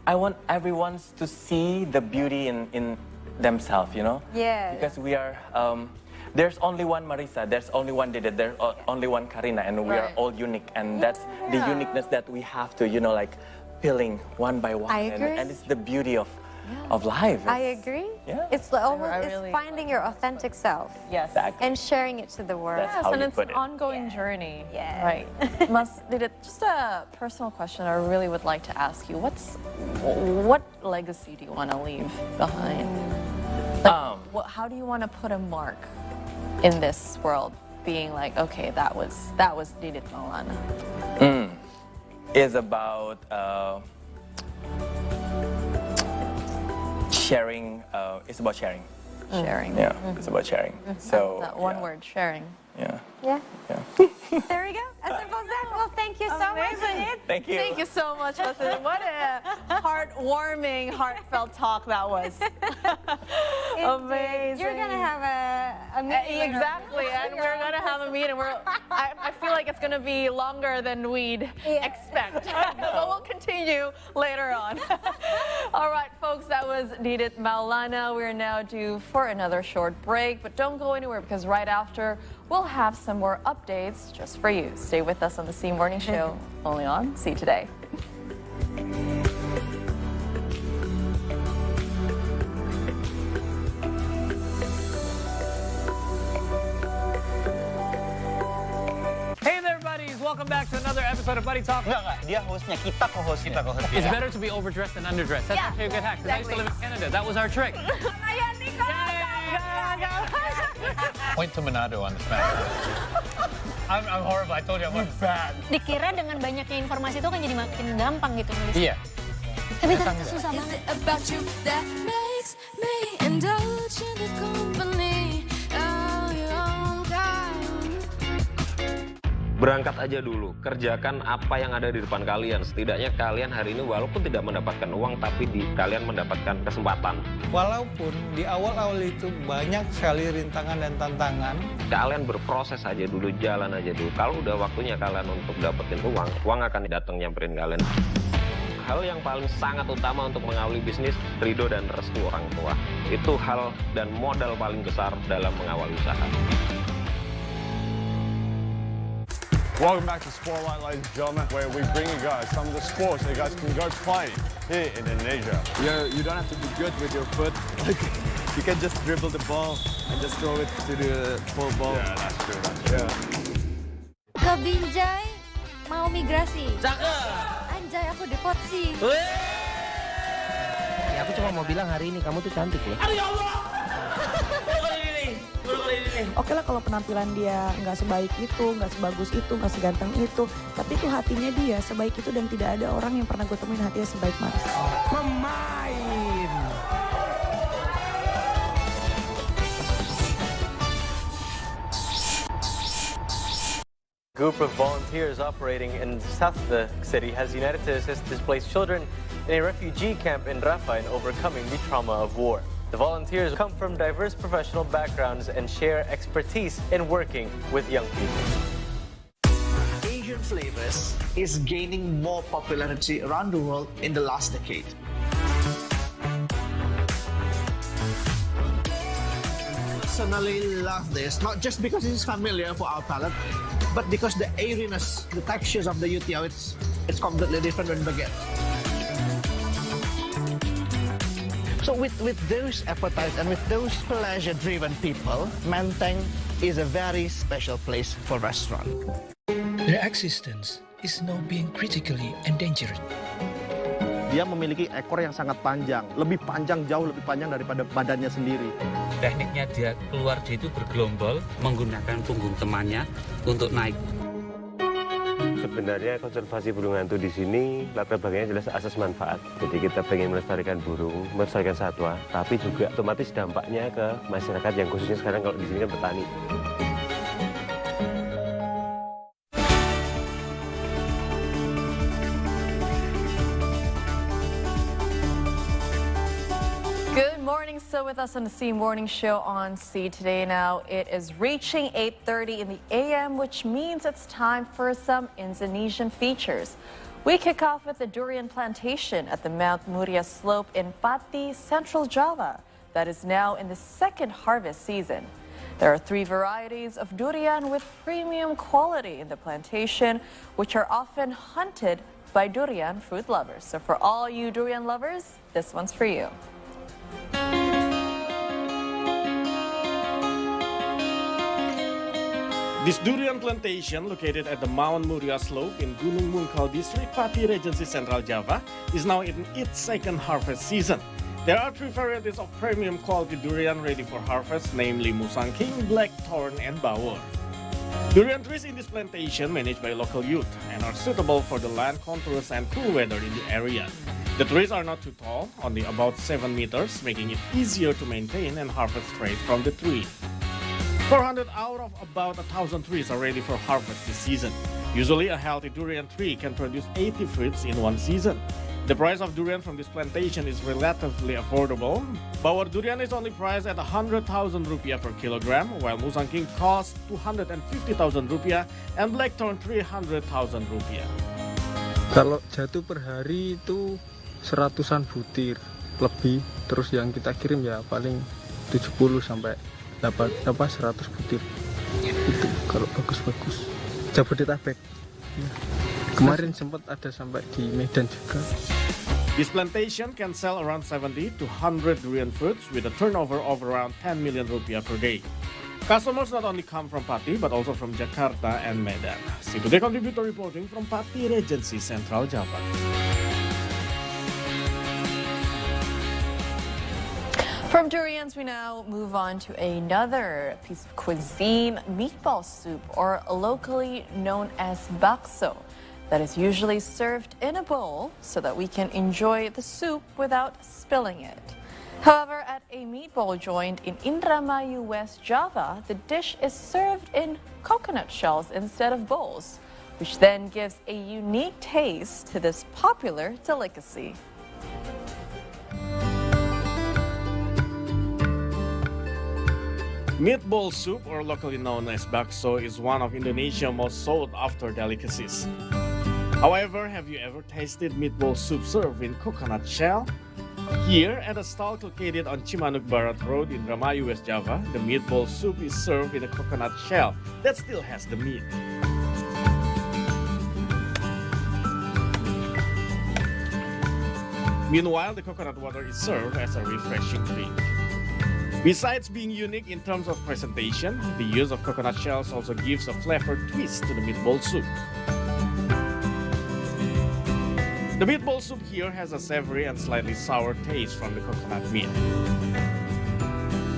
I want everyone to see the beauty in themselves, you know? Yeah. Because we are, there's only one Marisa, there's only one Dida, there's only one Karina, and we are all unique. And that's the uniqueness that we have to, you know, like peeling one by one. I agree. And it's the beauty of life. I agree. Yeah. It's finding your authentic self. Yes. Exactly. And sharing it to the world. That's how and you it's put an it. ongoing journey. Yeah. Right. Just a personal question I really would like to ask you. What legacy do you want to leave behind? Like, how do you want to put a mark in this world? Being like, okay, that was Didit Maulana. Is about sharing. It's about sharing. Sharing. Yeah, it's about sharing. So that one word, sharing. Yeah. Yeah. There we go. As simple as that. Well, thank you so much. Thank you. Thank you so much, Leslie. What a heartwarming, heartfelt talk that was. Amazing. You're gonna have a meeting. Exactly, and we're gonna have a meeting. I feel like it's gonna be longer than we'd expect, but we'll continue later on. All right, folks, that was Didit Maulana. We're now due for another short break, but don't go anywhere because right after we'll have some more updates just for you. Stay with us on the C Morning Show, only on C Today. Hey there, buddies! Welcome back to another episode of Buddy Talk. Enggak, dia hostnya, kita co-hostnya. It's better to be overdressed than underdressed. That's actually a good hack, because I used to live in Canada. That was our trick. Point to Manado on the smash. I'm horrible. I told you I'm bad. Dikira dengan banyaknya informasi itu kan jadi makin gampang gitu nulis. Iya. Tapi ternyata susah banget. Berangkat aja dulu, kerjakan apa yang ada di depan kalian. Setidaknya kalian hari ini walaupun tidak mendapatkan uang, tapi kalian mendapatkan kesempatan. Walaupun di awal-awal itu banyak sekali rintangan dan tantangan. Kalian berproses aja dulu, jalan aja dulu. Kalau udah waktunya kalian untuk dapetin uang akan datang nyamperin kalian. Hal yang paling sangat utama untuk mengawali bisnis, ridho dan restu orang tua. Itu hal dan modal paling besar dalam mengawali usaha. Welcome back to Spotlight, ladies and gentlemen, where we bring you guys some of the sports that you guys can go play here in Indonesia. You don't have to be good with your foot. Like, you can just dribble the ball and just throw it to the full ball. Yeah, that's true. Yeah. Ke Binjai mau migrasi. Cakep. Anjay, aku depot sih. Ya, aku cuma mau bilang hari ini kamu tuh cantik loh. Aduh ya Allah. Oke lah kalau penampilan dia nggak sebaik itu, nggak sebagus itu, nggak seganteng itu, tapi itu hatinya dia sebaik itu dan tidak ada orang yang pernah gue temuin hatinya sebaik Mas. Pemain. Group of volunteers operating in south of the city has united to assist displaced children in a refugee camp in Rafah in overcoming the trauma of war. The volunteers come from diverse professional backgrounds and share expertise in working with young people. Asian flavors is gaining more popularity around the world in the last decade. Personally love this, not just because it is familiar for our palate, but because the airiness, the textures of the youtiao, it's completely different than baguette. So with those appetites and with those pleasure-driven people, Menteng is a very special place for restaurant. Their existence is now being critically endangered. Dia memiliki ekor yang sangat panjang, jauh lebih panjang daripada badannya sendiri. Tekniknya dia keluar itu bergelombol, menggunakan punggung temannya untuk naik. Sebenarnya konservasi burung hantu di sini latar belakangnya jelas asas manfaat. Jadi kita pengen melestarikan burung, melestarikan satwa, tapi juga otomatis dampaknya ke masyarakat yang khususnya sekarang kalau di sini kan petani. Good morning. So with us on the C Morning Show on C Today now, it is reaching 8:30 in the AM, which means it's time for some Indonesian features. We kick off with the durian plantation at the Mount Muria slope in Pati, Central Java, that is now in the second harvest season. There are 3 varieties of durian with premium quality in the plantation, which are often hunted by durian fruit lovers. So for all you durian lovers, this one's for you. This durian plantation, located at the Mount Muria slope in Gunung Mungkal district, Pati Regency, Central Java, is now in its second harvest season. There are 3 varieties of premium quality durian ready for harvest, namely Musang King, Blackthorn, and Bawor. Durian trees in this plantation managed by local youth and are suitable for the land contours and cool weather in the area. The trees are not too tall, only about 7 meters, making it easier to maintain and harvest straight from the tree. 400 out of about 1,000 trees are ready for harvest this season. Usually, a healthy durian tree can produce 80 fruits in one season. The price of durian from this plantation is relatively affordable. Bawor durian is only priced at 100,000 rupiah per kilogram, while musangking costs 250,000 rupiah and blackthorn 300,000 rupiah. Kalau jatuh per hari itu 100-an butir lebih, terus yang kita kirim ya paling 70 sampai dapat 100 butir. Itu kalau bagus-bagus. Jabodetabek. Ya. Kemarin sempat ada sampai di Medan juga. This plantation can sell around 70 to 100 durian fruits with a turnover of around 10 million rupiah per day. Customers not only come from Pati but also from Jakarta and Medan. See today contributor reporting from Pati Regency Central Java. From durians, we now move on to another piece of cuisine, meatball soup, or locally known as bakso, that is usually served in a bowl so that we can enjoy the soup without spilling it. However, at a meatball joint in Indramayu, West Java, the dish is served in coconut shells instead of bowls, which then gives a unique taste to this popular delicacy. Meatball soup, or locally known as bakso, is one of Indonesia's most sought-after delicacies. However, have you ever tasted meatball soup served in coconut shell? Here, at a stall located on Cimanuk Barat Road in Indramayu, West Java, the meatball soup is served in a coconut shell that still has the meat. Meanwhile, the coconut water is served as a refreshing drink. Besides being unique in terms of presentation, the use of coconut shells also gives a flavored twist to the meatball soup. The meatball soup here has a savory and slightly sour taste from the coconut meat.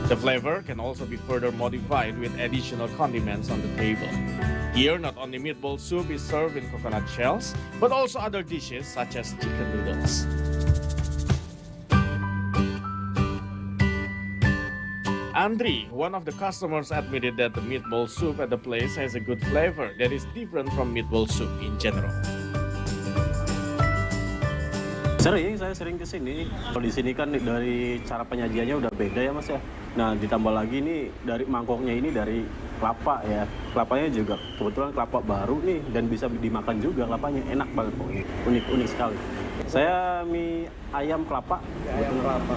The flavor can also be further modified with additional condiments on the table. Here, not only meatball soup is served in coconut shells, but also other dishes such as chicken noodles. Andri, one of the customers, admitted that the meatball soup at the place has a good flavor that is different from meatball soup in general. Saya sering kesini. Kalau di sini kan dari cara penyajiannya udah beda ya mas ya. Nah ditambah lagi nih dari mangkoknya ini dari kelapa ya. Kelapanya juga kebetulan kelapa baru nih dan bisa dimakan juga kelapanya, enak banget pokoknya. Unik sekali. Saya mie ayam kelapa. Ayam kelapa.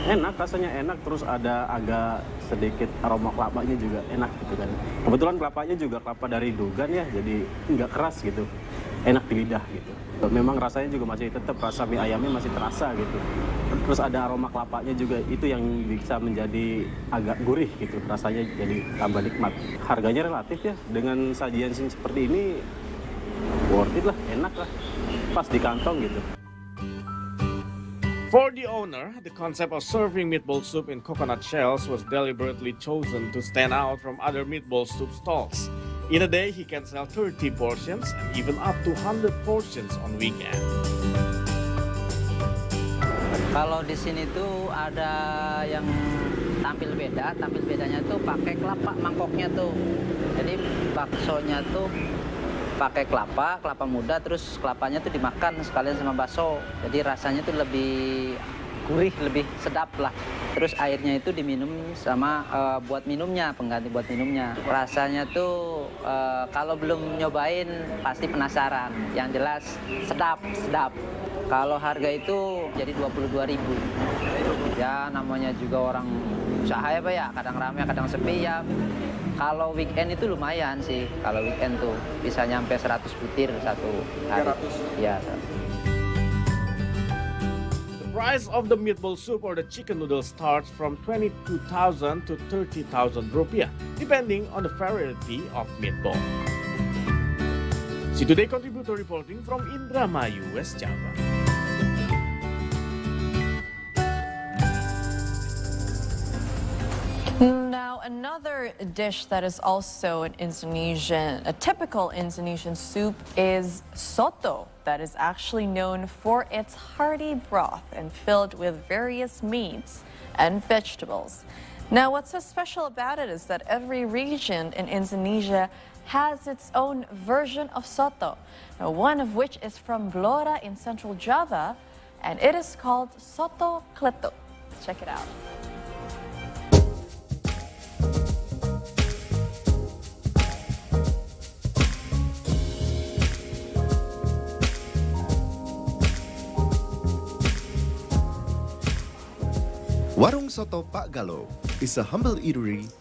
Enak, rasanya enak, terus ada agak sedikit aroma kelapanya juga enak gitu kan. Kebetulan kelapanya juga kelapa dari Dugan ya, jadi nggak keras gitu, enak di lidah gitu. Memang rasanya juga masih tetap, rasa mie ayamnya masih terasa gitu. Terus ada aroma kelapanya juga, itu yang bisa menjadi agak gurih gitu, rasanya jadi tambah nikmat. Harganya relatif ya, dengan sajian seperti ini worth it lah, enak lah, pas di kantong gitu. For the owner, the concept of serving meatball soup in coconut shells was deliberately chosen to stand out from other meatball soup stalls. In a day, he can sell 30 portions and even up to 100 portions on weekend. Kalau di sini tuh ada yang tampil bedanya tuh pakai kelapa mangkoknya tuh. Jadi baksonya tuh pakai kelapa muda, terus kelapanya tuh dimakan sekalian sama bakso. Jadi rasanya tuh lebih gurih, lebih sedap lah. Terus airnya itu diminum sama buat minumnya, pengganti buat minumnya. Rasanya tuh kalau belum nyobain pasti penasaran. Yang jelas sedap. Kalau harga itu jadi 22.000. Ya namanya juga orang usaha ya Pak ya, kadang ramai kadang sepi ya. Kalau weekend itu lumayan sih, kalau weekend tuh bisa nyampe 100 butir satu hari. 300? Ya. The price of the meatball soup or the chicken noodle starts from 22,000 to 30,000 rupiah, depending on the variety of meatball. See Today contributor reporting from Indramayu, West Java. Now, Now, another dish that is also a typical Indonesian soup is soto, that is actually known for its hearty broth and filled with various meats and vegetables. Now, what's so special about it is that every region in Indonesia has its own version of soto, now, one of which is from Blora in central Java, and it is called soto kletuk. Check it out. Warung Soto Pak Galo is a humble eatery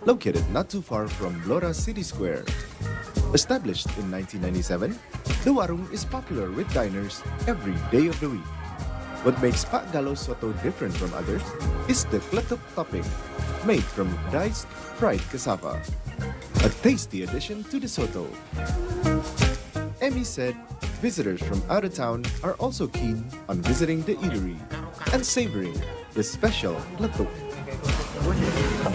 located not too far from Blora City Square. Established in 1997, the warung is popular with diners every day of the week. What makes Pak Galo Soto different from others is the kletuk topping, made from diced fried cassava, a tasty addition to the soto. Emmy said visitors from out of town are also keen on visiting the eatery and savoring the special kletuk.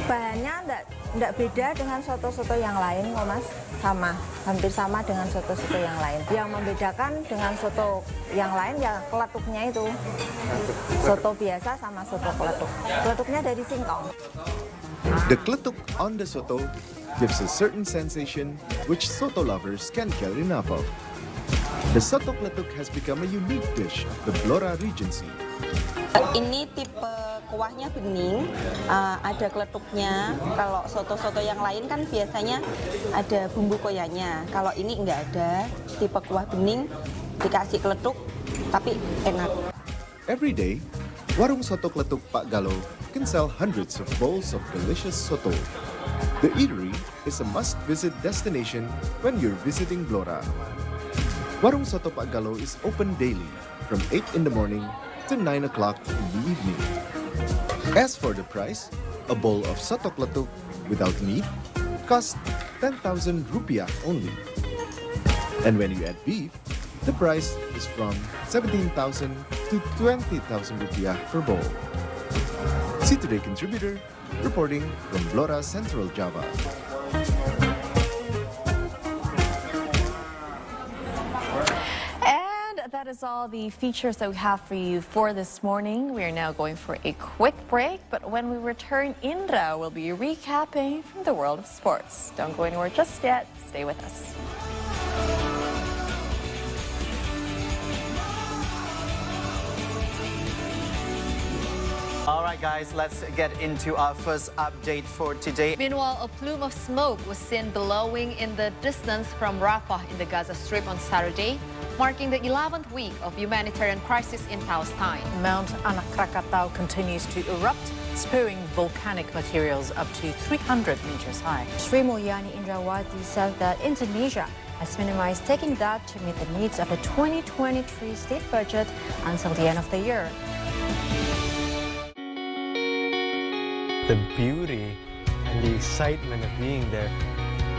Bahannya enggak beda dengan soto-soto yang lain kok Mas, hampir sama dengan soto-soto yang lain. Yang membedakan dengan soto yang lain ya kletuknya itu. Soto biasa sama soto kletuk. Kletuknya dari singkong. The kletuk on the soto gives a certain sensation which soto lovers can't get enough of. The soto kletuk has become a unique dish of the Blora Regency. Ini tipe kuahnya bening, ada kletuknya. Kalau soto-soto yang lain kan biasanya ada bumbu koyanya. Kalau ini enggak ada, tipe kuah bening, dikasih kletuk, tapi enak. Every day, Warung Soto Kletuk Pak Galo can sell hundreds of bowls of delicious soto. The eatery is a must-visit destination when you're visiting Blora. Warung Soto Pak Galo is open daily from 8 in the morning to 9 o'clock in the evening. As for the price, a bowl of soto kletuk without meat costs 10,000 rupiah only. And when you add beef, the price is from 17,000 to 20,000 rupiah per bowl. See Today contributor reporting from Blora, Central Java. That is all the features that we have for you for this morning. We are now going for a quick break, but when we return, Indra will be recapping from the world of sports. Don't go anywhere just yet. Stay with us. All right, guys, let's get into our first update for today. Meanwhile, a plume of smoke was seen billowing in the distance from Rafah in the Gaza Strip on Saturday, marking the 11th week of humanitarian crisis in Palestine. Mount Anak Krakatau continues to erupt, spewing volcanic materials up to 300 meters high. Sri Mulyani Indrawati said that Indonesia has minimized taking debt to meet the needs of the 2023 state budget until the end of the year. The beauty and the excitement of being there.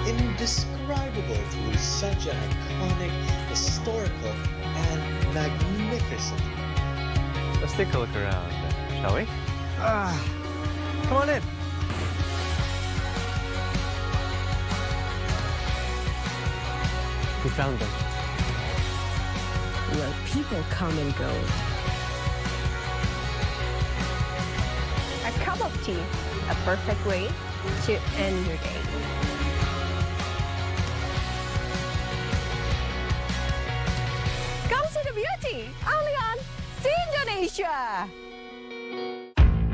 Indescribable to lose such an iconic, historical, and magnificent. Let's take a look around, shall we? Come on in. We found them. Where people come and go. A cup of tea, a perfect way to end your day. Come see the beauty, only on Indonesia.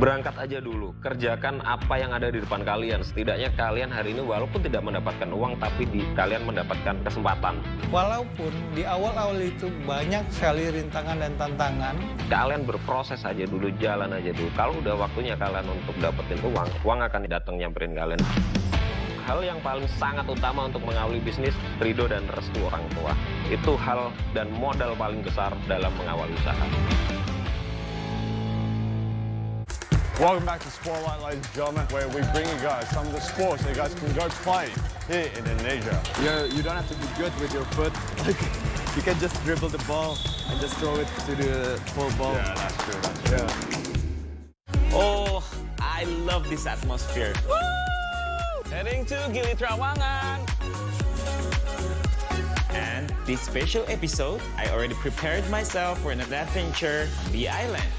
Berangkat aja dulu, kerjakan apa yang ada di depan kalian. Setidaknya kalian hari ini walaupun tidak mendapatkan uang, tapi kalian mendapatkan kesempatan. Walaupun di awal-awal itu banyak sekali rintangan dan tantangan. Kalian berproses aja dulu, jalan aja dulu. Kalau udah waktunya kalian untuk dapetin uang akan datang nyamperin kalian. Hal yang paling sangat utama untuk mengawali bisnis, ridho dan restu orang tua. Itu hal dan modal paling besar dalam mengawali usaha. Welcome back to Spotlight, ladies and gentlemen, where we bring you guys some of the sports that you guys can go play here in Indonesia. You don't have to be good with your foot. Like, you can just dribble the ball and just throw it to the full ball. Yeah, that's true. Yeah. Oh, I love this atmosphere. Woo! Heading to Gili Trawangan. And this special episode, I already prepared myself for an adventure on the island,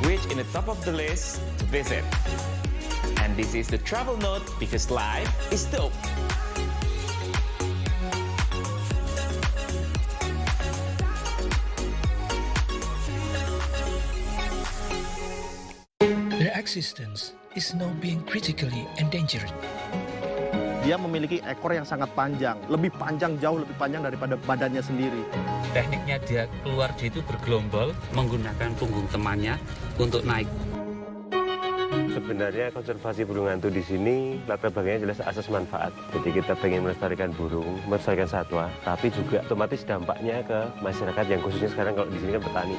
which in the top of the list to visit. And this is the travel note because life is dope. Their existence is now being critically endangered. Dia memiliki ekor yang sangat panjang, jauh lebih panjang daripada badannya sendiri. Tekniknya dia itu bergelombol menggunakan punggung temannya untuk naik. Sebenarnya konservasi burung hantu di sini latar belakangnya jelas asas manfaat. Jadi kita pengen melestarikan burung, melestarikan satwa, tapi juga otomatis dampaknya ke masyarakat yang khususnya sekarang kalau di sini kan petani.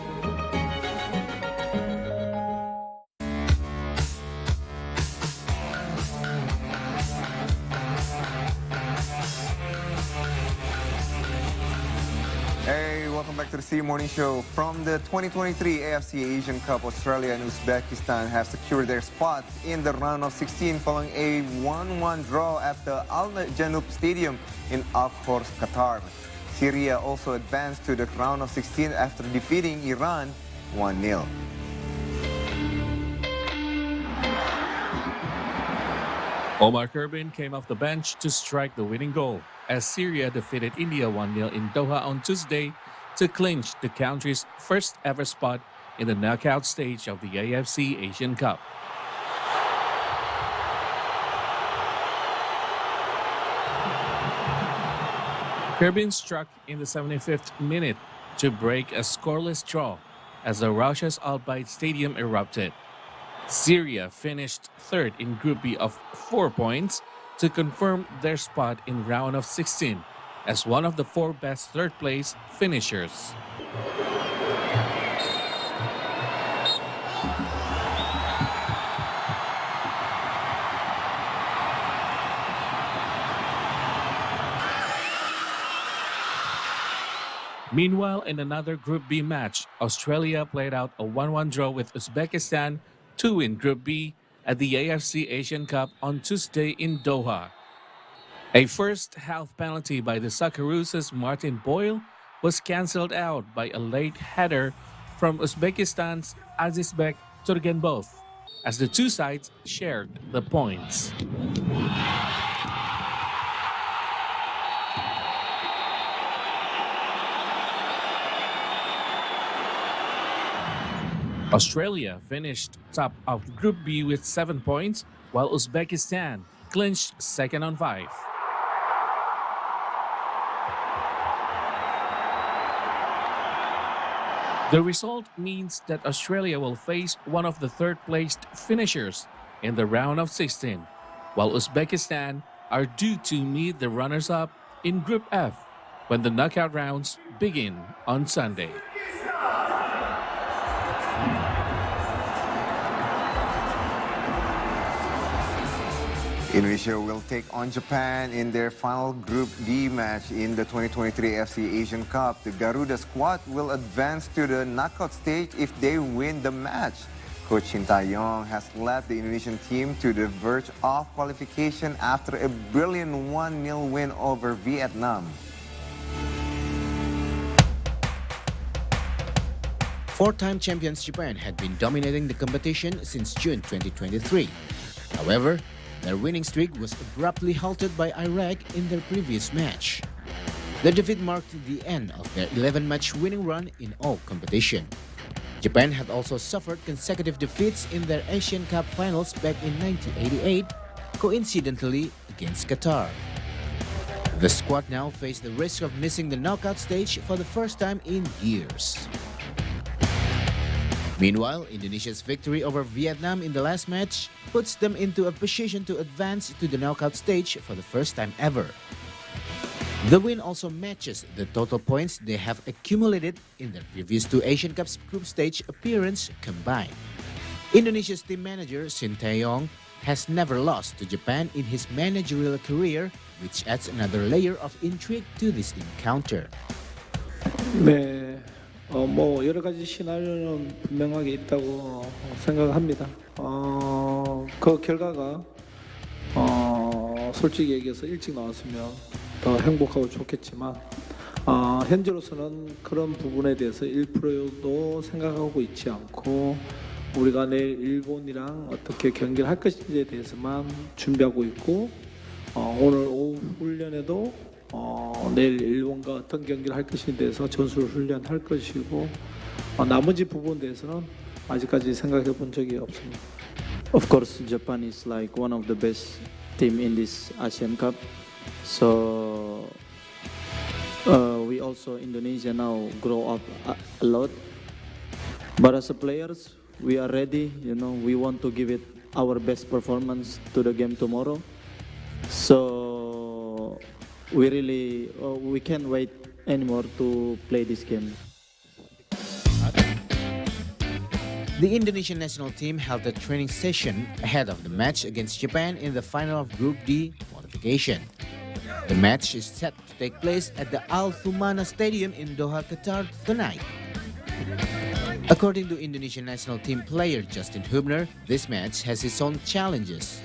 Welcome back to the City Morning Show. From the 2023 AFC Asian Cup, Australia and Uzbekistan have secured their spots in the round of 16 following a 1-1 draw at the Al Janoub Stadium in Al-Khor, Qatar. Syria also advanced to the round of 16 after defeating Iran 1-0. Omar Kurbin came off the bench to strike the winning goal as Syria defeated India 1-0 in Doha on Tuesday to clinch the country's first ever spot in the knockout stage of the AFC Asian Cup. Kurbin struck in the 75th minute to break a scoreless draw as the Russia's Al Bayt Stadium erupted. Syria finished third in Group B of 4 points to confirm their spot in round of 16 as one of the 4 best third-place finishers. Meanwhile, in another Group B match, Australia played out a 1-1 draw with Uzbekistan to win Group B at the AFC Asian Cup on Tuesday in Doha. A first-half penalty by the Socceroos' Martin Boyle was cancelled out by a late header from Uzbekistan's Azizbek Turgenbov, as the two sides shared the points. Australia finished top of Group B with 7 points, while Uzbekistan clinched second on 5. The result means that Australia will face one of the third-placed finishers in the round of 16, while Uzbekistan are due to meet the runners-up in Group F when the knockout rounds begin on Sunday. Indonesia will take on Japan in their final Group D match in the 2023 AFC Asian Cup. The Garuda squad will advance to the knockout stage if they win the match. Coach Shin Tae-yong has led the Indonesian team to the verge of qualification after a brilliant 1-0 win over Vietnam. Four-time champions Japan had been dominating the competition since June 2023. However, their winning streak was abruptly halted by Iraq in their previous match. The defeat marked the end of their 11-match winning run in all competition. Japan had also suffered consecutive defeats in their Asian Cup finals back in 1988, coincidentally against Qatar. The squad now faced the risk of missing the knockout stage for the first time in years. Meanwhile, Indonesia's victory over Vietnam in the last match puts them into a position to advance to the knockout stage for the first time ever. The win also matches the total points they have accumulated in their previous 2 Asian Cup group stage appearances combined. Indonesia's team manager Shin Tae-yong has never lost to Japan in his managerial career, which adds another layer of intrigue to this encounter. 네, 뭐 여러 가지 시나리오는 분명하게 있다고 생각합니다. 그 결과가 솔직히 얘기해서 일찍 나왔으면 더 행복하고 좋겠지만 현재로서는 그런 부분에 대해서 1%도 생각하고 있지 않고 우리가 내일 일본이랑 어떻게 경기를 할 것인지에 대해서만 준비하고 있고 오늘 오후 훈련에도 내일 일본과 어떤 경기를 할 것인지에 대해서 전술 훈련할 것이고 나머지 부분에 대해서는 아직까지 생각해 본 적이 없습니다. Of course, Japan is like one of the best team in this Asian Cup. So we also Indonesia now grow up a lot. But as a players, we are ready. You know, we want to give it our best performance to the game tomorrow. So we really we can't wait anymore to play this game. The Indonesian national team held a training session ahead of the match against Japan in the final of Group D qualification. The match is set to take place at the Al Thumana Stadium in Doha, Qatar tonight. According to Indonesian national team player Justin Hubner, this match has its own challenges.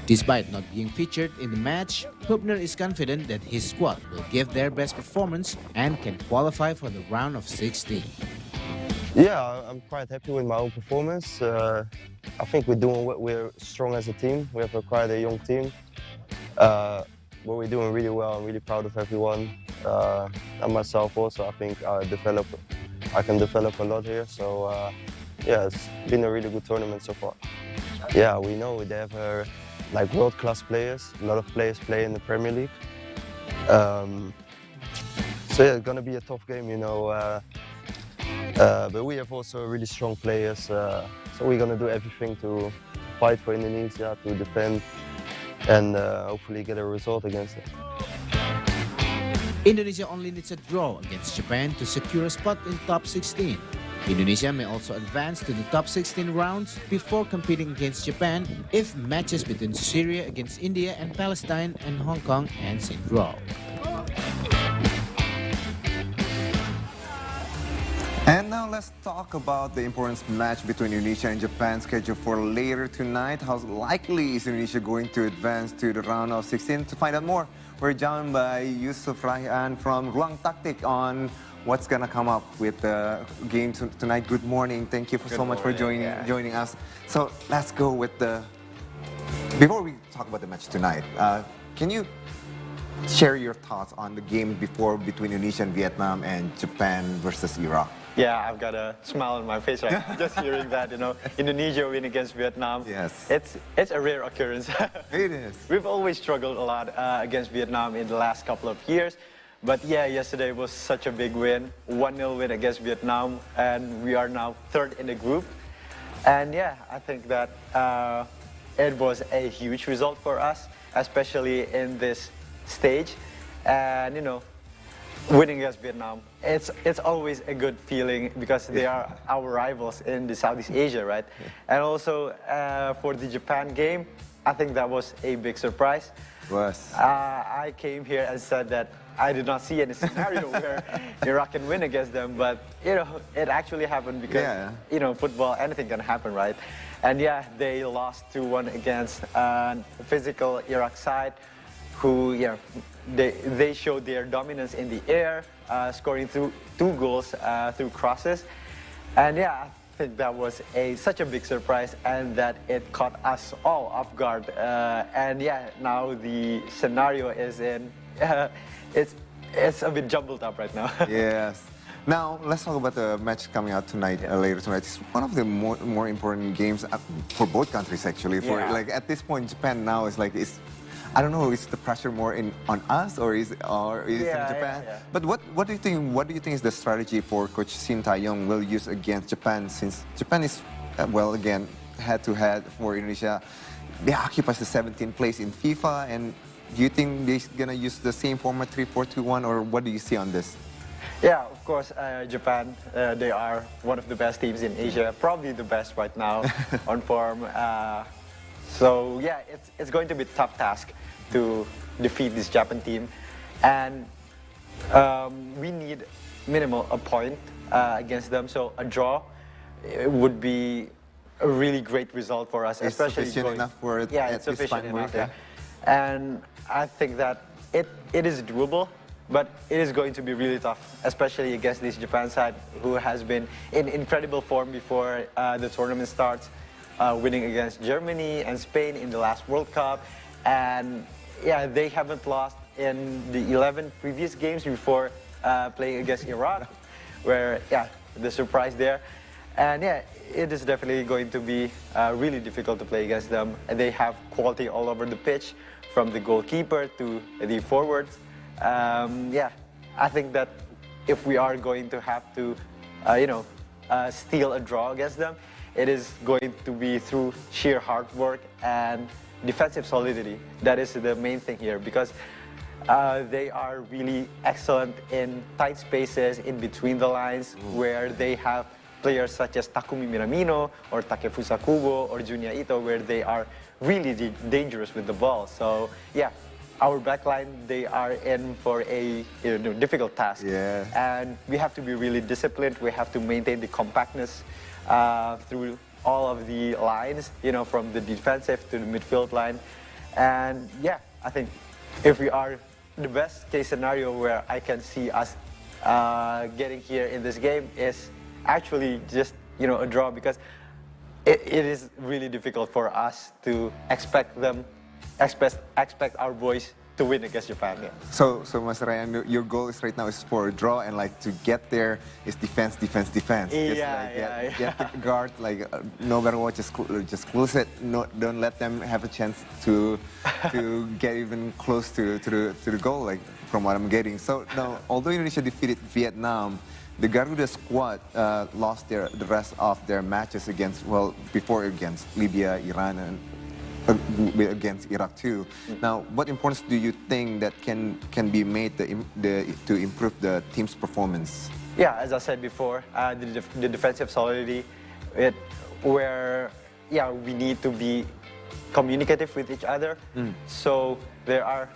Despite not being featured in the match, Hubner is confident that his squad will give their best performance and can qualify for the round of 16. Yeah, I'm quite happy with my own performance. I think we're strong as a team. We have quite a young team. But we're doing really well. I'm really proud of everyone. And myself also, I think I can develop a lot here. So yeah, it's been a really good tournament so far. Yeah, we know they have like world-class players. A lot of players play in the Premier League. So yeah, it's gonna be a tough game, you know. But we have also really strong players, so we're going to do everything to fight for Indonesia, to defend, and hopefully get a result against it. Indonesia only needs a draw against Japan to secure a spot in top 16. Indonesia may also advance to the top 16 rounds before competing against Japan if matches between Syria against India and Palestine and Hong Kong ends in draw. And now let's talk about the important match between Indonesia and Japan scheduled for later tonight. How likely is Indonesia going to advance to the round of 16? To find out more, we're joined by Yusuf Raihan from Ruang Taktik on what's going to come up with the game tonight. Good morning. Thank you so much for joining us. So let's go with the... Before we talk about the match tonight, can you share your thoughts on the game before between Indonesia and Vietnam and Japan versus Iraq? Yeah, I've got a smile on my face right now, just hearing that, you know, Indonesia win against Vietnam. Yes. It's a rare occurrence. It is. We've always struggled a lot against Vietnam in the last couple of years. But yeah, yesterday was such a big win, 1-0 win against Vietnam, and we are now third in the group. And yeah, I think that it was a huge result for us, especially in this stage. And, you know, winning against Vietnam, it's always a good feeling because they are our rivals in the Southeast Asia, right? And also for the Japan game, I think that was a big surprise. Was. I came here and said that I did not see any scenario where Iraq can win against them, but you know, it actually happened because you know, football, anything can happen, right? And yeah, they lost 2-1 against a physical Iraq side, who they showed their dominance in the air, scoring two goals through crosses, and yeah, I think that was such a big surprise, and that it caught us all off guard. And yeah, now the scenario is in. It's a bit jumbled up right now. Yes. Now let's talk about the match coming out tonight, later tonight. It's one of the more important games for both countries actually. For like at this point, Japan now is like I don't know, is the pressure more on us or is it in Japan? But what do you think? What do you think is the strategy for Coach Shin Tae-yong will use against Japan, since Japan is well again head-to-head for Indonesia? They occupy the 17th place in FIFA, and do you think they're gonna use the same format 3-4-2-1, or what do you see on this? Yeah, of course, Japan, they are one of the best teams in Asia, probably the best right now on form. So yeah, it's going to be a tough task to defeat this Japan team, and we need minimal a point against them. So a draw would be a really great result for us, It's especially sufficient enough for it. Yeah, it's sufficient enough. Yeah. And I think that it is doable, but it is going to be really tough, especially against this Japan side who has been in incredible form before the tournament starts, winning against Germany and Spain in the last World Cup. And yeah, they haven't lost in the 11 previous games before playing against Iraq, where, yeah, the surprise there. And yeah, it is definitely going to be really difficult to play against them. And they have quality all over the pitch, from the goalkeeper to the forwards. Yeah, I think that if we are going to have to, steal a draw against them, it is going to be through sheer hard work and defensive solidity. That is the main thing here, because they are really excellent in tight spaces in between the lines, where they have players such as Takumi Minamino or Takefusa Kubo or Junya Ito, where they are really dangerous with the ball. So yeah, our backline, they are in for a difficult task. Yeah. And we have to be really disciplined. We have to maintain the compactness through all of the lines, from the defensive to the midfield line. And yeah, I think if we are the best case scenario where I can see us getting here in this game is actually just, a draw, because it is really difficult for us to expect our boys to win against Japan. Yeah. So Mas Ryan, your goal is right now is for a draw, and like to get there is defense. Just get the guard, no matter what, just close it. No, don't let them have a chance to get even close to the goal. Like from what I'm getting. So now, although Indonesia defeated Vietnam, the Garuda squad lost the rest of their matches against Libya, Iran, and against Iraq too. Now, what importance do you think that can be made to improve the team's performance? Yeah, as I said before, the defensive solidity, where we need to be communicative with each other. So there are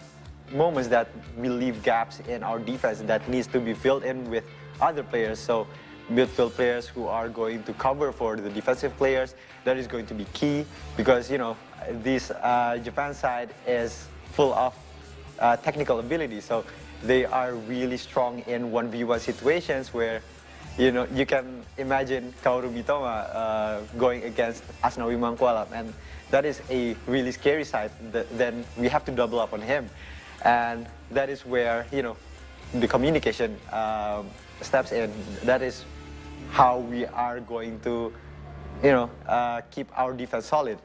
moments that we leave gaps in our defense that needs to be filled in with other players. So midfield players who are going to cover for the defensive players, that is going to be key, because this Japan side is full of technical ability. So they are really strong in 1v1 situations where you can imagine Kaoru Mitoma going against Asnawi Mangkualam, and that is a really scary side. Then we have to double up on him, and that is where the communication steps in. That is how we are going to keep our defense solid.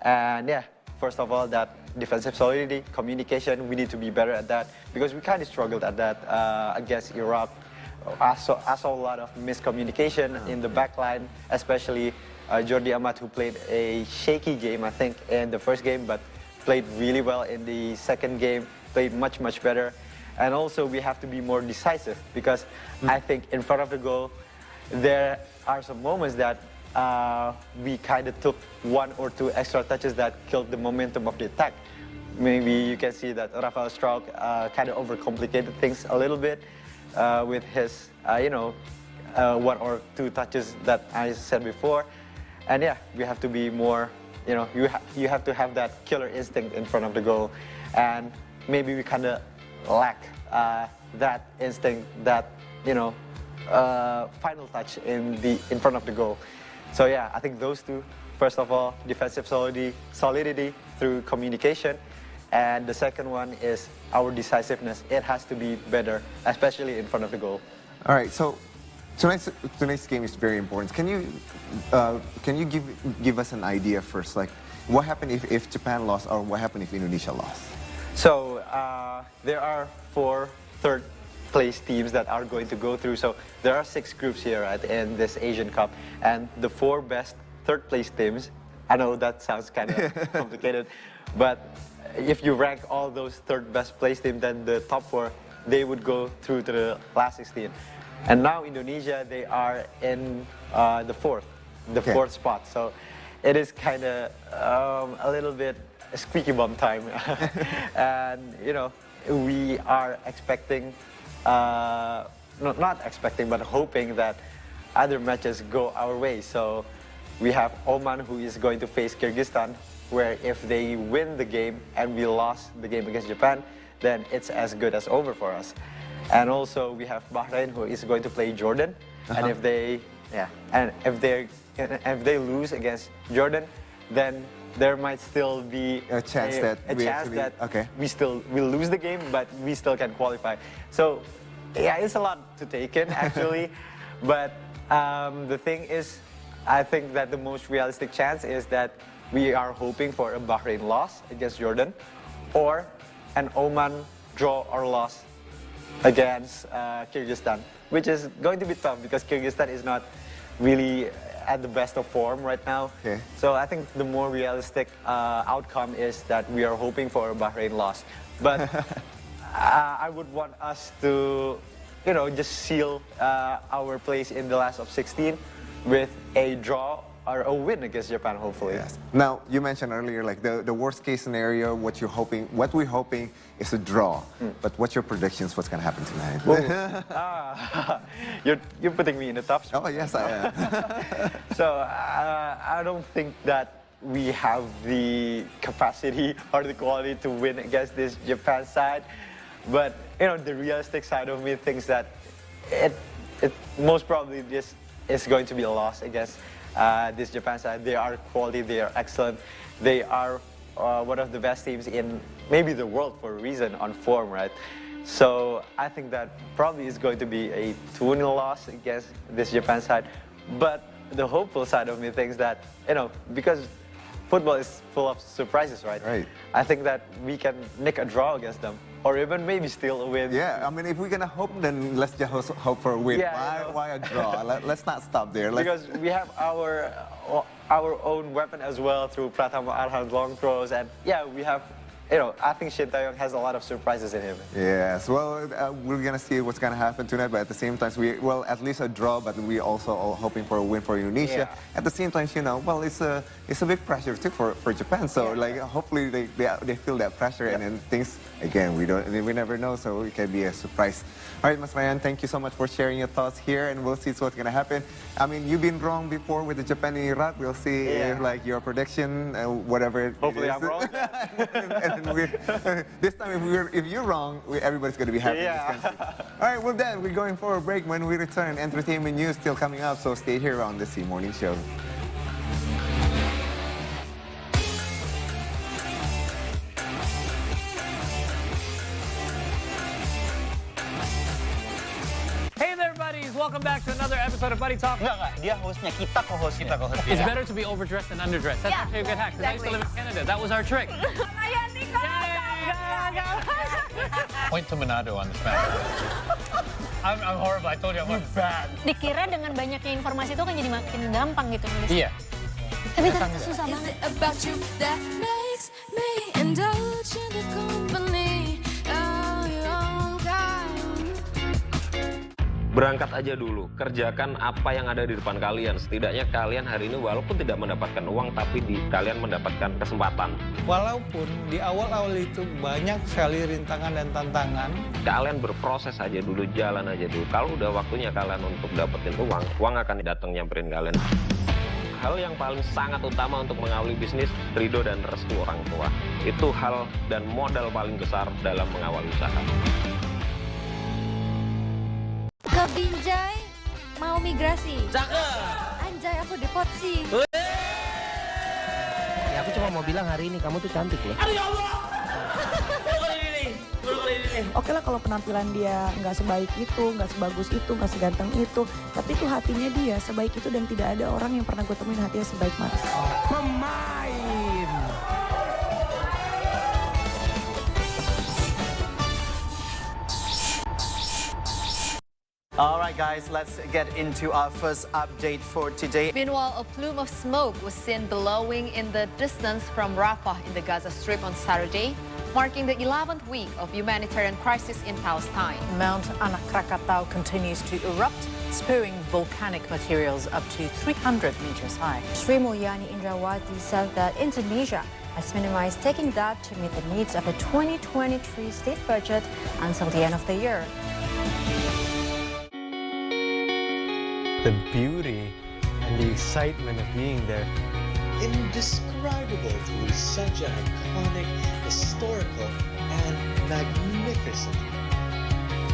And yeah, first of all, that defensive solidity, communication, we need to be better at that, because we kind of struggled at that against Iraq. I saw a lot of miscommunication in the back line, especially Jordi Amat, who played a shaky game, I think, in the first game, but played really well in the second game, played much better. And also, we have to be more decisive, because I think in front of the goal, there are some moments that we kind of took one or two extra touches that killed the momentum of the attack. Maybe you can see that Rafael Strauch kind of overcomplicated things a little bit with his, one or two touches that I said before. And yeah, we have to be more, you have to have that killer instinct in front of the goal. And maybe we kind of lack that instinct, that, final touch in front of the goal. So yeah, I think those two, first of all, defensive solidity through communication, and the second one is our decisiveness. It has to be better, especially in front of the goal. All right, so tonight's game is very important. Can you give us an idea first, like what happened if Japan lost, or what happened if Indonesia lost? So there are 4 third-place teams that are going to go through. So there are 6 groups here, right, in this Asian Cup, and the 4 best third-place teams. I know that sounds kind of complicated, but if you rank all those third best place teams, then the top 4, they would go through to the last 16. And now Indonesia, they are in the 4th spot. So it is kind of a little bit squeaky bum time. And, we are expecting, not expecting, but hoping that other matches go our way. So we have Oman, who is going to face Kyrgyzstan, where if they win the game and we lost the game against Japan, then it's as good as over for us. And also we have Bahrain, who is going to play Jordan, and if they lose against Jordan, then there might still be a chance that we still will lose the game, but we still can qualify. So yeah, it's a lot to take in actually, but the thing is, I think that the most realistic chance is that we are hoping for a Bahrain loss against Jordan, or an Oman draw or loss against Kyrgyzstan, which is going to be tough because Kyrgyzstan is not really at the best of form right now. Okay. So I think the more realistic outcome is that we are hoping for a Bahrain loss. But I would want us to, just seal our place in the last of 16 with a draw or a win against Japan, hopefully. Yes. Now, you mentioned earlier, like the worst case scenario, what we're hoping is a draw. But what's your predictions? What's going to happen tonight? You're putting me in a tough spot. Oh, yes, I am. So I don't think that we have the capacity or the quality to win against this Japan side. But, the realistic side of me thinks that it most probably this is going to be a loss against this Japan side. They are quality, they are excellent. They are one of the best teams in maybe the world for a reason, on form, right? So I think that probably is going to be a 2-0 loss against this Japan side. But the hopeful side of me thinks that, because football is full of surprises, right? Right. I think that we can nick a draw against them, or even maybe steal a win. Yeah, I mean, if we're going to hope, then let's just hope for a win. Yeah, Why a draw? Let's not stop there. Because we have our own weapon as well through Pratama Arhan's long throws, and yeah, we have, I think Shin Tae-yong has a lot of surprises in him. Yes, well, we're going to see what's going to happen tonight, but at the same time, at least a draw, but we also are hoping for a win for Indonesia. Yeah. At the same time, it's a big pressure too for Japan, so hopefully they feel that pressure, and then things, again, we never know, so it can be a surprise. All right, Mas Ryan, thank you so much for sharing your thoughts here, and we'll see what's going to happen. I mean, you've been wrong before with the Japan and Iraq. We'll see if, your prediction, whatever it Hopefully is. I'm wrong. This time, if you're wrong, everybody's going to be happy in this country. All right, with that, we're going for a break. When we return, entertainment news still coming up, so stay here on the C Morning Show. Hey there, buddies! Welcome back to another episode of Buddy Talk. Enggak, dia hostnya, kita co-hostnya. It's better to be overdressed than underdressed. That's actually a good hack, because I used to live in Canada. That was our trick. Point to Manado on this map. I'm horrible, I told you I'm bad. Dikira dengan banyaknya informasi itu kan jadi makin gampang gitu nulis. Iya. Tapi tetap susah banget. Berangkat aja dulu, kerjakan apa yang ada di depan kalian. Setidaknya kalian hari ini walaupun tidak mendapatkan uang, tapi kalian mendapatkan kesempatan. Walaupun di awal-awal itu banyak sekali rintangan dan tantangan. Kalian berproses aja dulu, jalan aja dulu. Kalau udah waktunya kalian untuk dapetin uang akan datang nyamperin kalian. Hal yang paling sangat utama untuk mengawali bisnis, ridho dan restu orang tua. Itu hal dan modal paling besar dalam mengawali usaha. Ke Binjai mau migrasi. Cakep. Anjay, aku depotsi. Ya, aku cuma mau bilang hari ini kamu tuh cantik loh. Aduh ya Allah. Oke lah kalau penampilan dia nggak sebaik itu, nggak sebagus itu, nggak seganteng itu, tapi itu hatinya dia sebaik itu, dan tidak ada orang yang pernah gue temuin hatinya sebaik Maris. Pemain. All right, guys, let's get into our first update for today. Meanwhile, a plume of smoke was seen billowing in the distance from Rafah in the Gaza Strip on Saturday, marking the 11th week of humanitarian crisis in Palestine. Mount Anak Krakatau continues to erupt, spewing volcanic materials up to 300 meters high. Sri Mulyani Indrawati said that Indonesia has minimized taking debt to meet the needs of the 2023 state budget until the end of the year. The beauty and the excitement of being there indescribable to lose such an iconic, historical, and magnificent.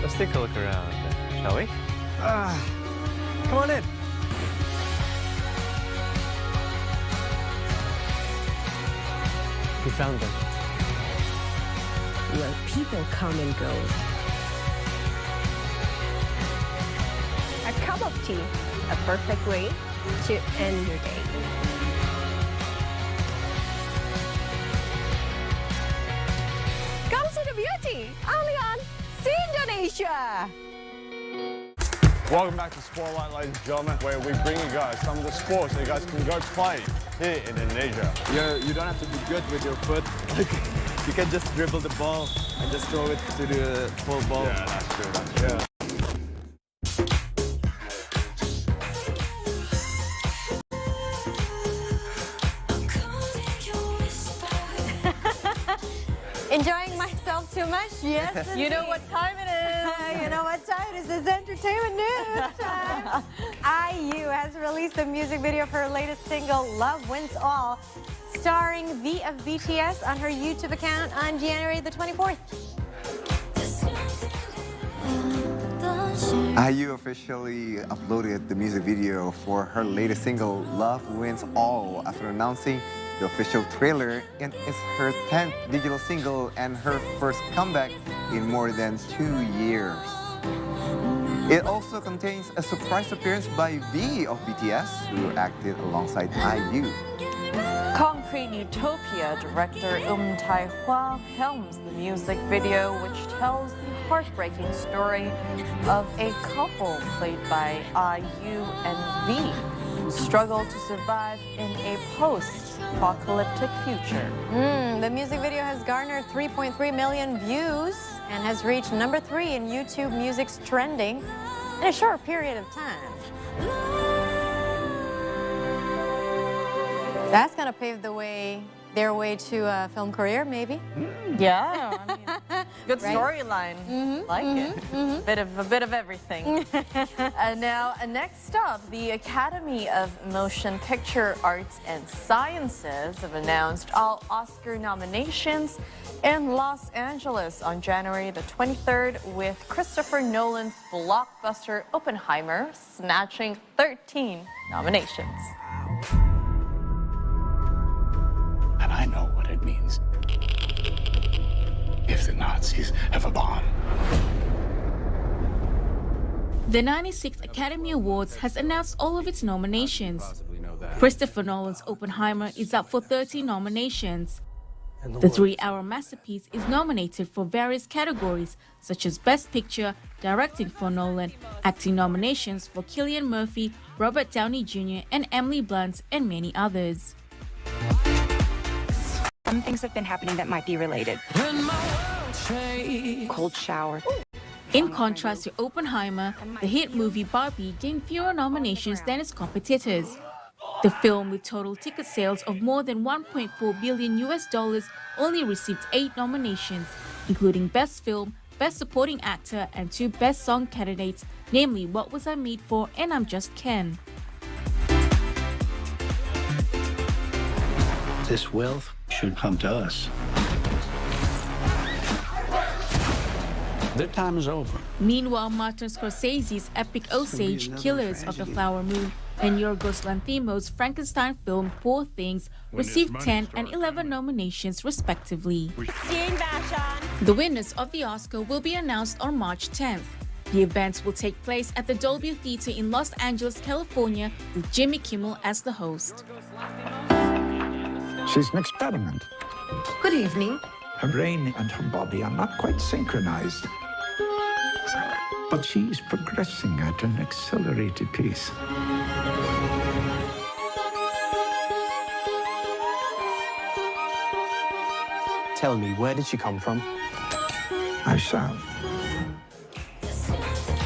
Let's take a look around, shall we? Come on in. We found them. Where people come and go. A cup of tea, a perfect way to end your day. Come see the beauty, only on See Indonesia. Welcome back to Spotlight, ladies and gentlemen, where we bring you guys some of the sports that you guys can go play here in Indonesia. You don't have to be good with your foot. You can just dribble the ball and just throw it to the full ball. Yeah, that's true. Yeah. Enjoying myself too much? Yes. You know what time it is. You know what time it is. It's entertainment news time. IU has released a music video for her latest single, Love Wins All, starring V of BTS on her YouTube account on January the 24th. IU officially uploaded the music video for her latest single, Love Wins All, after announcing the official trailer. And it's her 10th digital single and her first comeback in more than 2 years. It also contains a surprise appearance by V of BTS, who acted alongside IU. Concrete Utopia director Tai-hwa helms the music video, which tells the heartbreaking story of a couple played by IU and V, who struggle to survive in a post-apocalyptic future. The music video has garnered 3.3 million views and has reached number 3 in YouTube Music's trending in a short period of time. That's gonna pave their way to a film career, maybe. Yeah, I mean, good Right? storyline. Like it. A bit of everything. And now, next up, the Academy of Motion Picture Arts and Sciences have announced all Oscar nominations in Los Angeles on January the 23rd, with Christopher Nolan's blockbuster Oppenheimer snatching 13 nominations. And I know what it means if the Nazis have a bomb. The 96th Academy Awards has announced all of its nominations. Christopher Nolan's Oppenheimer is up for 13 nominations. The 3-hour masterpiece is nominated for various categories, such as Best Picture, Directing for Nolan, acting nominations for Cillian Murphy, Robert Downey Jr., and Emily Blunt, and many others. Some things have been happening that might be related. Cold shower. In contrast to Oppenheimer, the hit movie Barbie gained fewer nominations than its competitors. The film, with total ticket sales of more than $1.4 billion, only received 8 nominations, including Best Film, Best Supporting Actor, and 2 Best Song candidates, namely What Was I Made For and I'm Just Ken. This wealth should come to us. Their time is over. Meanwhile, Martin Scorsese's epic Osage, Killers of the Flower Moon, and Yorgos Lanthimos' Frankenstein film Poor Things received 10 and 11 nominations respectively. The winners of the Oscar will be announced on March 10th. The event will take place at the Dolby Theater in Los Angeles, California, with Jimmy Kimmel as the host. She's an experiment. Good evening. Her brain and her body are not quite synchronized. But she's progressing at an accelerated pace. Tell me, where did she come from? I shall.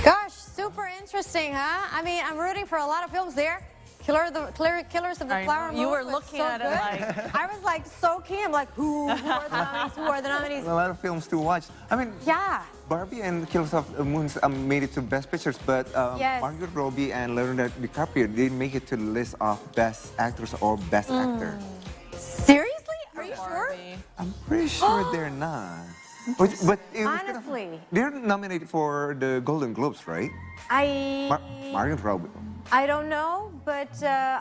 Gosh, super interesting, huh? I mean, I'm rooting for a lot of films there. Killers of the Flower Moon. You were was looking so at it good. like... I was like so keen. I'm like, who are the nominees? Who are the nominees? A lot of films to watch. I mean, yeah. Barbie and Killers of the Moon made it to Best Pictures, but Yes. Margot Robbie and Leonardo DiCaprio didn't make it to the list of Best Actress or Best Actor. Seriously? Are you sure? I'm pretty sure they're not. But it was Honestly. they're nominated for the Golden Globes, right? Margot Robbie. I don't know, but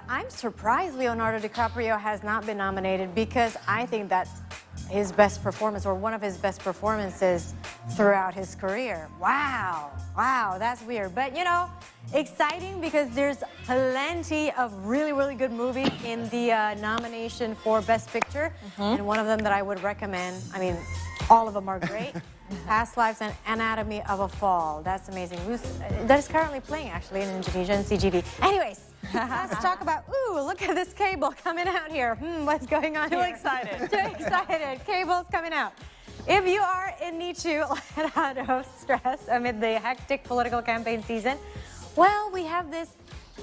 I'm surprised Leonardo DiCaprio has not been nominated because I think that's his best performance or one of his best performances throughout his career. Wow, that's weird. But you know, exciting because there's plenty of really good movies in the nomination for Best Picture. And one of them that I would recommend, I mean, all of them are great. Past Lives and Anatomy of a Fall. That's amazing. That is currently playing actually in Indonesia and CGV. Anyways, let's talk about, ooh, look at this cable coming out here. What's going on Too here? excited. Too excited. Cable's coming out. If you are in need to let out of stress amid the hectic political campaign season, well, we have this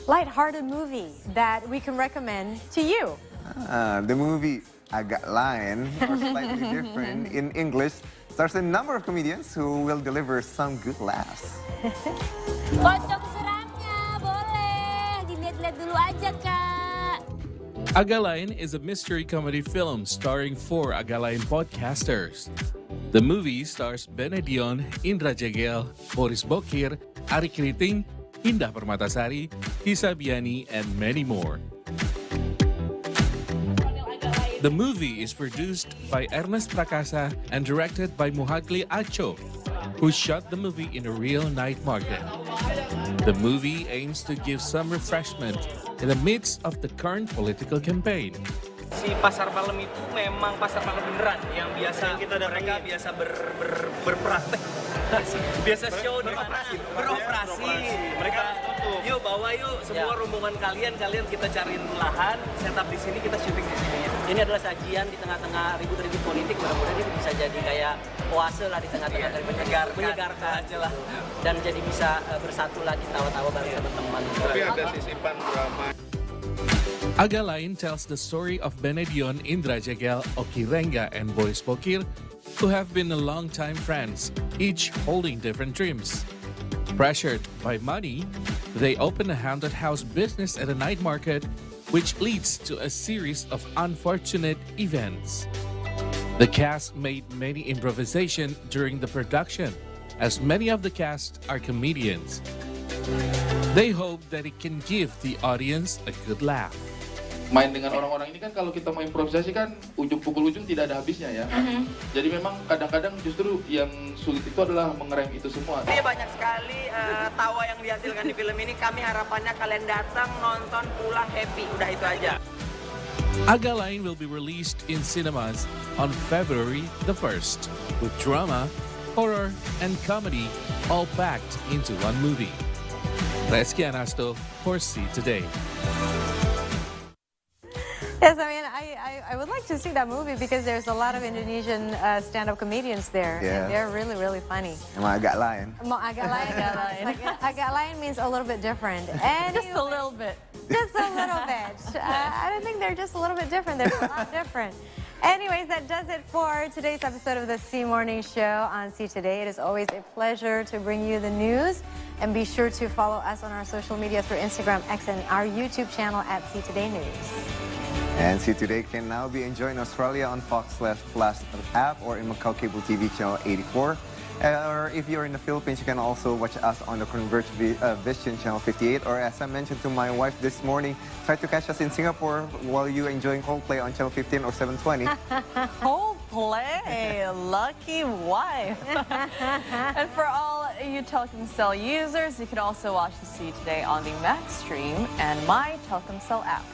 lighthearted movie that we can recommend to you. The movie Agak Lain, or slightly different in English, stars a number of comedians who will deliver some good laughs. Kocok seramnya, boleh. Dilihat-lihat dulu aja, Kak. Agak Lain is a mystery comedy film starring 4 Agak Lain podcasters. The movie stars Benedion, Indra Jegel, Boris Bokir, Ari Kriting, Indah Permatasari, Tisa Biani, and many more. The movie is produced by Ernest Prakasa and directed by Muhadli Acho, who shot the movie in a real night market. The movie aims to give some refreshment in the midst of the current political campaign. Si pasar malam itu memang pasar malam beneran yang biasa mereka biasa berpraktek. Biasa show di mana beroperasi. Mereka yuk bawa yuk semua rombongan kalian kita cariin lahan, setup di sini, kita syuting di sini. Ini adalah sajian di tengah-tengah ribut-ribut politik, mudah-mudahan ini bisa jadi kayak oase lah di tengah-tengah dari menyegarkan aja lah, dan jadi bisa bersatu lagi tawa-tawa bareng teman-teman. Tapi ada sisipan drama. Agak Lain tells the story of Benedion, Indra Jegel, Oki Rengga, and Boris Bokir, who have been a long-time friends, each holding different dreams. Pressured by money, they open a haunted house business at a night market, which leads to a series of unfortunate events. The cast made many improvisation during the production, as many of the cast are comedians. They hope that it can give the audience a good laugh. Main dengan orang-orang ini kan kalau kita mau improvisasi kan ujung pukul ujung tidak ada habisnya ya. Jadi memang kadang-kadang justru yang sulit itu adalah mengerem itu semua. Ini banyak sekali tawa yang dihasilkan di film ini. Kami harapannya kalian datang, nonton, pulang happy. Udah itu aja. Agak Lain will be released in cinemas on February the 1st with drama, horror, and comedy all packed into one movie. Reski Anasto for See Today. Yes, I mean, I would like to see that movie because there's a lot of Indonesian stand-up comedians there. Yeah. And they're really funny. Emang agak lain. Agak lain. Agak lain means a little bit different. Just a little bit. Just a little bit. I don't think they're just a little bit different. They're a lot different. Anyways, that does it for today's episode of the C Morning Show on See Today. It is always a pleasure to bring you the news. And be sure to follow us on our social media through Instagram, X, and our YouTube channel at See Today News. And See Today can now be enjoyed in Australia on Fox/Flash app or in Macau Cable TV channel 84. Or if you're in the Philippines, you can also watch us on the Converge Vision channel 58. Or as I mentioned to my wife this morning, try to catch us in Singapore while you enjoying Coldplay on channel 15 or 720. Coldplay, lucky wife. And for all you Telkomsel users, you can also watch the See Today on the Max Stream and My Telkomsel app.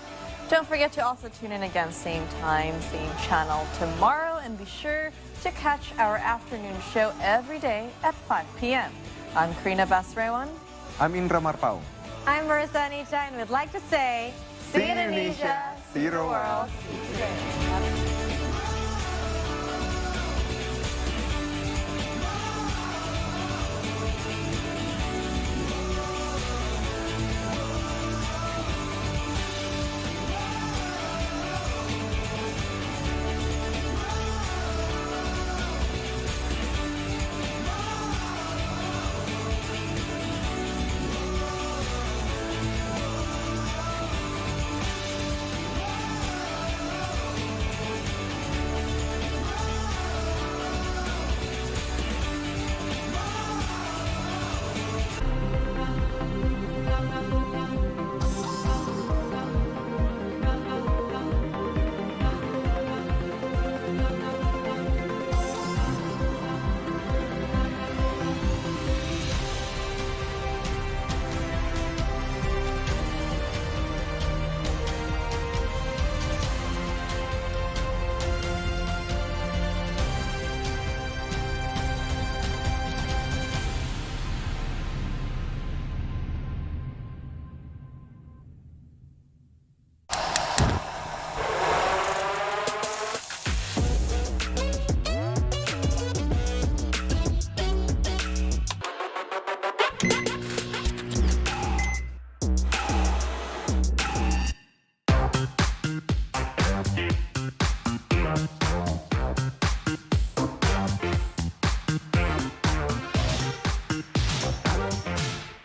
Don't forget to also tune in again, same time, same channel tomorrow, and be sure to catch our afternoon show every day at 5 p.m. I'm Karina Basrewan. I'm Indra Marpao. I'm Marissa Anita, and we'd like to say, see you in Indonesia, see you the world. See you today.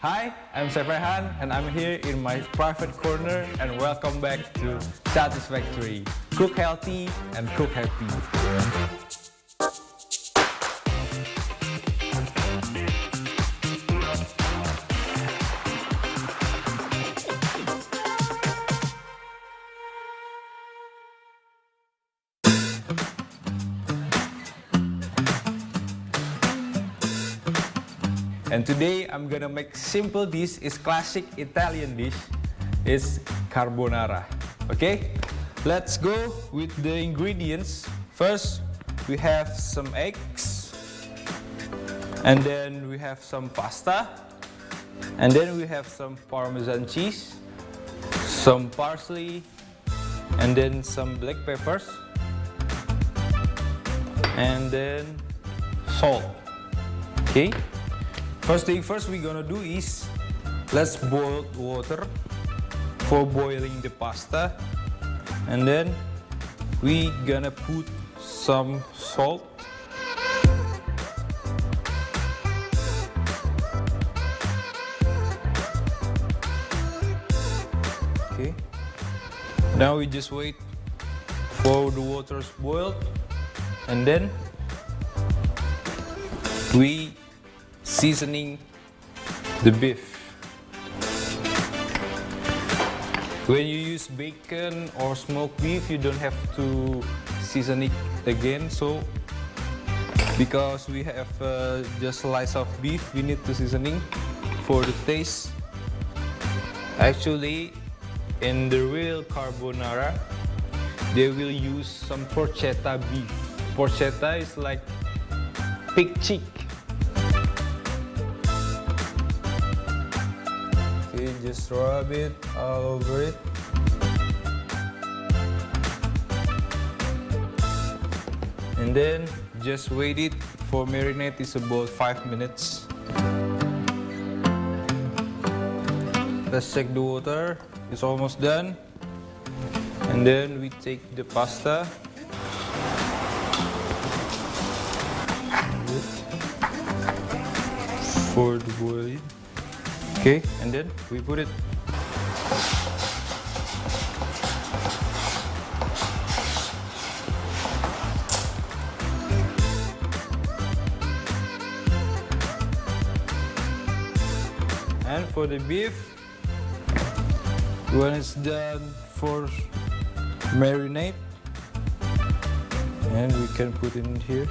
Hi, I'm Seprehan and I'm here in my private corner and welcome back to Satisfactory. Cook healthy and cook happy. And today I'm gonna make simple dish. It's classic Italian dish. It's carbonara. Okay, let's go with the ingredients. First, we have some eggs, and then we have some pasta, and then we have some Parmesan cheese, some parsley, and then some black peppers, and then salt. Okay. First thing first we're gonna do is let's boil water for boiling the pasta, and then we gonna put some salt, okay. Now we just wait for the water's boiled, and then we seasoning the beef. When you use bacon or smoked beef, you don't have to season it again. So, because we have just slice of beef, we need to seasoning for the taste. Actually, in the real carbonara, they will use some porchetta beef. Porchetta is like pig cheek. Just rub it all over it. And then just wait it for marinate. It's about 5 minutes. Let's check the water. It's almost done. And then we take the pasta. For the boiling. Okay, and then we put it. And for the beef, when it's done for marinate, and we can put it in here.